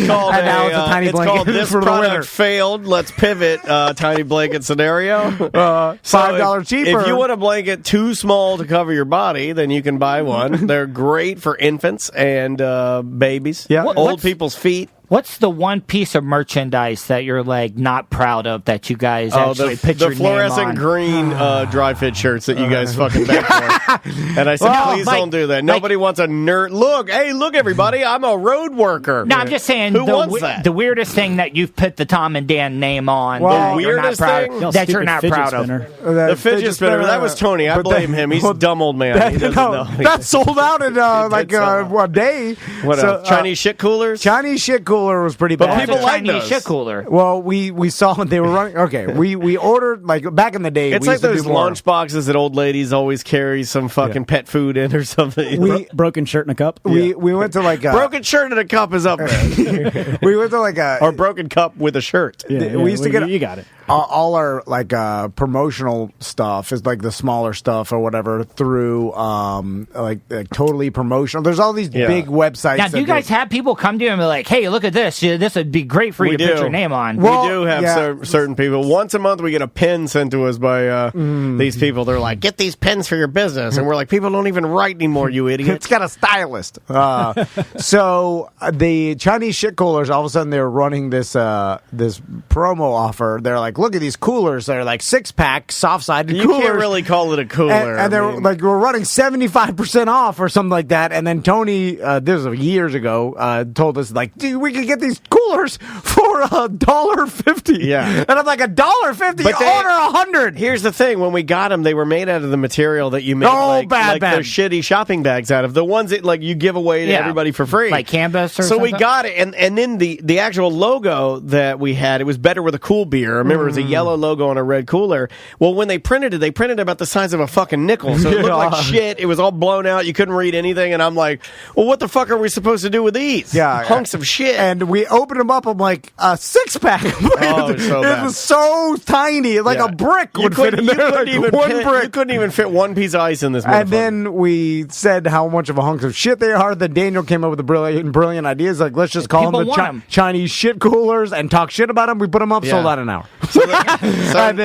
[SPEAKER 1] called
[SPEAKER 2] and now it's a tiny blanket
[SPEAKER 1] called This
[SPEAKER 2] for the winter.
[SPEAKER 1] Product Failed. Let's pivot. Tiny blanket scenario.
[SPEAKER 2] $5 cheaper.
[SPEAKER 1] If you want a blanket too small to cover your body, then you can buy one. They're great for infants and babies.
[SPEAKER 2] Yeah.
[SPEAKER 1] Old people's feet.
[SPEAKER 6] What's the one piece of merchandise that you're like not proud of that you guys actually put your
[SPEAKER 1] the fluorescent
[SPEAKER 6] name on?
[SPEAKER 1] green dry fit shirts that you guys fucking beg for. And I said, please don't do that. Nobody wants a nerd. Look, everybody, I'm a road worker.
[SPEAKER 6] No, I'm just saying.
[SPEAKER 1] Who wants that?
[SPEAKER 6] The weirdest thing that you've put the Tom and Dan name on.
[SPEAKER 1] Well,
[SPEAKER 6] that you're not proud
[SPEAKER 1] thing?
[SPEAKER 6] of, that you're not proud of.
[SPEAKER 1] The fidget spinner. That was Tony. I blame him. He's a dumb old man. He doesn't know.
[SPEAKER 2] That sold out in a day.
[SPEAKER 1] What else? Chinese shit coolers?
[SPEAKER 2] Chinese shit cooler was pretty bad.
[SPEAKER 1] People like
[SPEAKER 6] Chinese
[SPEAKER 1] those.
[SPEAKER 6] shit cooler.
[SPEAKER 2] Well, we saw they were running. Okay, we ordered like back in the day.
[SPEAKER 1] It's
[SPEAKER 2] we
[SPEAKER 1] like
[SPEAKER 2] used to
[SPEAKER 1] those
[SPEAKER 2] do more.
[SPEAKER 1] lunch boxes that old ladies always carry some fucking pet food in or something.
[SPEAKER 7] Broken shirt in a cup.
[SPEAKER 2] We went to like a
[SPEAKER 1] broken shirt in a cup is up there.
[SPEAKER 2] We went to like a
[SPEAKER 1] or broken cup with a shirt.
[SPEAKER 2] We used to get
[SPEAKER 7] you got it.
[SPEAKER 2] All our like promotional stuff is like the smaller stuff or whatever through like totally promotional. There's all these big websites.
[SPEAKER 6] Now, do you guys have people come to you and be like, "Hey, look at this. This would be great for you to put your name on."
[SPEAKER 1] We do have certain people. Once a month, we get a pin sent to us by these people. They're like, "Get these pins for your business," and we're like, "People don't even write anymore, you idiot."
[SPEAKER 2] It's got a stylist. So the Chinese shit coolers, all of a sudden, they're running this this promo offer. They're like, look at these coolers. They're like 6-pack, soft-sided coolers.
[SPEAKER 1] You can't really call it a cooler.
[SPEAKER 2] And they're like, we're running 75% off or something like that. And then Tony, this was years ago, told us, like, dude, we could get these coolers for $1.50.
[SPEAKER 1] Yeah.
[SPEAKER 2] And I'm like, $1.50? But order 100.
[SPEAKER 1] Here's the thing. When we got them, they were made out of the material that you make
[SPEAKER 2] bad.
[SPEAKER 1] their shitty shopping bags out of. The ones that like you give away to everybody for free.
[SPEAKER 6] Like canvas or
[SPEAKER 1] so
[SPEAKER 6] something?
[SPEAKER 1] we got it. And then the actual logo that we had, it was better with a cool beer. I remember it was a yellow logo on a red cooler. Well, when they printed it about the size of a fucking nickel. So it looked like shit. It was all blown out. You couldn't read anything. And I'm like, well, what the fuck are we supposed to do with these?
[SPEAKER 2] Yeah.
[SPEAKER 1] Hunks of shit.
[SPEAKER 2] And we opened them up. I'm like, a 6-pack. It was so tiny. Like a brick would fit in there. Like
[SPEAKER 1] You couldn't even fit one piece of ice in this motherfucker.
[SPEAKER 2] And then we said how much of a hunk of shit they are. Then Daniel came up with a brilliant ideas. Like, let's just call them the Chinese shit coolers and talk shit about them. We put them up, sold out an hour.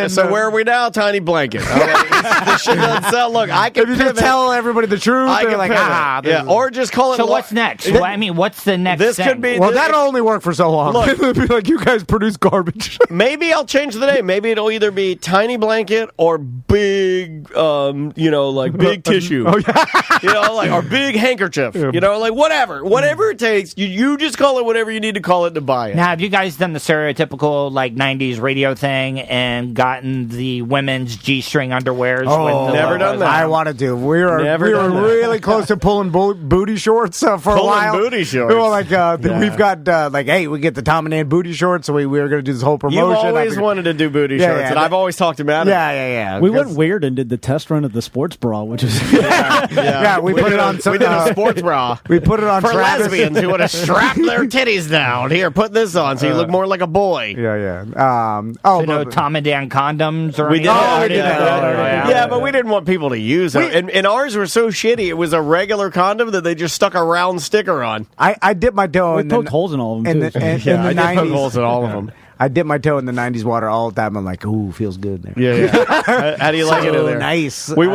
[SPEAKER 1] So where are we now? Tiny blanket. This shit doesn't sell. Look, I can
[SPEAKER 2] if you just tell everybody the truth, they're like,
[SPEAKER 1] or just call it.
[SPEAKER 6] So what's next? I mean, what's the next
[SPEAKER 1] This
[SPEAKER 6] thing?
[SPEAKER 1] could be.
[SPEAKER 2] Well, that'll only work for so long.
[SPEAKER 1] Look,
[SPEAKER 2] it'll be like, you guys produce garbage.
[SPEAKER 1] Maybe I'll change the name. Maybe it'll either be tiny blanket or big, like big tissue. Or big handkerchief. Like whatever it takes. You just call it whatever you need to call it to buy it.
[SPEAKER 6] Now, have you guys done the stereotypical like '90s radio thing and gotten the women's G-string underwears?
[SPEAKER 2] Oh,
[SPEAKER 1] never done that.
[SPEAKER 2] I wanted to. We were really close to pulling booty shorts for a while.
[SPEAKER 1] Booty shorts.
[SPEAKER 2] We were like, we've got hey, we get the Tom and Ann booty shorts, so we were going to do this whole promotion.
[SPEAKER 1] You've always wanted to do booty shorts, and I've always talked about it.
[SPEAKER 2] Yeah.
[SPEAKER 7] We went weird and did the test run of the sports bra, which is
[SPEAKER 2] we put it on.
[SPEAKER 1] We did a sports bra.
[SPEAKER 2] We put it on
[SPEAKER 1] for
[SPEAKER 2] Travis.
[SPEAKER 1] lesbians who want to strap their titties down. Here, put this on so you look more like a boy.
[SPEAKER 2] Yeah.
[SPEAKER 6] Tom and Dan condoms or
[SPEAKER 1] we did.
[SPEAKER 6] Yeah,
[SPEAKER 1] but we didn't want people to use them. And ours were so shitty. It was a regular condom that they just stuck a round sticker on.
[SPEAKER 2] I dipped my toe
[SPEAKER 7] in poked holes in all of them.
[SPEAKER 2] I did poke
[SPEAKER 1] holes in all of them.
[SPEAKER 2] I dip my toe in the 90s water all the time. I'm like, ooh, feels good there.
[SPEAKER 1] Yeah. How do you like it in there?
[SPEAKER 2] Nice.
[SPEAKER 1] We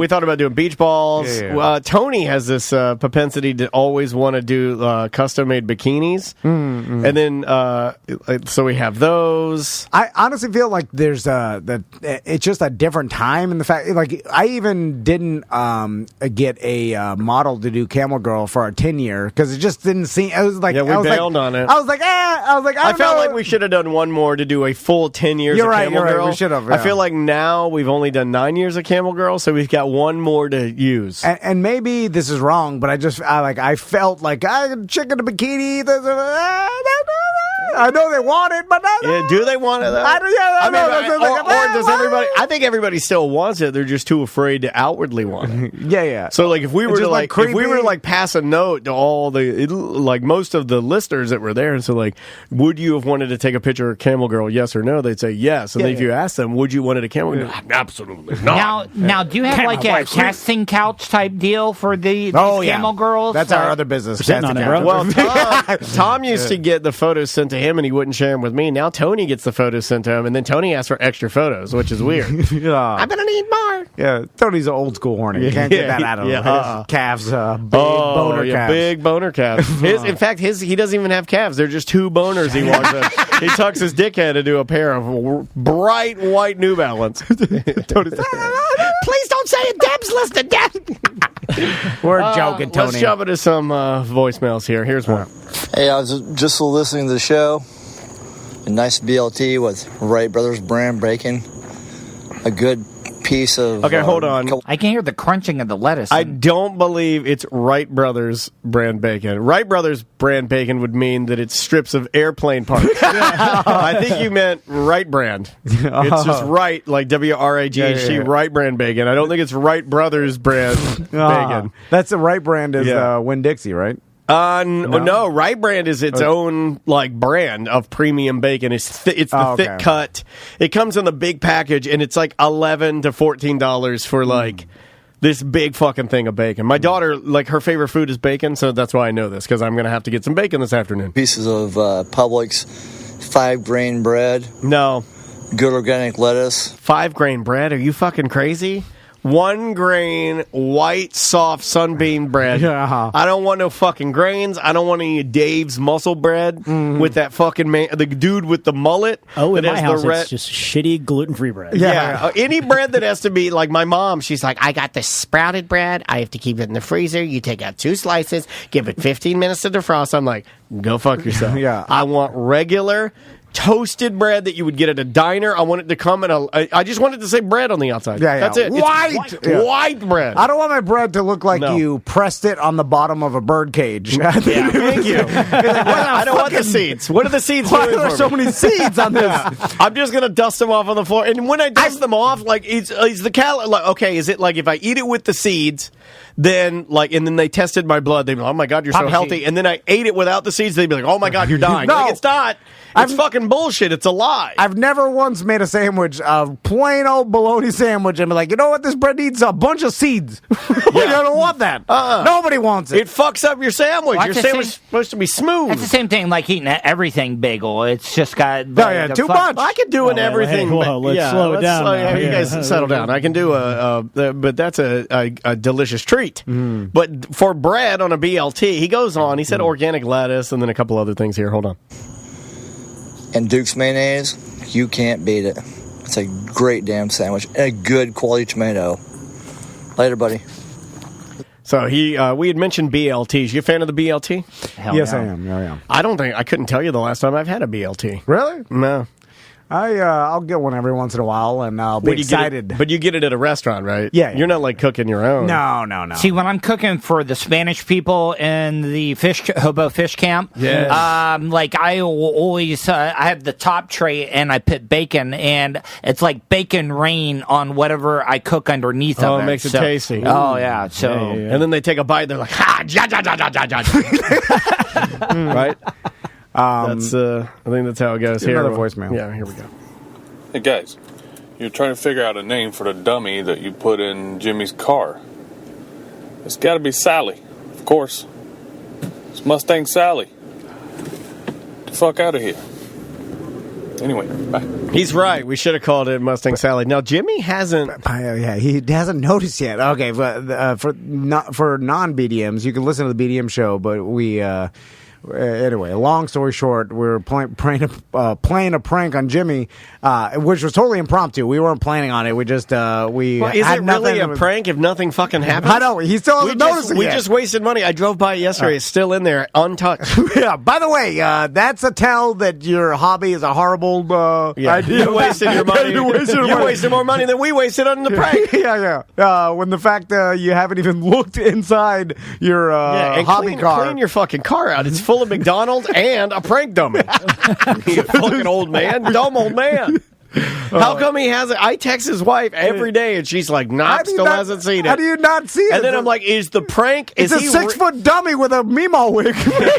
[SPEAKER 1] thought about doing beach balls. Yeah. Tony has this propensity to always want to do custom-made bikinis. Mm-hmm. And then, so we have those.
[SPEAKER 2] I honestly feel like there's it's just a different time in the fact, like, I even didn't get a model to do Camel Girl for our 10-year because it just didn't seem. I was like,
[SPEAKER 1] we bailed on it.
[SPEAKER 2] I was like, I
[SPEAKER 1] felt like we should have done one more to do a full 10 years of Camel Girl.
[SPEAKER 2] Right, we should have. Yeah.
[SPEAKER 1] I feel like now we've only done 9 years of Camel Girl, so we've got one more to use.
[SPEAKER 2] And maybe this is wrong, but I felt like chicken to bikini. I know they want it, but
[SPEAKER 1] do they want it? Though? Does everybody? I think everybody still wants it. They're just too afraid to outwardly want it.
[SPEAKER 2] Yeah.
[SPEAKER 1] So like, if we were to pass a note to all most of the listeners that were there, and so like, would you have wanted to take a picture of Camel Girl? Yes or no? They'd say yes. And if you ask them, would you wanted a Camel Girl? Absolutely not.
[SPEAKER 6] Now, do you have like a casting couch type deal for these Camel Girls?
[SPEAKER 2] That's our other business.
[SPEAKER 7] Sitting on it, bro.
[SPEAKER 1] Well, Tom used to get the photos sent to him, and he wouldn't share them with me. Now Tony gets the photos sent to him, and then Tony asks for extra photos, which is weird. I'm gonna need more.
[SPEAKER 2] Yeah, Tony's an old school horny. Can't get that out of him. Calves, big boner calves.
[SPEAKER 1] Big boner calves. In fact, he doesn't even have calves. They're just two boners he walks in. He tucks his dickhead into a pair of bright white New Balance. Tony's please don't say it. Deb's listening, Deb.
[SPEAKER 2] We're joking, Tony.
[SPEAKER 1] Let's jump into some voicemails here. Here's one.
[SPEAKER 11] Hey, I was just listening to the show. A nice BLT with Wright Brothers brand bacon. A good piece of...
[SPEAKER 1] Okay, hold on.
[SPEAKER 6] I can hear the crunching of the lettuce.
[SPEAKER 1] I don't believe it's Wright Brothers brand bacon. Wright Brothers brand bacon would mean that it's strips of airplane parts. I think you meant Wright brand. It's just Wright, like W-R-I-G-H-T, Wright brand bacon. I don't think it's Wright Brothers brand bacon.
[SPEAKER 2] That's the Wright brand is Winn-Dixie, right?
[SPEAKER 1] No, Wright Brand is its own brand of premium bacon. It's the thick cut. It comes in the big package, and it's like $11 to $14 for this big fucking thing of bacon. My daughter, her favorite food is bacon, so that's why I know this, because I'm going to have to get some bacon this afternoon.
[SPEAKER 11] Pieces of Publix 5-grain bread.
[SPEAKER 1] No.
[SPEAKER 11] Good organic lettuce.
[SPEAKER 1] 5-grain bread? Are you fucking crazy? 1 grain, white, soft Sunbeam bread. I don't want no fucking grains. I don't want any Dave's muscle bread with that fucking the dude with the mullet.
[SPEAKER 7] Oh, in my house, it's just shitty gluten-free bread.
[SPEAKER 1] Yeah. Any bread that has to be like my mom. She's like, I got this sprouted bread. I have to keep it in the freezer. You take out 2 slices, give it 15 minutes to defrost. I'm like, go fuck yourself. I want regular toasted bread that you would get at a diner. I want it to come in I just want it to say bread on the outside. That's it. White bread.
[SPEAKER 2] I don't want my bread to look like you pressed it on the bottom of a bird cage.
[SPEAKER 1] Thank you. I don't want the seeds. What are the seeds doing?
[SPEAKER 2] Why are there so many seeds on this?
[SPEAKER 1] I'm just going to dust them off on the floor. And when I dust them off, is the calorie, is it like if I eat it with the seeds, then and then they tested my blood, they'd be like, oh my God, you're so healthy. And then I ate it without the seeds, they'd be like, oh my God, you're dying.
[SPEAKER 2] No.
[SPEAKER 1] It's not. It's fucking bullshit. It's a lie.
[SPEAKER 2] I've never once made a sandwich, a plain old bologna sandwich, and be like, you know what? This bread needs a bunch of seeds. You don't want that. Nobody wants it.
[SPEAKER 1] It fucks up your sandwich. Your sandwich is supposed to be smooth.
[SPEAKER 6] It's the same thing like eating everything bagel. It's just got
[SPEAKER 2] too much.
[SPEAKER 1] I could do an everything.
[SPEAKER 7] Let's slow it down.
[SPEAKER 1] You guys settle down. I can do but that's a delicious treat. But for bread on a BLT, he goes on. He said organic lettuce and then a couple other things here. Hold on.
[SPEAKER 11] And Duke's mayonnaise, you can't beat it. It's a great damn sandwich and a good quality tomato. Later, buddy.
[SPEAKER 1] So we had mentioned BLTs. You a fan of the BLT?
[SPEAKER 2] Yes, I am.
[SPEAKER 1] I couldn't tell you the last time I've had a BLT.
[SPEAKER 2] Really?
[SPEAKER 1] No.
[SPEAKER 2] I'll get one every once in a while, and I'll be excited.
[SPEAKER 1] But you get it at a restaurant, right?
[SPEAKER 2] Yeah.
[SPEAKER 1] You're not cooking your own.
[SPEAKER 2] No.
[SPEAKER 6] See, when I'm cooking for the Spanish people in the hobo fish camp, I always I have the top tray and I put bacon, and it's like bacon rain on whatever I cook underneath of it.
[SPEAKER 1] Oh, it makes it tasty.
[SPEAKER 6] Oh, yeah. So,
[SPEAKER 1] and then they take a bite, they're like, ha, ja, ja, ja, ja, ja, ja. Right? I think that's how it goes. Here,
[SPEAKER 2] another voicemail.
[SPEAKER 1] Yeah, here we go.
[SPEAKER 12] Hey guys, you're trying to figure out a name for the dummy that you put in Jimmy's car. It's got to be Sally, of course. It's Mustang Sally. Get the fuck out of here. Anyway, bye.
[SPEAKER 1] He's right. We should have called it Mustang Sally. Now, Jimmy hasn't.
[SPEAKER 2] Yeah, he hasn't noticed yet. Okay, but for non-BDMs, you can listen to the BDM show, but we. Anyway, long story short, we were playing a prank on Jimmy, which was totally impromptu. We weren't planning on it. We just is
[SPEAKER 1] it really a prank if nothing fucking happens?
[SPEAKER 2] I know. He still hasn't noticed it
[SPEAKER 1] We
[SPEAKER 2] yet.
[SPEAKER 1] just wasted money. I drove by it yesterday. It's still in there, untouched.
[SPEAKER 2] Yeah. By the way, that's a tell that your hobby is a horrible idea.
[SPEAKER 1] You wasted your money. You wasted more money than we wasted on the prank.
[SPEAKER 2] Yeah. When the fact you haven't even looked inside your hobby car.
[SPEAKER 1] Clean your fucking car out. It's full of McDonald's and a prank dummy. You fucking old man. Dumb old man. How come he hasn't? I text his wife every day, and she's like, still hasn't seen it.
[SPEAKER 2] How do you not see it?
[SPEAKER 1] And then I'm like, is the prank...
[SPEAKER 2] It's a 6-foot dummy with a Meemaw wig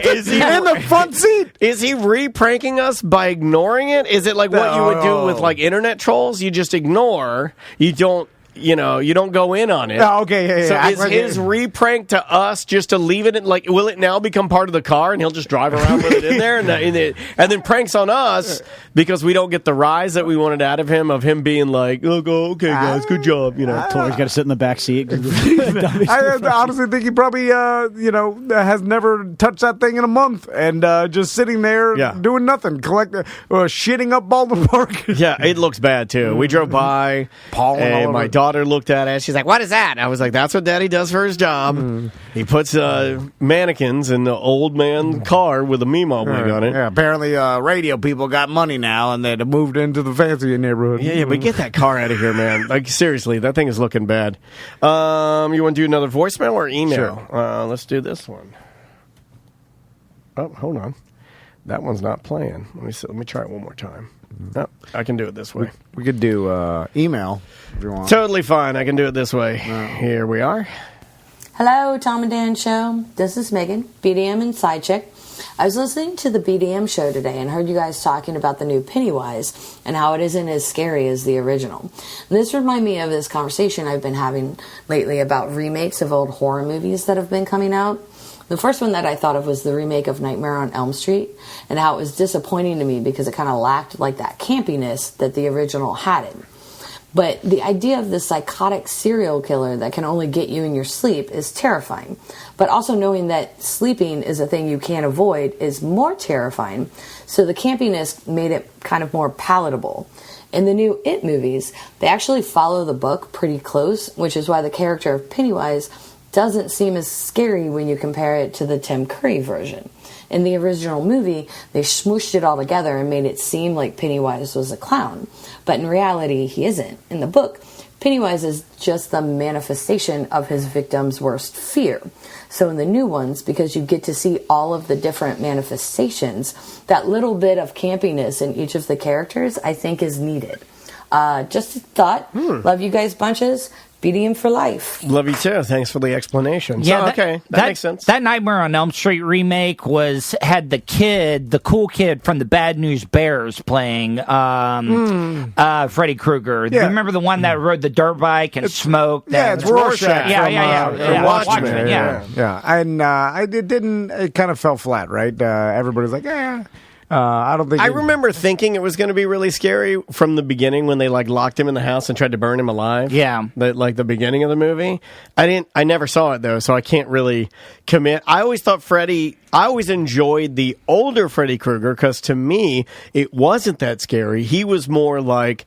[SPEAKER 1] is he
[SPEAKER 2] in the front seat.
[SPEAKER 1] Is he re-pranking us by ignoring it? Is it like what you would do with like internet trolls? You just ignore. You don't... you don't go in on it.
[SPEAKER 2] Oh, okay, yeah.
[SPEAKER 1] So is his re-prank to us just to leave it in, like, will it now become part of the car and he'll just drive around with it in there? And then pranks on us because we don't get the rise that we wanted out of him being like, okay, guys, good job.
[SPEAKER 7] Tori's got to sit in the back seat.
[SPEAKER 2] I honestly think he probably, has never touched that thing in a month and just sitting there doing nothing, shitting up Baldwin Park.
[SPEAKER 1] Yeah, it looks bad, too. We drove by, and my daughter looked at it. She's like, what is that? I was like, that's what Daddy does for his job. He puts mannequins in the old man car with a Meemaw wig on it.
[SPEAKER 2] Yeah, apparently radio people got money now, and they moved into the fancy neighborhood.
[SPEAKER 1] Yeah, but get that car out of here, man. Like, seriously, that thing is looking bad. You want to do another voicemail or email?
[SPEAKER 2] Sure.
[SPEAKER 1] Let's do this one. Oh, hold on. That one's not playing. Let me try it one more time. No, I can do it this way.
[SPEAKER 2] We could do email if you want.
[SPEAKER 1] Totally fine. I can do it this way. Here we are.
[SPEAKER 13] Hello, Tom and Dan Show. This is Megan, BDM and Side Chick. I was listening to the BDM show today and heard you guys talking about the new Pennywise and how it isn't as scary as the original. And this reminded me of this conversation I've been having lately about remakes of old horror movies that have been coming out. The first one that I thought of was the remake of Nightmare on Elm Street, and how it was disappointing to me because it kind of lacked like that campiness that the original had it. But the idea of this psychotic serial killer that can only get you in your sleep is terrifying. But also knowing that sleeping is a thing you can't avoid is more terrifying. So the campiness made it kind of more palatable. In the new It movies, they actually follow the book pretty close, which is why the character of Pennywise doesn't seem as scary when you compare it to the Tim Curry version. In the original movie, they smooshed it all together and made it seem like Pennywise was a clown. But in reality, he isn't. In the book, Pennywise is just the manifestation of his victim's worst fear. So in the new ones, because you get to see all of the different manifestations, that little bit of campiness in each of the characters, I think, is needed. Just a thought. Love you guys bunches. BDM for life.
[SPEAKER 1] Love you too. Thanks for the explanation.
[SPEAKER 6] Yeah,
[SPEAKER 1] that makes sense.
[SPEAKER 6] That Nightmare on Elm Street remake had the cool kid from the Bad News Bears playing Freddy Krueger.
[SPEAKER 2] Yeah.
[SPEAKER 6] Remember the one that rode the dirt bike and smoked?
[SPEAKER 2] Yeah, it's Rorschach.
[SPEAKER 6] Yeah.
[SPEAKER 2] Watchmen. And it kind of fell flat, right? Everybody's like, I don't think.
[SPEAKER 1] I remember thinking it was going to be really scary from the beginning when they locked him in the house and tried to burn him alive.
[SPEAKER 6] Yeah,
[SPEAKER 1] the beginning of the movie. I never saw it though, so I can't really commit. I always thought I always enjoyed the older Freddy Krueger because to me it wasn't that scary. He was more like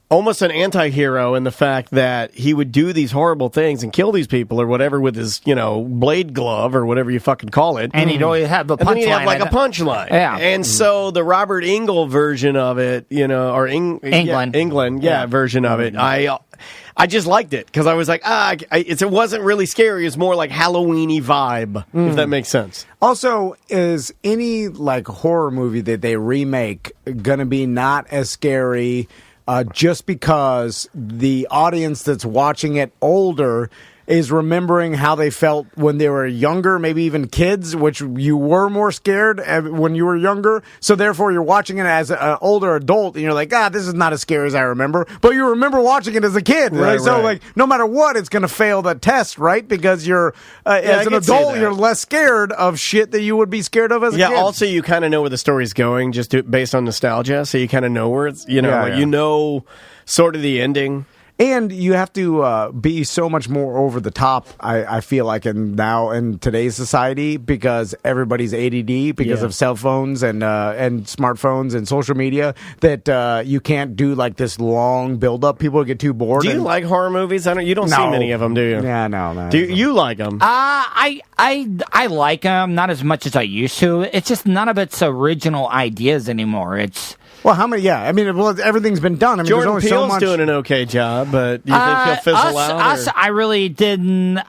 [SPEAKER 1] almost an anti-hero in the fact that he would do these horrible things and kill these people or whatever with his, blade glove or whatever you fucking call it.
[SPEAKER 6] And he'd always have a punchline.
[SPEAKER 1] And then he'd have a punchline.
[SPEAKER 6] Yeah.
[SPEAKER 1] And so the Robert Englund version of it, or England version of it, I just liked it because I was like, it wasn't really scary. It's more like Halloween-y vibe, if that makes sense.
[SPEAKER 2] Also, is any horror movie that they remake going to be not as scary just because the audience that's watching it older is remembering how they felt when they were younger, maybe even kids, which you were more scared when you were younger. So therefore, you're watching it as an older adult, and you're like, this is not as scary as I remember. But you remember watching it as a kid.
[SPEAKER 1] Right,
[SPEAKER 2] So,
[SPEAKER 1] right.
[SPEAKER 2] like, no matter what, it's going to fail the test, right? Because you're, as an adult, you're less scared of shit that you would be scared of as a kid.
[SPEAKER 1] Yeah, also, you kind of know where the story's going just based on nostalgia. So you kind of know where it's, you know sort of the ending.
[SPEAKER 2] And you have to be so much more over the top, I feel like, now in today's society, because everybody's ADD because of cell phones and smartphones and social media, that you can't do like this long build up. People get too bored.
[SPEAKER 1] Do you like horror movies? You don't see many of them, do you?
[SPEAKER 2] Yeah, no.
[SPEAKER 1] Do you like them?
[SPEAKER 6] I like them, not as much as I used to. It's just none of its original ideas anymore. It's.
[SPEAKER 2] Well, how many? Yeah, I mean, everything's been done. I mean,
[SPEAKER 1] Jordan
[SPEAKER 2] there's only
[SPEAKER 1] Peele's
[SPEAKER 2] so much.
[SPEAKER 1] doing an okay job, but do you think he'll fizzle out?
[SPEAKER 6] I really didn't.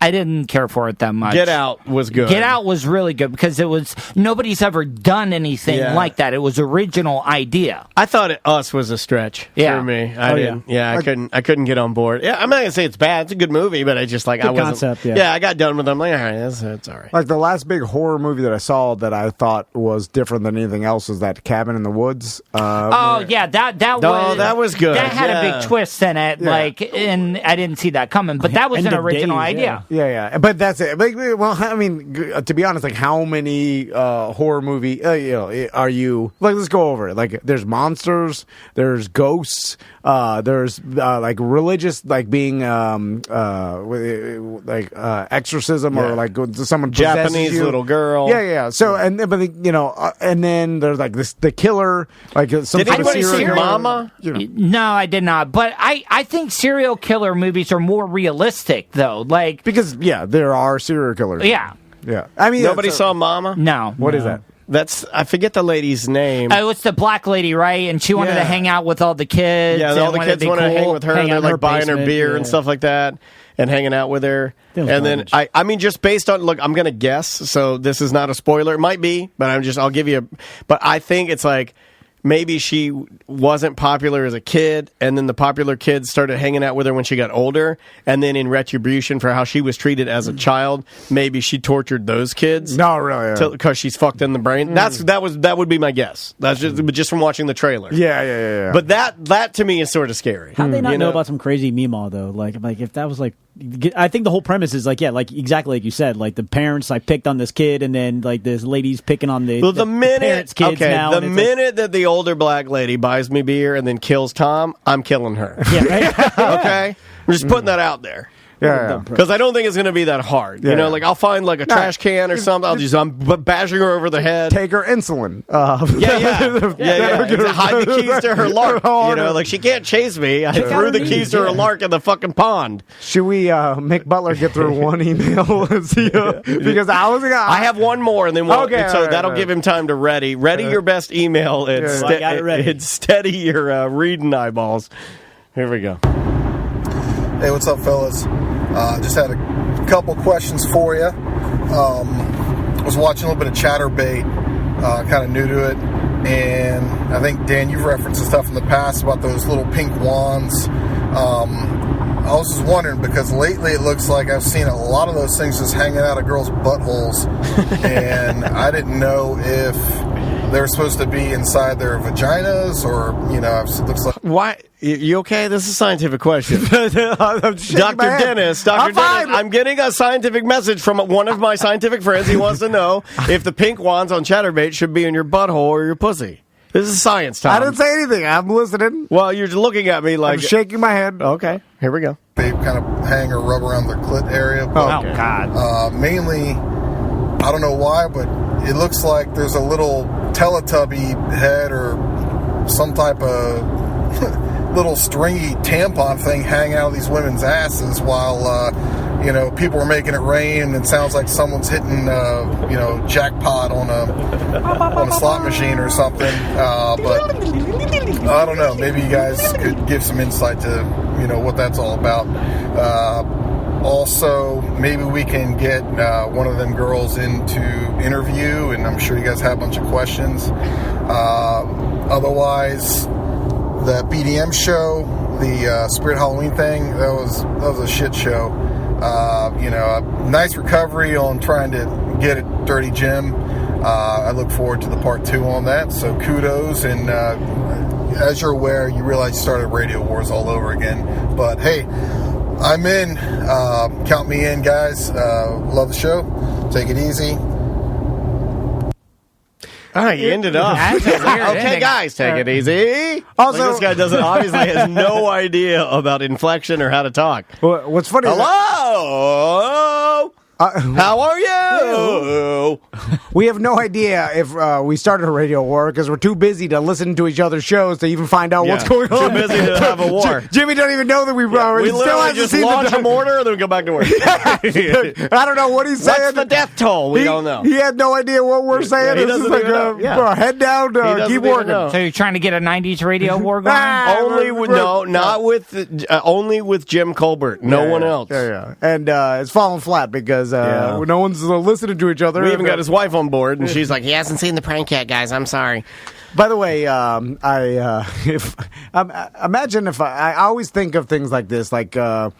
[SPEAKER 6] I didn't care for it that much.
[SPEAKER 1] Get Out was good.
[SPEAKER 6] Get Out was really good because nobody's ever done anything like that. It was original idea.
[SPEAKER 1] I thought Us was a stretch for me. I didn't. Yeah, I couldn't get on board. Yeah, I'm not gonna say it's bad. It's a good movie, but I just I wasn't.
[SPEAKER 7] Concept,
[SPEAKER 1] I got done with them. Like, all right, it's all right.
[SPEAKER 2] Like the last big horror movie that I saw that I thought was different than anything else was that Cabin in the Woods.
[SPEAKER 1] That was good.
[SPEAKER 6] That had a big twist in it. And I didn't see that coming. But that was an original idea.
[SPEAKER 2] Yeah, but that's it. Well, I mean, to be honest, like how many horror movie are you? Like, let's go over it. Like, there's monsters, there's ghosts, there's like religious, like being exorcism or like someone
[SPEAKER 1] Japanese
[SPEAKER 2] you.
[SPEAKER 1] little girl.
[SPEAKER 2] Yeah. So and then there's like the killer. Like some
[SPEAKER 1] did anybody see Mama?
[SPEAKER 6] No, I did not. But I think serial killer movies are more realistic though. Like
[SPEAKER 2] because there are serial killers.
[SPEAKER 6] Yeah.
[SPEAKER 2] I mean,
[SPEAKER 1] nobody saw Mama.
[SPEAKER 6] No.
[SPEAKER 2] What is that?
[SPEAKER 1] I forget the lady's name.
[SPEAKER 6] Oh, it's the black lady, right? And she wanted to hang out with all the kids.
[SPEAKER 1] Yeah, all the kids wanted to hang with her. And they're like buying her beer and stuff like that, and hanging out with her. And then I mean, just based on I'm gonna guess. So this is not a spoiler. It might be, but I'll give you. But I think it's like. Maybe she wasn't popular as a kid, and then the popular kids started hanging out with her when she got older, and then in retribution for how she was treated as a child, maybe she tortured those kids.
[SPEAKER 2] No, really,
[SPEAKER 1] because she's fucked in the brain. That would be my guess. That's just from watching the trailer.
[SPEAKER 2] Yeah.
[SPEAKER 1] But that to me is sort of scary.
[SPEAKER 7] How'd they not know about some crazy Meemaw though? Like if that was like. I think the whole premise is like exactly like you said, like the parents picked on this kid, and then like this lady's picking on the parents' kids now.
[SPEAKER 1] The minute that the older black lady buys me beer and then kills Tom, I'm killing her.
[SPEAKER 7] Yeah, right.
[SPEAKER 1] Okay, we're just putting that out there.
[SPEAKER 2] Yeah,
[SPEAKER 1] because I don't think it's going to be that hard. You know, like I'll find like a trash can or something. I'm bashing her over the head.
[SPEAKER 2] Take her insulin.
[SPEAKER 1] Hide the keys to her lark. You know, like she can't chase me. I threw the keys to her lark in the fucking pond.
[SPEAKER 2] Should we make Butler get through one email? Because I
[SPEAKER 1] have one more, and then that'll give him time to ready your best email. It's steady your reading eyeballs. Here we go.
[SPEAKER 14] Hey, what's up, fellas? Just had a couple questions for you. Was watching a little bit of Chatterbait, kind of new to it, and I think, Dan, you've referenced some stuff in the past about those little pink wands. I was just wondering, because lately it looks like I've seen a lot of those things just hanging out of girls' buttholes, and I didn't know if they're supposed to be inside their vaginas, or, it looks like...
[SPEAKER 1] Why? You okay? This is a scientific question. Dr. Dennis, I'm getting a scientific message from one of my scientific friends. He wants to know if the pink wands on Chatterbait should be in your butthole or your pussy. This is science time.
[SPEAKER 2] I didn't say anything. I'm listening.
[SPEAKER 1] Well, you're looking at me like...
[SPEAKER 2] I'm shaking my head.
[SPEAKER 1] Okay, here we go.
[SPEAKER 14] They kind of hang or rub around their clit area. But,
[SPEAKER 6] God.
[SPEAKER 14] Mainly, I don't know why, but it looks like there's a little Teletubby head or some type of little stringy tampon thing hanging out of these women's asses while, people are making it rain, and it sounds like someone's hitting, jackpot on a slot machine or something. But I don't know. Maybe you guys could give some insight to, what that's all about. Also, maybe we can get one of them girls into interview, and I'm sure you guys have a bunch of questions. Otherwise, the BDM show, the Spirit Halloween thing, that was a shit show. Nice recovery on trying to get it Dirty Jim. I look forward to the part 2 on that. So kudos, and as you're aware, you realize you started Radio Wars all over again. But hey, I'm in. Count me in, guys. Love the show. Take it easy.
[SPEAKER 1] All right, you ended up. Okay, guys, take it easy. Also, this guy obviously has no idea about inflection or how to talk.
[SPEAKER 2] Well, what's funny?
[SPEAKER 1] Hello. How are you?
[SPEAKER 2] We have no idea if we started a radio war because we're too busy to listen to each other's shows to even find out what's going on.
[SPEAKER 1] Too busy to have a war.
[SPEAKER 2] Jimmy don't even know that we
[SPEAKER 1] literally just launch a mortar and then we go back to work.
[SPEAKER 2] I don't know what he's saying.
[SPEAKER 1] What's the death toll? We don't know.
[SPEAKER 2] He had no idea what we're saying.
[SPEAKER 1] He
[SPEAKER 2] this is
[SPEAKER 1] like
[SPEAKER 2] a head down, keep working.
[SPEAKER 6] So you're trying to get a 90s radio war going?
[SPEAKER 1] Only with Jim Colbert. No one else.
[SPEAKER 2] Yeah. And it's falling flat because no one's listening to each other.
[SPEAKER 1] We even got his wife on board, and she's like, he hasn't seen the prank yet, guys. I'm sorry.
[SPEAKER 2] By the way, imagine if I always think of things like this, like how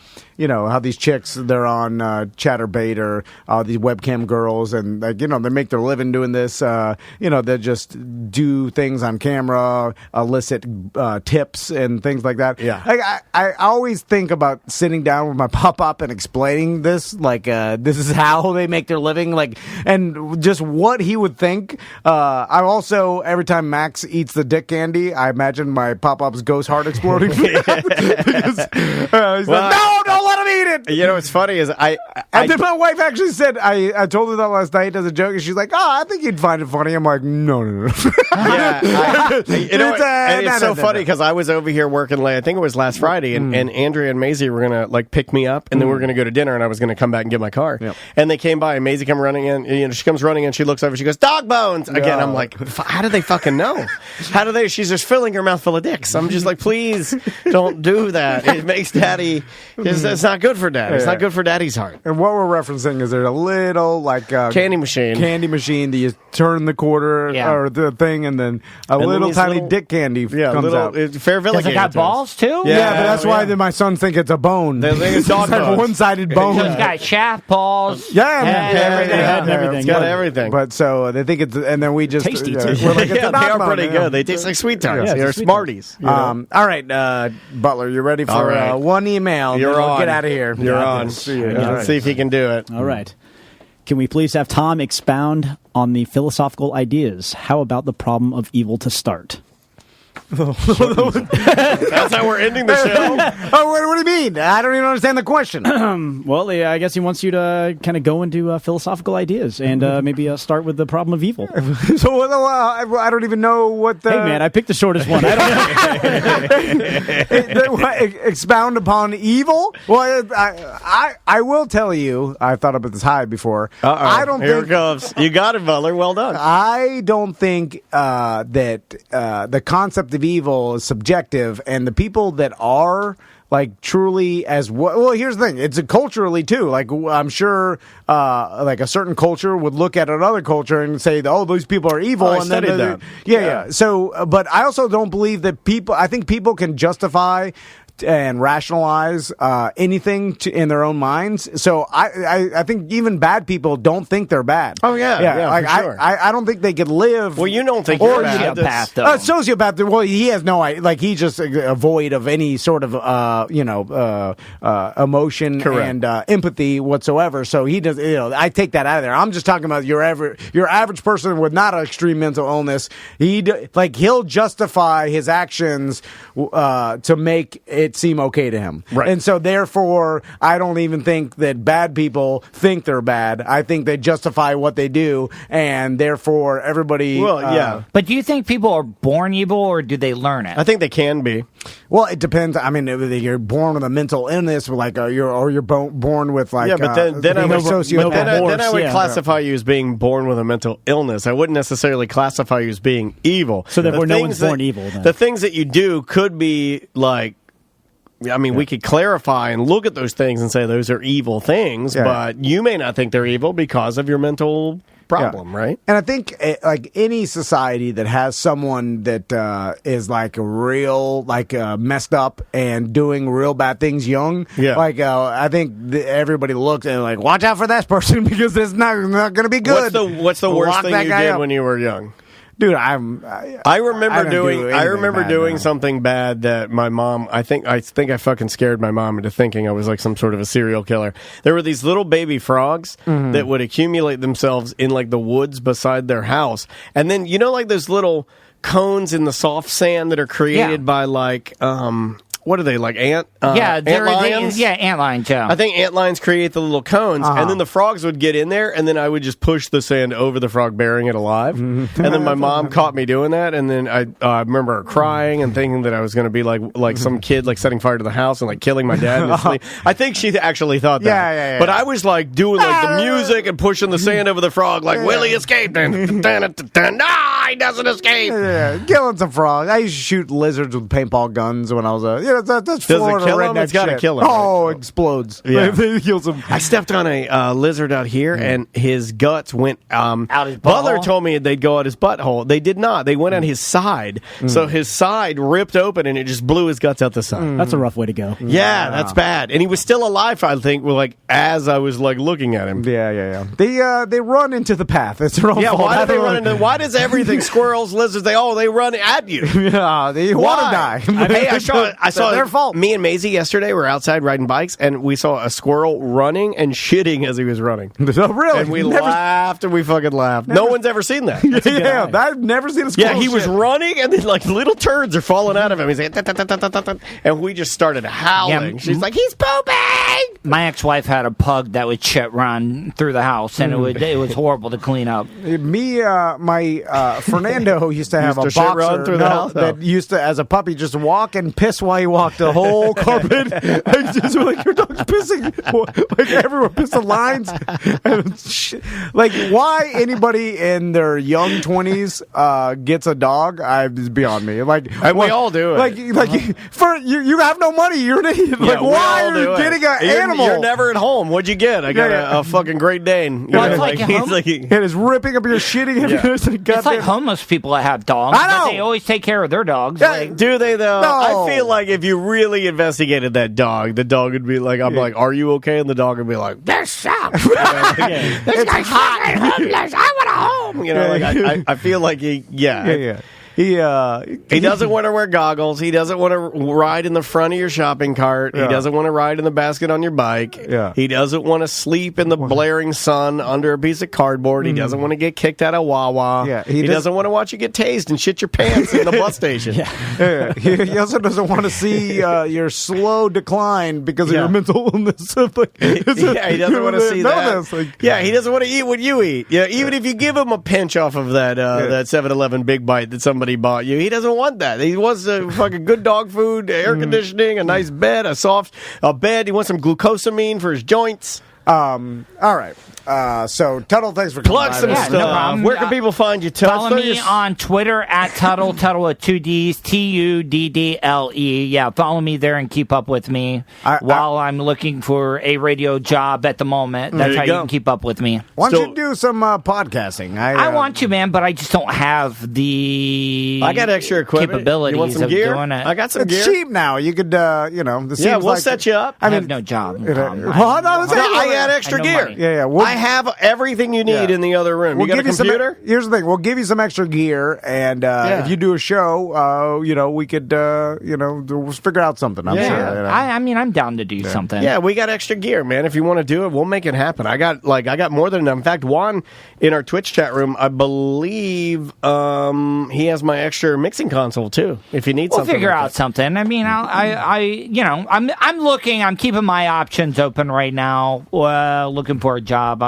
[SPEAKER 2] these chicks, they're on Chatterbait or these webcam girls, and they make their living doing this. They just do things on camera, elicit tips and things like that.
[SPEAKER 1] Yeah,
[SPEAKER 2] I always think about sitting down with my pop-up and explaining this, like this is how they make their living, and just what he would think. I also, every time Max eats the dick candy, I imagine my pop-up's ghost heart exploding. Because, he's like, no, don't let him eat it.
[SPEAKER 1] You know what's funny is
[SPEAKER 2] and then my wife actually said, I told her that last night as a joke, and she's like, I think you'd find it funny. I'm like, no.
[SPEAKER 1] It's so funny because I was over here working late. I think it was last Friday, and Andrea and Maisie were gonna pick me up, and then we were gonna go to dinner, and I was gonna come back and get my car.
[SPEAKER 2] Yep.
[SPEAKER 1] And they came by, and Maisie came running in. She comes running in. She looks over. She goes, "Dog bones!" Again, I'm like, how do they fucking know? How do they? She's just filling her mouth full of dicks. I'm just like, please don't do that. It makes Daddy. It's not good for Dad. It's not good for Daddy's heart.
[SPEAKER 2] And what we're referencing is there's a little
[SPEAKER 1] candy machine
[SPEAKER 2] that you turn the quarter or the thing, and then little tiny dick candy comes out.
[SPEAKER 1] Fairville.
[SPEAKER 6] Does it got balls too?
[SPEAKER 2] Yeah, but that's why my son think it's a bone.
[SPEAKER 1] They think it's dog bones.
[SPEAKER 2] One-sided bone.
[SPEAKER 6] It's got shaft, balls,
[SPEAKER 1] everything. It's got everything.
[SPEAKER 2] But so they think it's, and then we just
[SPEAKER 7] tasty too.
[SPEAKER 2] We're like, it's
[SPEAKER 1] they are pretty good. They taste like Sweet Tarts. They're Smarties.
[SPEAKER 2] All right, Butler, you ready for one email?
[SPEAKER 1] You're on.
[SPEAKER 2] Get out of here.
[SPEAKER 1] You're on. Let's see if he can do it.
[SPEAKER 7] All right. Can we please have Tom expound on the philosophical ideas? How about the problem of evil to start?
[SPEAKER 1] That's how we're ending the show.
[SPEAKER 2] What do you mean? I don't even understand the question.
[SPEAKER 7] Well, I guess he wants you to kind of go into philosophical ideas and maybe start with the problem of evil.
[SPEAKER 2] So I don't even know what the...
[SPEAKER 7] Hey, man, I picked the shortest one. I
[SPEAKER 2] don't expound upon evil? Well, I will tell you, I've thought about this high before. I don't
[SPEAKER 1] Here
[SPEAKER 2] think...
[SPEAKER 1] it goes. You got it, Butler. Well done.
[SPEAKER 2] I don't think that the concept of evil is subjective, and the people that are truly well, here's the thing, it's culturally too, I'm sure a certain culture would look at another culture and say, oh, those people are evil.
[SPEAKER 1] I studied that.
[SPEAKER 2] Yeah. So but I also don't believe that I think people can justify and rationalize anything in their own minds. So I think even bad people don't think they're bad.
[SPEAKER 1] Oh yeah. For sure.
[SPEAKER 2] I don't think they could live.
[SPEAKER 1] Well, you don't think you're bad.
[SPEAKER 2] Sociopath. Well, he has no he's just void of any sort of emotion and empathy whatsoever. So he does. I take that out of there. I'm just talking about your average person with not an extreme mental illness. He'll justify his actions to make it seem okay to him.
[SPEAKER 1] Right.
[SPEAKER 2] And so therefore, I don't even think that bad people think they're bad. I think they justify what they do, and therefore everybody...
[SPEAKER 1] Well, yeah.
[SPEAKER 6] But do you think people are born evil, or do they learn it?
[SPEAKER 1] I think they can be.
[SPEAKER 2] Well, it depends. I mean, you're born with a mental illness, you're born with
[SPEAKER 1] but then I would classify you as being born with a mental illness. I wouldn't necessarily classify you as being evil.
[SPEAKER 7] So therefore, no one's born evil. Then.
[SPEAKER 1] The things that you do could be we could clarify and look at those things and say those are evil things, but you may not think they're evil because of your mental problem, right?
[SPEAKER 2] And I think like any society that has someone that is like real, like messed up and doing real bad things young, like I think everybody looks and like, watch out for that person because it's not going to be good.
[SPEAKER 1] What's the worst thing you did when you were young?
[SPEAKER 2] Dude,
[SPEAKER 1] I remember doing something bad that my mom. I think I fucking scared my mom into thinking I was like some sort of a serial killer. There were these little baby frogs that would accumulate themselves in like the woods beside their house, and then like those little cones in the soft sand that are created by like what are they, like ant lions?
[SPEAKER 6] Ant lions, yeah.
[SPEAKER 1] I think ant lions create the little cones, and then the frogs would get in there, and then I would just push the sand over the frog, burying it alive. And then my mom caught me doing that, and then I remember her crying and thinking that I was going to be like some kid like setting fire to the house and like killing my dad in his sleep. I think she actually thought that.
[SPEAKER 2] Yeah.
[SPEAKER 1] But I was like doing like the music and pushing the sand over the frog, like, will he escape? No, he doesn't escape.
[SPEAKER 2] Yeah, killing some frogs. I used to shoot lizards with paintball guns when I was that's
[SPEAKER 1] Does
[SPEAKER 2] Florida
[SPEAKER 1] it kill him?
[SPEAKER 2] redneck
[SPEAKER 1] It's got to
[SPEAKER 2] shit.
[SPEAKER 1] kill him.
[SPEAKER 2] Oh, it explodes.
[SPEAKER 1] Yeah.
[SPEAKER 2] It kills him.
[SPEAKER 1] I stepped on a lizard out here, and his guts went
[SPEAKER 6] out his butthole?
[SPEAKER 1] Butler told me they'd go out his butthole. They did not. They went on his side. So his side ripped open, and it just blew his guts out the side.
[SPEAKER 7] That's a rough way to go.
[SPEAKER 1] Yeah, that's bad. And he was still alive, I think, as I was like looking at him.
[SPEAKER 2] Yeah. They run into the path. It's their own fault.
[SPEAKER 1] Why do they run into? Why does everything, squirrels, lizards, they run at you?
[SPEAKER 2] Yeah, they want to die.
[SPEAKER 1] Hey, I saw
[SPEAKER 2] their fault.
[SPEAKER 1] Me and Maisie yesterday were outside riding bikes, and we saw a squirrel running and shitting as he was running.
[SPEAKER 2] Oh, really?
[SPEAKER 1] And we laughed and we fucking laughed. No one's ever seen that.
[SPEAKER 2] Yeah, I've never seen a squirrel.
[SPEAKER 1] Yeah, he was running, and then like little turds are falling out of him. He's like, and we just started howling. She's like, he's pooping.
[SPEAKER 6] My ex-wife had a pug that would shit run through the house, and it was horrible to clean up.
[SPEAKER 2] My Fernando used to have a boxer
[SPEAKER 1] through the house?
[SPEAKER 2] that used to, as a puppy, just walk and piss while he walked the whole carpet. Just like, your dog's pissing, like everywhere, pissing lines. Like, why anybody in their young 20s gets a dog? Is beyond me. Like,
[SPEAKER 1] we all do it.
[SPEAKER 2] For you have no money. You're an idiot. Like, why are you getting an animal?
[SPEAKER 1] You're never at home. What'd you get? I got a fucking Great Dane.
[SPEAKER 2] It is ripping up your shitting.
[SPEAKER 6] It's like homeless people that have dogs.
[SPEAKER 2] I know.
[SPEAKER 6] But they always take care of their dogs.
[SPEAKER 1] Do they though?
[SPEAKER 2] No.
[SPEAKER 1] I feel like if you really investigated that dog, the dog would be like, I'm like, are you okay? And the dog would be like, this sucks. This guy's fucking homeless. I want a home. I feel like he doesn't want to wear goggles. He doesn't want to ride in the front of your shopping cart. He doesn't want to ride in the basket on your bike. He doesn't want to sleep in the blaring sun under a piece of cardboard. He doesn't want to get kicked out of Wawa. He doesn't want to watch you get tased and shit your pants in the bus station.
[SPEAKER 2] He also doesn't want to see your slow decline because of your mental illness.
[SPEAKER 1] He doesn't want to see that. He doesn't want to eat what you eat. Yeah, even if you give him a pinch off of that 7-Eleven Big Bite that somebody bought you, he doesn't want that. He wants fucking good dog food, air conditioning, a nice bed, a bed. He wants some glucosamine for his joints.
[SPEAKER 2] All right. So, Tuddle, thanks for
[SPEAKER 1] plug some stuff. No, where can people find you, Tuddle?
[SPEAKER 6] Follow me on Twitter at Tuddle, Tuddle with 2 Ds, Tuddle. Yeah, follow me there and keep up with me while I'm looking for a radio job at the moment. That's how you can keep up with me.
[SPEAKER 2] Why don't you do some podcasting?
[SPEAKER 6] I want to, man, but I just don't have the
[SPEAKER 1] I got extra equipment.
[SPEAKER 6] Capabilities
[SPEAKER 1] you want some
[SPEAKER 6] of
[SPEAKER 1] gear?
[SPEAKER 6] doing it.
[SPEAKER 1] I got some gear.
[SPEAKER 2] It's cheap now. You could,
[SPEAKER 1] we'll set you up.
[SPEAKER 6] I have no job.
[SPEAKER 1] I got extra gear.
[SPEAKER 2] Yeah.
[SPEAKER 1] I have everything you need in the other room.
[SPEAKER 2] We'll
[SPEAKER 1] you got a computer?
[SPEAKER 2] Here's the thing. We'll give you some extra gear, and if you do a show, we could, we'll figure out something. I'm sure.
[SPEAKER 6] I'm down to do something.
[SPEAKER 1] Yeah, we got extra gear, man. If you want to do it, we'll make it happen. I got more than enough. In fact, Juan in our Twitch chat room, I believe he has my extra mixing console too. If you need something,
[SPEAKER 6] we'll figure out something. I mean, I'm looking. I'm keeping my options open right now. Looking for a job.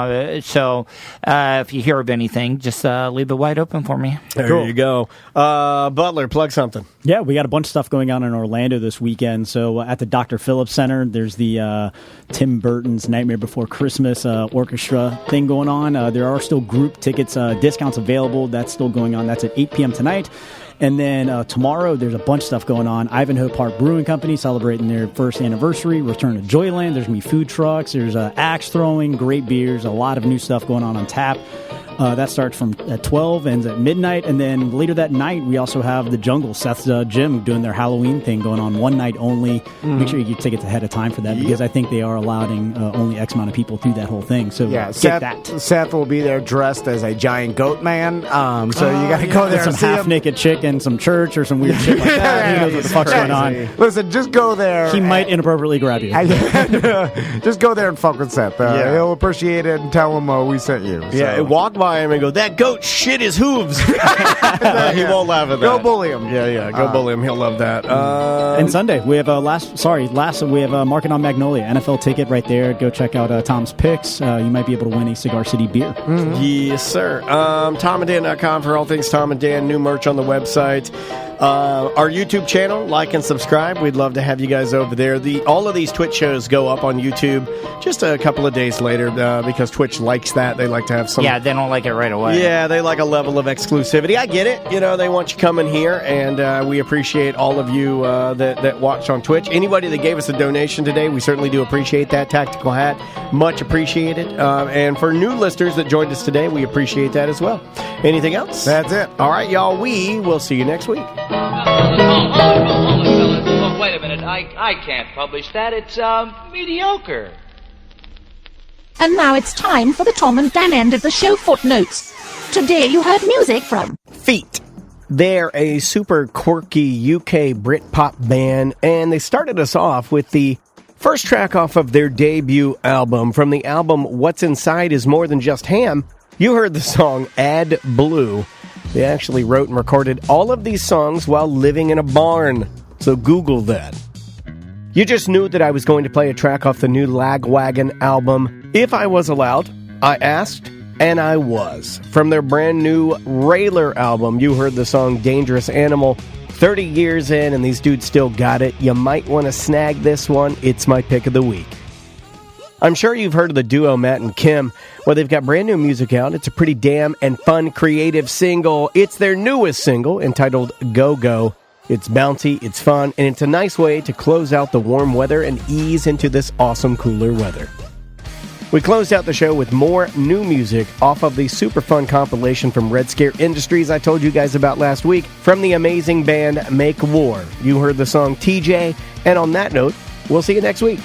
[SPEAKER 6] So if you hear of anything, just leave it wide open for me.
[SPEAKER 1] There you go. Butler, plug something.
[SPEAKER 7] Yeah, we got a bunch of stuff going on in Orlando this weekend. So at the Dr. Phillips Center, there's the Tim Burton's Nightmare Before Christmas orchestra thing going on. There are still group tickets, discounts available. That's still going on. That's at 8 p.m. tonight. And then tomorrow, there's a bunch of stuff going on. Ivanhoe Park Brewing Company celebrating their first anniversary. Return to Joyland. There's going to be food trucks. There's axe throwing, great beers, a lot of new stuff going on tap. That starts at 12, ends at midnight, and then later that night we also have the Jungle, Seth's gym, doing their Halloween thing going on one night only. Make sure you get tickets ahead of time for that because I think they are allowing only X amount of people through that whole thing. So
[SPEAKER 2] Seth will be there dressed as a giant goat man. So you got to go there.
[SPEAKER 7] Some half-naked chick in some church or some weird shit like that. Who knows what the fuck's going on?
[SPEAKER 2] Listen, just go there.
[SPEAKER 7] He might inappropriately grab you.
[SPEAKER 2] Just go there and fuck with Seth. He'll appreciate it and tell him we sent you. So.
[SPEAKER 1] Yeah, walk by him and go, that goat shit his hooves. He won't laugh at that.
[SPEAKER 2] Go bully him.
[SPEAKER 1] Yeah, go bully him. He'll love that.
[SPEAKER 7] And Sunday, we have we have Market on Magnolia, NFL ticket right there. Go check out Tom's picks. You might be able to win a Cigar City beer.
[SPEAKER 1] Yes, sir. TomandDan.com for all things Tom and Dan. New merch on the website. Our YouTube channel, like and subscribe. We'd love to have you guys over there. All of these Twitch shows go up on YouTube just a couple of days later because Twitch likes that. They like to have some...
[SPEAKER 6] Yeah, they don't like it right away.
[SPEAKER 1] Yeah, they like a level of exclusivity. I get it. They want you coming here, and we appreciate all of you that watch on Twitch. Anybody that gave us a donation today, we certainly do appreciate that. Tactical Hat, much appreciated. And for new listeners that joined us today, we appreciate that as well. Anything else?
[SPEAKER 2] That's it.
[SPEAKER 1] All right, y'all. We will see you next week.
[SPEAKER 15] Oh, wait a minute. I can't publish that. It's mediocre.
[SPEAKER 16] And now it's time for the Tom and Dan end of the show footnotes. Today you heard music from
[SPEAKER 1] Feet. They're a super quirky UK Britpop band, and they started us off with the first track off of their debut album. From the album What's Inside Is More Than Just Ham, you heard the song Add Blue. They actually wrote and recorded all of these songs while living in a barn, so Google that. You just knew that I was going to play a track off the new Lagwagon album. If I was allowed, I asked, and I was. From their brand new Railer album, you heard the song Dangerous Animal. 30 years in, and these dudes still got it. You might want to snag this one. It's my pick of the week. I'm sure you've heard of the duo Matt and Kim. Well, they've got brand new music out. It's a pretty damn and fun, creative single. It's their newest single, entitled Go Go. It's bouncy, it's fun, and it's a nice way to close out the warm weather and ease into this awesome cooler weather. We closed out the show with more new music off of the super fun compilation from Red Scare Industries I told you guys about last week from the amazing band Make War. You heard the song TJ, and on that note, we'll see you next week.